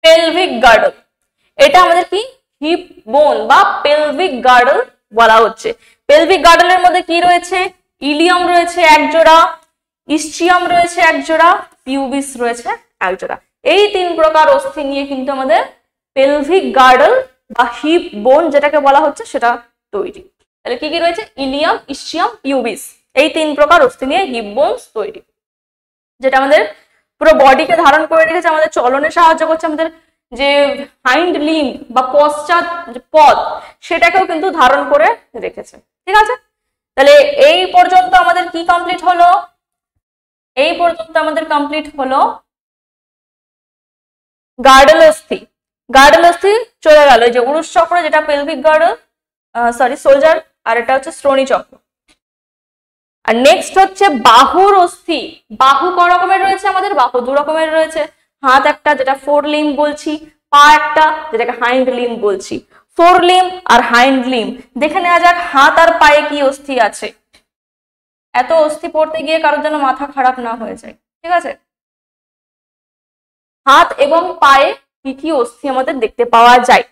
Speaker 1: পেলভিক গার্ডল। এটা আমাদের কি হিপ বোন বা পেলভিক গার্ডল বলা হচ্ছে। পেলভিক গার্ডলের মধ্যে কি রয়েছে, ইলিয়াম রয়েছে এক জোড়া, ইস্চিয়াম রয়েছে এক জোড়া, পিউবিস রয়েছে এক জোড়া। এই 3 প্রকার অস্থি নিয়ে কিন্তু আমাদের পেলভিক গার্ডল বা হিপ বোন যেটাকে বলা হচ্ছে সেটা তৈরি। তাহলে কি কি রয়েছে, ইলিয়াম, ইস্চিয়াম, পিউবিস, এই 3 প্রকার অস্থি নিয়ে হিপ বোনস তৈরি, যেটা আমাদের পুরো বডিকে ধারণ করে রেখেছে, আমাদের চলনে সাহায্য করছে, আমাদের যে হাইন্ড লিম্ব বা পশ্চাৎ পদ সেটাকেও কিন্তু ধারণ করে রেখেছে। ঠিক আছে, তাহলে এই পর্যন্ত আমাদের কি কমপ্লিট হলো, এই পর্যন্ত আমাদের কমপ্লিট হলো গার্ডল অস্থি। গার্ডল অস্থি চলে গেল, এই যে উরুষ চক্র যেটা পেলভিক গার্ডল, সরি সোলজার, আর এটা হচ্ছে শ্রোণী চক্র। আর নেক্সট হচ্ছে বাহুর অস্থি। বাহু ক রকমের রয়েছে, আমাদের বাহু 2 রকমের রয়েছে, হাত একটা যেটা ফোর লিম্ব বলছি, পা একটা যেটাকে হাইন্ড লিম্ব বলছি। ফোর লিম্ব আর হাইন্ড লিম্ব দেখে নেওয়া যাক হাত আর পায়ে কি অস্থি আছে। এত অস্থি পড়তে গিয়ে কারোর জন্য মাথা খারাপ না হয়ে যায়। ঠিক আছে, হাত এবং পায়ে কি কি অস্থি আমাদের দেখতে পাওয়া যায়।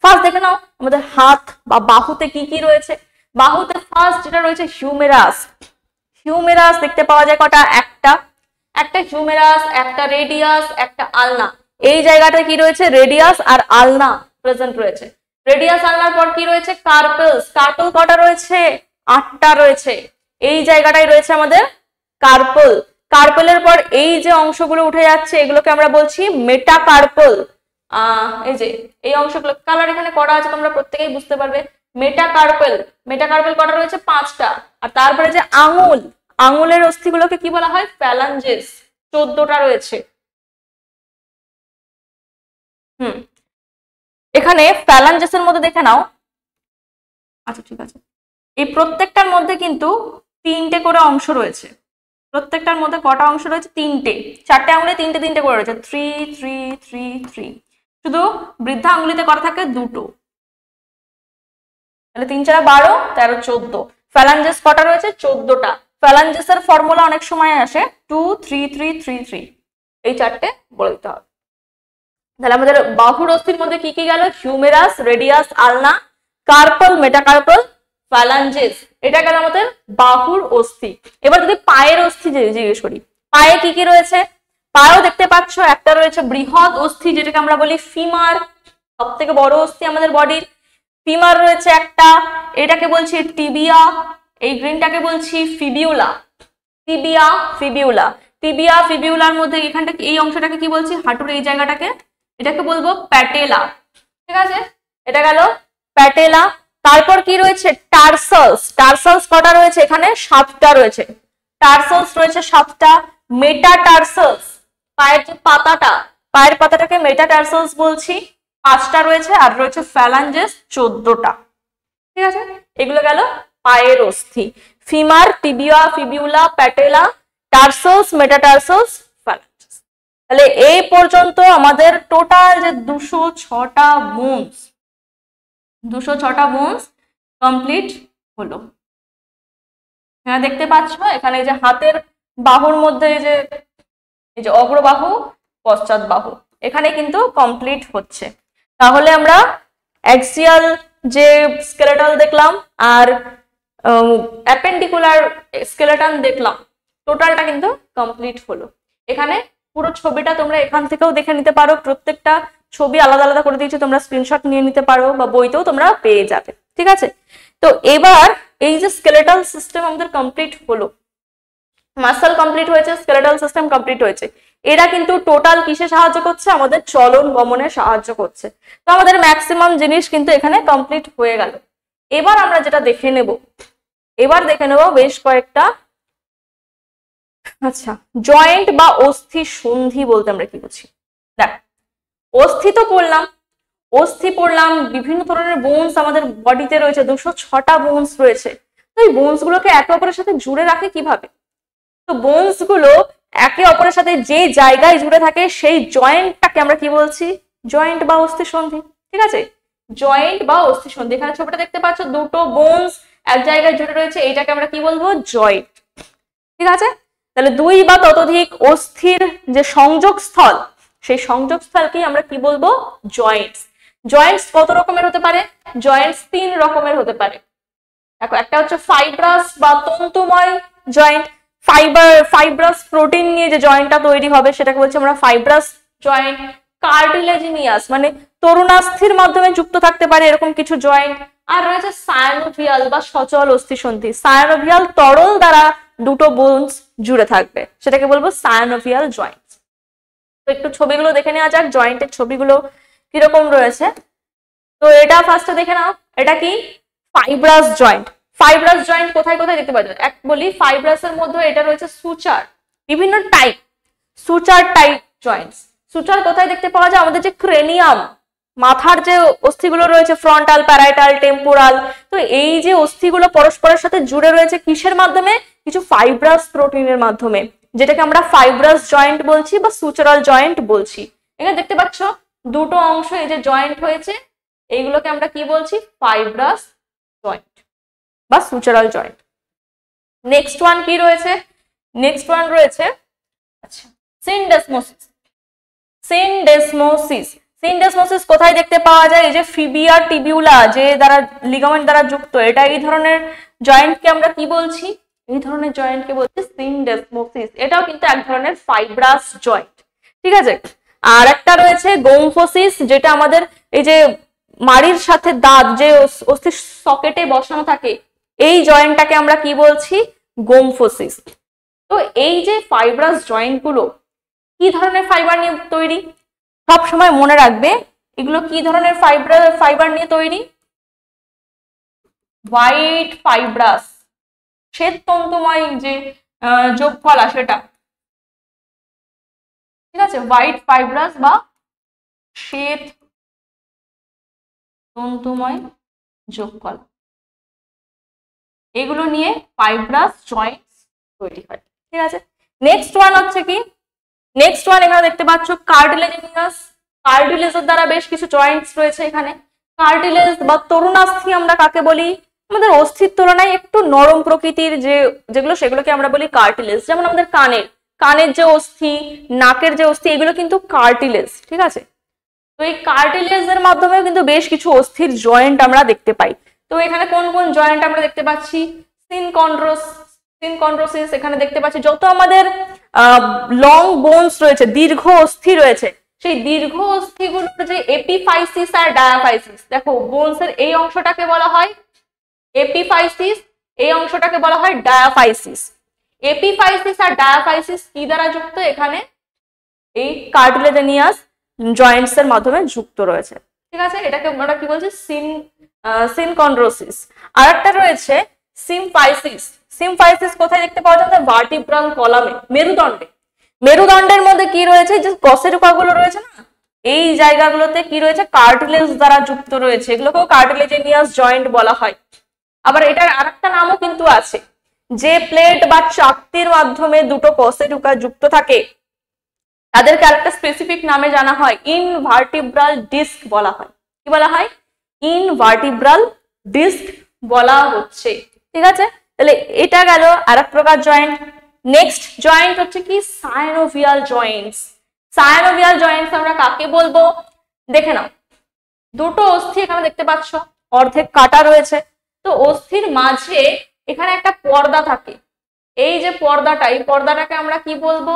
Speaker 1: ফার্স্ট দেখে নাও আমাদের হাত বা বাহুতে কি কি রয়েছে। বাহুতে ফার্স্ট যেটা রয়েছে হিউমেরাস। হিউমেরাস দেখতে পাওয়া যায় কটা, একটা হিউমেরাস, একটা রেডিয়াস, একটা আলনা। এই জায়গাটা কি রয়েছে, রেডিয়াস আর আলনা প্রেজেন্ট রয়েছে। রেডিয়াস আলনার পর কি রয়েছে, কার্পেলস। কার্পেল কটা রয়েছে, 8টা রয়েছে। এই জায়গাটাই রয়েছে আমাদের কার্পেল। কার্পেলের পর এই যে অংশগুলো উঠে যাচ্ছে এগুলোকে আমরা বলছি মেটাকার্পেল। এই যে এই অংশগুলো কালার এখানে করা আছে, তোমরা প্রত্যেকেই বুঝতে পারবে। মেটাকার্পেল, মেটাকার্পেল কটা রয়েছে, 5টা। আর তারপরে যে আঙুল, আঙুলের অস্থিগুলোকে কি বলা হয়, ফ্যালাঞ্জেস, 14টা রয়েছে। এখানে ফ্যালাঞ্জেসের মধ্যে দেখে নাও, আচ্ছা ঠিক আছে, এই প্রত্যেকটার মধ্যে কিন্তু 3টে করে অংশ রয়েছে। প্রত্যেকটার মধ্যে কটা অংশ রয়েছে, 3টে। 4টে আঙুলে 3টে করে রয়েছে, 3 3 3 3। শুধু বৃদ্ধা আঙুলিতে করা থাকে 2টো, তাহলে 3 4 12 13 14। ফ্যালাঞ্জেস কটা রয়েছে, 14টা। ফ্যালাঞ্জেসের ফর্মুলা অনেক সময় আসে 2 3 3 3 3, এই 4টে বলে দিতে হবে। তাহলে আমাদের বাহুর অস্থির মধ্যে কি কি গেল, হিউমেরাস, রেডিয়াস, আলনা, কার্পল, মেটাকার্পল, ফ্যালাঞ্জেস, এটা গেল আমাদের বাহুর অস্থি। এবার যদি পায়ের অস্থি জিজ্ঞেস করি, পায়ে কি কি রয়েছে, পায়েও দেখতে পাচ্ছ একটা রয়েছে বৃহৎ অস্থি যেটাকে আমরা বলি ফিমার, সব থেকে বড় অস্থি আমাদের বডির। ফিমার রয়েছে একটা, এটাকে বলছি টিবিয়া, এই গ্রিনটাকে বলছি ফিবিউলা। টিবিয়া ফিবিউলা, টিবিয়া ফিবিউলার মধ্যে এখানটা এই অংশটাকে কি বলছি, হাঁটুর এই জায়গাটাকে, এটাকে বলবো প্যাটেলা। ঠিক আছে, এটা গেল প্যাটেলা। তারপর কি রয়েছে, টার্সালস। টার্সালস কটা রয়েছে, এখানে 7টা রয়েছে। টার্সালস রয়েছে 7টা। মেটাটার্সালস, পায়ের যে পাতাটা, পায়ের পাতাটাকে মেটাটার্সালস বলছি, 5টা রয়েছে। আর রয়েছে ফ্যালাঞ্জেস 14টা। ঠিক আছে, এগুলো গেল পায়ের অস্থি, ফিমার, টিবিয়া, ফিবিউলা, প্যাটেলা, টার্সালস, মেটাটার্সালস, ফ্যালাঞ্জেস। তাহলে এই পর্যন্ত আমাদের টোটাল যে 206টা বোনস, 206টা বোনস কমপ্লিট হলো। হ্যাঁ দেখতে পাচ্ছ এখানে যে হাতের বাহুর মধ্যে এই যে অগ্রবাহু, পশ্চাৎ বাহু, এখানে কিন্তু কমপ্লিট হচ্ছে। তাহলে আমরা অ্যাক্সিয়াল যে স্কেলেটন দেখলাম আর অ্যাপেন্ডিকুলার স্কেলেটন দেখলাম, টোটালটা কিন্তু কমপ্লিট হলো। এখানে পুরো ছবিটা তোমরা এখান থেকেও দেখে নিতে পারো, প্রত্যেকটা ছবি আলাদা আলাদা করে দিয়েছি, তোমরা স্ক্রিনশট নিয়ে নিতে পারো বা বইতেও তোমরা পেয়ে যাবে। ঠিক আছে, তো এবার এই যে স্কেলেটাল সিস্টেম আমাদের কমপ্লিট হলো, মাসল কমপ্লিট হয়েছে, স্কেলেটাল সিস্টেম কমপ্লিট হয়েছে, এরা কিন্তু টোটাল কিসে সাহায্য করছে, আমাদের চলন গমনে সাহায্য করছে। তো আমাদের ম্যাক্সিমাম জিনিস কিন্তু এখানে কমপ্লিট হয়ে গেল। এবার আমরা যেটা দেখে নেব, এবার দেখে নেব বেশ কয়েকটা, আচ্ছা জয়েন্ট বা অস্থি সন্ধি বলতে আমরা কি বুঝি। দেখ, অস্থি তো পড়লাম, অস্থি পড়লাম, বিভিন্ন ধরনের বোনস আমাদের বডিতে রয়েছে, 206টা বোনস রয়েছে। তো এই বোনস গুলোকে একে অপরের সাথে জুড়ে রাখে কিভাবে, তো বোনস গুলো একে অপরের সাথে যে জায়গায় জুড়ে থাকে সেই জয়েন্টটাকে আমরা কি বলছি, জয়েন্ট বা অস্থি সন্ধি। ঠিক আছে, জয়েন্ট বা অস্থি সন্ধি। এখানে ছবিটা দেখতে পাচ্ছ, 2টো বোনস এক জায়গায় জুড়ে রয়েছে, এইটাকে আমরা কি বলবো, জয়েন্ট। ঠিক আছে, তাহলে দুই বা ততোধিক অস্থির যে সংযোগ স্থল, সেই সংযোগ স্থলকে আমরা কি বলবো? জয়েন্টস। জয়েন্টস কত রকমের হতে পারে? জয়েন্টস 3 রকমের হতে পারে। দেখো, একটা হচ্ছে ফাইব্রাস বা তন্তুময় জয়েন্ট। ফাইব্রাস প্রোটিন নিয়ে যে জয়েন্টটা তৈরি হবে সেটাকে বলছি আমরা ফাইব্রাস জয়েন্ট। কার্টিলেজিনিয়াস মানে তরুণাস্থির মাধ্যমে যুক্ত থাকতে পারে এরকম কিছু জয়েন্ট। আর রয়েছে সায়ানোভিয়াল বা সচল অস্থিসন্ধি। সায়ানোভিয়াল তরল দ্বারা দুটো বোনস জুড়ে থাকবে, সেটাকে বলবো সায়ানোভিয়াল জয়েন্ট। তো একটু ছবিগুলো দেখে নেওয়া যাক, জয়েন্টের ছবিগুলো কিরকম রয়েছে। তো এটা ফার্স্টে দেখে নাও, এটা কি? Fibrous joint. ফাইব্রাস জয়েন্ট কোথায় কোথায় দেখতে পাওয়া যায়? এক বলি, ফাইব্রাসের মধ্যে এটা রয়েছে সুচার, বিভিন্ন type suture type Joints. Suture কোথায় দেখতে পাওয়া যায়? আমাদের যে ক্রেনিয়াম, মাথার যে অস্থিগুলো রয়েছে, ফ্রন্টাল, প্যারাইটাল, টেম্পোরাল, তো এই যে অস্থিগুলো পরস্পরের সাথে জুড়ে রয়েছে কিসের মাধ্যমে? কিছু ফাইব্রাস প্রোটিনের মাধ্যমে, যেটাকে আমরা ফাইব্রাস জয়েন্ট বলছি বা সুচারাল জয়েন্ট বলছি। এখানে দেখতে পাচ্ছ দুটো অংশ এই যে জয়েন্ট হয়েছে, এইগুলোকে আমরা কি বলছি? ফাইব্রাস জয়েন্ট বা সুচারাল জয়েন্ট। নেক্সট ওয়ান কি রয়েছে? নেক্সট ওয়ান রয়েছে আচ্ছা সিনডেসমোসিস। সিনডেসমোসিস, সিনডেসমোসিস কোথায় দেখতে পাওয়া যায়? এই যে ফিবিয়া টিবিউলা যে দ্বারা লিগামেন্ট দ্বারা যুক্ত, এটা এই ধরনের জয়েন্টকে আমরা কি বলছি? এই ধরনের জয়েন্টকে বলছি সিনডেসমোসিস। এটাও কিন্তু এক ধরনের ফাইব্রাস জয়েন্ট, ঠিক আছে। আর একটা রয়েছে গোমফোসিস, যেটা আমাদের এই যে মাড়ির সাথে দাঁত যে অস্থি সকেটে বসানো থাকে, এই জয়েন্টটাকে আমরা কি বলছি? গোমফোসিস। তো এই যে ফাইব্রাস জয়েন্ট গুলো কি ধরনের ফাইবার নিয়ে তৈরি? সব সময় মনে রাখবে এগুলো কি ধরনের ফাইবার নিয়ে তৈরি? হোয়াইট ফাইব্রাস, শ্বেত তন্তুময় যে যোগফলা সেটা, ঠিক আছে। হোয়াইট ফাইব্রাস বা শ্বেত তন্তুময় যোগফলা, এগুলো নিয়ে ফাইব্রাস জয়েন্টস তৈরি হয়, ঠিক আছে। নেক্সট ওয়ান হচ্ছে কি? নেক্সট ওয়ান এখানে দেখতে পাচ্ছ কার্টিলেজিনিয়াস। কার্টিলেজের দ্বারা বেশ কিছু জয়েন্টস রয়েছে এখানে। কার্টিলেজ বা তরুণাস্থি আমরা কাকে বলি? আমাদের অস্থির তুলনায় একটু নরম প্রকৃতির যেগুলো, সেগুলোকে আমরা বলি কার্টিলেজ। যেমন আমাদের কানের যে অস্থি, নাকের যে অস্থি, এগুলো কিন্তু কার্টিলেজ, ঠিক আছে। তো এই কার্টিলেজের মাধ্যমেও কিন্তু বেশ কিছু অস্থির জয়েন্ট আমরা দেখতে পাই। তো এখানে কোন কোন জয়েন্ট আমরা দেখতে পাচ্ছি? সিনকন্ড্রোসিস এখানে দেখতে পাচ্ছি। যত আমাদের লং বোনস রয়েছে, দীর্ঘ অস্থি রয়েছে, সেই দীর্ঘ অস্থিগুলোর যে এপিফাইসিস আর ডায়াফাইসিস, দেখো বোনসের এই অংশটাকে বলা হয় এপিফাইসিস, এই অংশটাকে বলা হয় ডায়াফাইসিস। এপিফাইসিস আর ডায়াফাইসিস কি দ্বারা যুক্ত? এখানে এই কার্টিলেজিনিয়াস জয়েন্টস এর মাধ্যমে যুক্ত রয়েছে, ঠিক আছে। এটাকে আমরা কি বলছি? সিনকন্ড্রোসিস। আর একটা রয়েছে সিমফাইসিস। সিমফাইসিস কোথায় দেখতে পাওয়া যায়? ভার্টিব্রাল কলামে, মেরুদণ্ডে। মেরুদণ্ডের মধ্যে কি রয়েছে? যে কশেরুকা গুলো রয়েছে না, এই জায়গাগুলোতে কি রয়েছে? কার্টিলেজ দ্বারা যুক্ত রয়েছে, এগুলোকেও কার্টিলেজিনিয়াস জয়েন্ট বলা হয়। আবার এটার আরেকটা নামও কিন্তু আছে, যে প্লেট বা চাকতির মাধ্যমে দুটো কশেরুকা যুক্ত থাকে তাদেরকে আরেকটা স্পেসিফিক নামে জানা হয়, ইনভার্টিব্রাল ডিস্ক বলা হয়। কি বলা হয়? ইনভার্টিব্রাল ডিস্ক বলা হচ্ছে, ঠিক আছে। তাহলে এটা গেল আরেক প্রকার জয়েন্ট। নেক্সট জয়েন্ট হচ্ছে কি? সায়ানোভিয়াল জয়েন্টস। সায়ানোভিয়াল জয়েন্টস আমরা কাকে বলবো? দেখে নাও, দুটো অস্থি এখানে দেখতে পাচ্ছ, অর্ধেক কাটা রয়েছে। তো অস্থির মাঝে এখানে একটা পর্দা থাকে, এই যে পর্দাটা, এই পর্দাটাকে আমরা কি বলবো?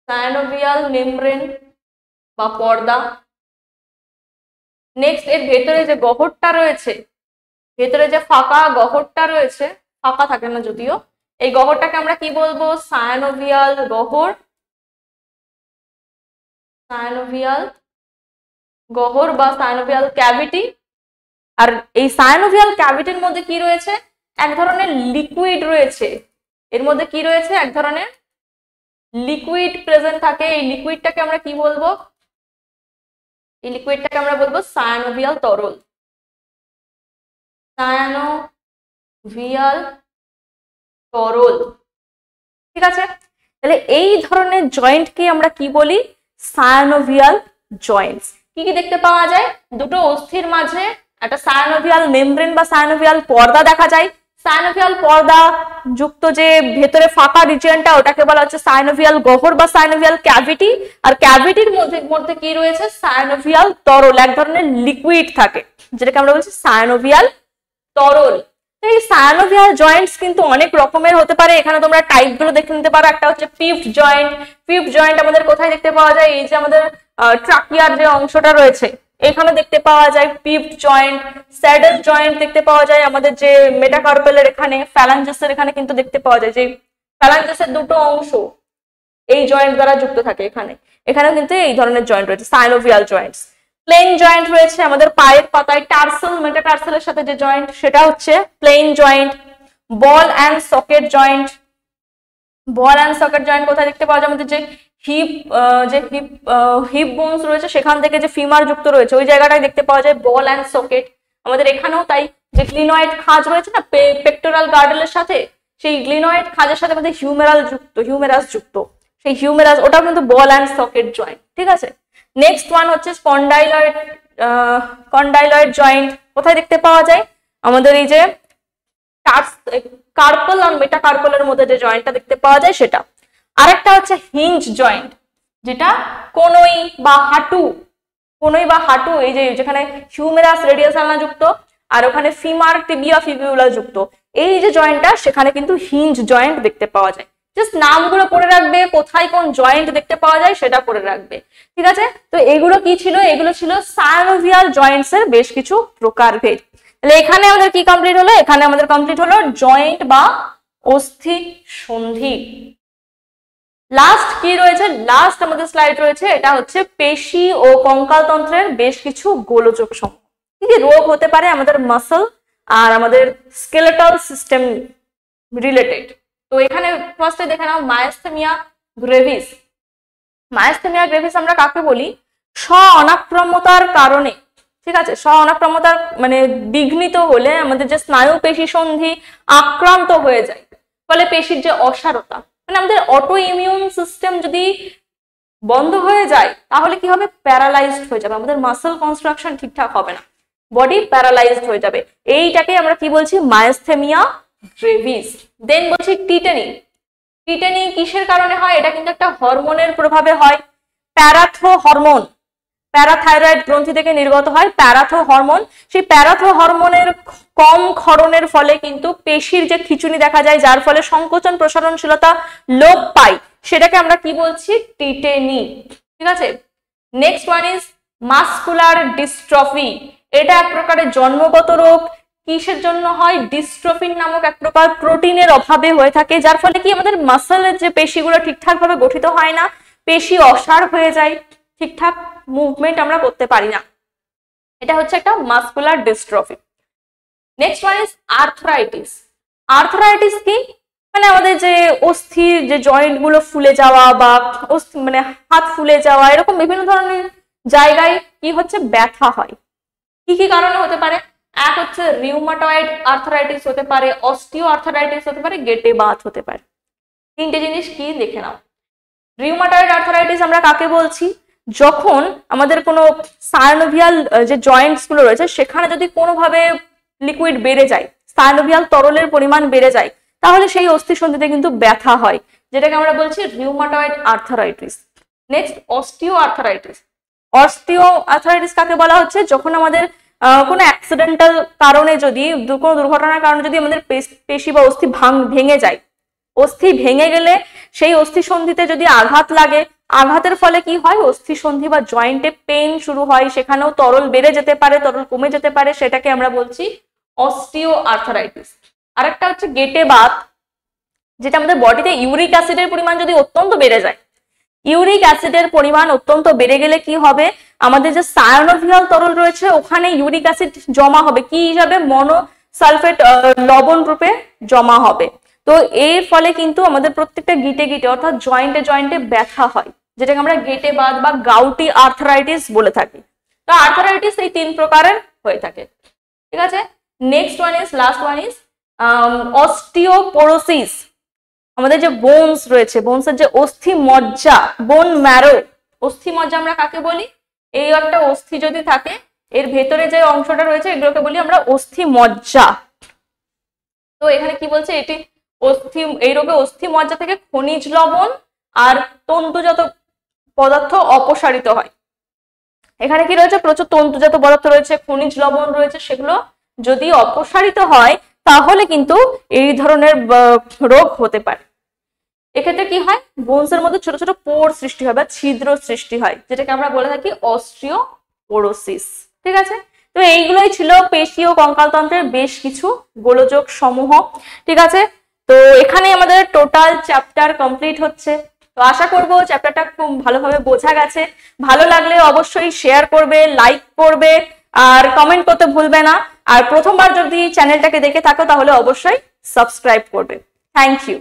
Speaker 1: সায়ানোভিয়াল মেমব্রেন বা পর্দা। নেক্সট এর ভেতরে যে গহ্বরটা রয়েছে, ভেতরে যে ফাঁকা গহ্বরটা রয়েছে, ফাঁকা থাকে না যদিও, এই গহ্বরটাকে আমরা কি বলবো? সায়ানোভিয়াল গহ্বর, সায়ানোভিয়াল গহ্বর বা সায়ানোভিয়াল ক্যাভিটি। আর এই সায়ানোভিয়াল ক্যাভিটির মধ্যে কি রয়েছে? এক ধরনের লিকুইড রয়েছে। এর মধ্যে কি রয়েছে? এক ধরনের লিকুইড প্রেজেন্ট থাকে। এই লিকুইডটাকে আমরা কি বলবো? এই লিকুইডটাকে আমরা বলবো সায়ানোভিয়াল তরল। সায়ানোভিয়াল তরল, ঠিক আছে। তাহলে এই ধরনের জয়েন্টকে আমরা কি বলি? সায়ানোভিয়াল জয়েন্টস। কি কি দেখতে পাওয়া যায়? দুটো অস্থির মাঝে একটা সায়ানোভিয়াল মেমব্রেন বা সায়ানোভিয়াল পর্দা দেখা যায়। সায়ানোভিয়াল পর্দা যুক্ত যে ভেতরে ফাঁকা রিজিয়নটা ওটাকে বলা হচ্ছে সায়ানোভিয়াল গহ্বর বা সায়ানোভিয়াল ক্যাভিটি। আর ক্যাভিটির মধ্যে কি রয়েছে? সায়ানোভিয়াল তরল, এক ধরনের লিকুইড থাকে যেটাকে আমরা বলছি সায়ানোভিয়াল তরল। এই সায়ানোভিয়াল জয়েন্টস কিন্তু অনেক রকমের হতে পারে। এখানে তোমরা টাইপ গুলো দেখে নিতে পারো। একটা হচ্ছে ফিফথ জয়েন্ট। ফিফথ জয়েন্ট আমাদের কোথায় দেখতে পাওয়া যায়? এই যে আমাদের ট্রাকিয়ার যে অংশটা রয়েছে এখানে দেখতে পাওয়া যায় ফিফথ জয়েন্ট। স্যাডল জয়েন্ট দেখতে পাওয়া যায় আমাদের যে মেটাকার্পেলের এখানে, ফ্যালাঞ্জাসের এখানে কিন্তু দেখতে পাওয়া যায় যে ফ্যালাঞ্জাসের দুটো অংশ এই জয়েন্ট দ্বারা যুক্ত থাকে। এখানে কিন্তু এই ধরনের জয়েন্ট রয়েছে সাইনোভিয়াল জয়েন্টস। প্লেন জয়েন্ট রয়েছে আমাদের পায়ের পাতায় টার্সেল মেটাটার্সেলের সাথে যে জয়েন্ট সেটা হচ্ছে plane joint. Ball and socket joint. Ball and socket joint কোথায় দেখতে পাওয়া যায়? আমাদের যে হিপ বোনস রয়েছে সেখান থেকে যে ফিমার যুক্ত রয়েছে ওই জায়গাটায় দেখতে পাওয়া যায় বল অ্যান্ড সকেট। আমাদের এখানেও তাই, যে গ্লিনয়েড খাঁজ রয়েছে না পেক্টোরাল গার্ডেলের সাথে, সেই গ্লিনয়েড খাঁজের সাথে আমাদের হিউমেরাস যুক্ত, সেই হিউমেরাস ওটাও কিন্তু বল অ্যান্ড সকেট জয়েন্ট। ঠিক আছে, নেক্সট ওয়ান হচ্ছে কন্ডাইলয়েড জয়েন্ট। কোথায় দেখতে পাওয়া যায়? আমাদের এই যে কার্পল আর মেটাকার্পলের মধ্যে যে জয়েন্টটা দেখতে পাওয়া যায় সেটা। আরেকটা হচ্ছে হিঞ্জ জয়েন্ট, যেটা কনুই বা হাঁটু এই যে যেখানে হিউমেরাস রেডিয়াস আলনা যুক্ত আর ওখানে ফিমার টিবিয়া ফিবিউলা যুক্ত, এই যে জয়েন্টটা সেখানে কিন্তু হিঞ্জ জয়েন্ট দেখতে পাওয়া যায়। জাস্ট নামগুলো পড়ে রাখবে, কোথায় কোন জয়েন্ট দেখতে পাওয়া যায় সেটা পড়ে রাখবে। ঠিক আছে, তো এগুলো কি ছিল? এগুলো ছিল সায়ানোভিয়াল জয়েন্টস এর বেশ কিছু প্রকারভেদ। তাহলে এখানে আমাদের কি কমপ্লিট হলো? এখানে আমাদের কমপ্লিট হলো জয়েন্ট বা অস্থি সন্ধি। লাস্ট কি রয়েছে? লাস্ট আমাদের স্লাইড রয়েছে, এটা হচ্ছে পেশি ও কঙ্কালতন্ত্রের বেশ কিছু গোলযোগ সমূহ। কি কি রোগ হতে পারে আমাদের মাসল আর আমাদের স্কেলেটাল সিস্টেম রিলেটেড। তো এখানে ফার্স্টে দেখে নাও মায়াস্থেমিয়া গ্রেভিস। মায়াস্থেমিয়া গ্রেভিস আমরা কাকে বলি? অনাক্রম্যতার কারণে, ঠিক আছে, অনাক্রম্যতার মানে বিঘ্নিত হলে আমাদের যে স্নায়ু পেশি সন্ধি আক্রান্ত হয়ে যায়, ফলে পেশির যে অসারতা, মানে আমাদের অটো ইমিউন সিস্টেম যদি বন্ধ হয়ে যায় তাহলে কি হবে? প্যারালাইজড হয়ে যাবে, আমাদের মাসল কনস্ট্রাকশন ঠিকঠাক হবে না, বডি প্যারালাইজড হয়ে যাবে। এইটাকে আমরা কি বলছি? মায়াস্থেমিয়া গ্রেভিস। দেন বলছি টিটেনি। টিটেনি কিসের কারণে হয়? এটা কিন্তু একটা হরমোনের প্রভাবে হয়। প্যারাথো হরমোন, প্যারাথাইরয়েড গ্রন্থি থেকে নির্গত হয় প্যারাথো হরমোন। সেই প্যারাথো হরমোনের কম ক্ষরণের ফলে কিন্তু পেশির যে খিঁচুনি দেখা যায়, যার ফলে সংকোচন প্রসারণশীলতা লোপ পায়, সেটাকে আমরা কি বলছি? টিটেনি। ঠিক আছে, next one is muscular dystrophy. এটা এক প্রকারের জন্মগত রোগ। কিসের জন্য হয়? ডিস্ট্রফিন নামক এক প্রকার প্রোটিনের অভাবে হয়ে থাকে, যার ফলে কি আমাদের মাসলের যে পেশিগুলো ঠিকঠাক ভাবে গঠিত হয় না, পেশি অসাড় হয়ে যায়, ঠিকঠাক মুভমেন্ট আমরা করতে পারি না। এটা হচ্ছে একটা muscular dystrophy. Next one is arthritis. Arthritis কি? মানে আমাদের যে অস্থির যে জয়েন্ট গুলো ফুলে যাওয়া বা মানে হাত ফুলে যাওয়া, এরকম বিভিন্ন ধরনের জায়গায় কি হচ্ছে? ব্যথা হয়। কি কি কারণে হতে পারে? এক হচ্ছে রিউমাটয়েড আর্থ্রাইটিস হতে পারে, অস্টিও আর্থ্রাইটিস হতে পারে, গেটে বাত হতে পারে। তিনটে জিনিস কি দেখে নাও। রিউমাটয়েড আর্থ্রাইটিস আমরা কাকে বলছি? যখন আমাদের কোনো সায়ানোভিয়াল যে জয়েন্টস গুলো রয়েছে সেখানে যদি কোনোভাবে লিকুইড বেড়ে যায়, সায়ানোভিয়াল তরলের পরিমাণ বেড়ে যায়, তাহলে সেই অস্থিসন্ধিতে কিন্তু ব্যথা হয়, যেটাকে আমরা বলছি rheumatoid arthritis. Next osteo arthritis. Osteo arthritis কাকে বলা হচ্ছে? যখন আমাদের কোনো অ্যাক্সিডেন্টাল কারণে, যদি কোনো দুর্ঘটনার কারণে যদি আমাদের পেশি বা অস্থি ভেঙে যায়, অস্থি ভেঙে গেলে সেই অস্থিসন্ধিতে যদি আঘাত লাগে, আঘাতের ফলে কি হয়? অস্থিসন্ধি বা জয়েন্টে পেইন শুরু হয়, সেখানেও তরল বেড়ে যেতে পারে, তরল কমে যেতে পারে, সেটাকে আমরা বলছি অস্টিও আর্থ্রাইটিস। আরেকটা হচ্ছে গেটে বাত, যেটা আমাদের বডিতে ইউরিক অ্যাসিডের পরিমাণ যদি অত্যন্ত বেড়ে যায়, ইউরিক অ্যাসিডের পরিমাণ অত্যন্ত বেড়ে গেলে কি হবে? আমাদের যে সায়ানোভিয়াল তরল রয়েছে ওখানে ইউরিক অ্যাসিড জমা হবে, কি হিসাবে? মনোসালফেট লবণ রূপে জমা হবে। তো এর ফলে কিন্তু আমাদের প্রত্যেকটা গিটে গিটে অর্থাৎ জয়েন্টে জয়েন্টে ব্যথা হয়, যেটাকে আমরা গেটে বাত বা গাউটি আর্থ্রাইটিস বলে থাকি। তো আর্থ্রাইটিস এই তিন প্রকারের হয়ে থাকে। ঠিক আছে, next one is, last one is osteoporosis. আমাদের যে বোনস রয়েছে, বোনসের যে অস্থি মজ্জা, বোন ম্যারো, অস্থি মজ্জা আমরা কাকে বলি? এই একটা অস্থি যদি থাকে এর ভেতরে যে অংশটা রয়েছে এগুলোকে বলি আমরা অস্থি মজ্জা। তো এখানে কি বলছে, এটি এই রোগে অস্থি মজ্জা থেকে খনিজ লবণ আর তন্তুজাত পদার্থ অপসারিত হয়। এখানে কি রয়েছে, প্রচুর তন্তুজাত পদার্থ রয়েছে, খনিজ লবণ রয়েছে, সেগুলো যদি অপসারিত হয় তাহলে কিন্তু এই ধরনের রোগ হতে পারে। এক্ষেত্রে কি হয়, বোনসের মধ্যে ছোট ছোট পোর সৃষ্টি হয় বা ছিদ্র সৃষ্টি হয়, যেটাকে আমরা বলে থাকি অস্টিওপোরোসিস। ঠিক আছে, তো এইগুলোই ছিল পেশি ও কঙ্কালতন্ত্রের বেশ কিছু গোলযোগ সমূহ। ঠিক আছে, তো এখানে আমাদের টোটাল চ্যাপ্টার কমপ্লিট হচ্ছে। তো আশা করব চ্যাপ্টারটা খুব ভালোভাবে বোঝা গেছে। ভালো লাগলে অবশ্যই শেয়ার করবে, লাইক করবে আর কমেন্ট করতে ভুলবে না। আর প্রথমবার যদি চ্যানেলটাকে দেখে থাকো তাহলে অবশ্যই সাবস্ক্রাইব করবে। Thank you.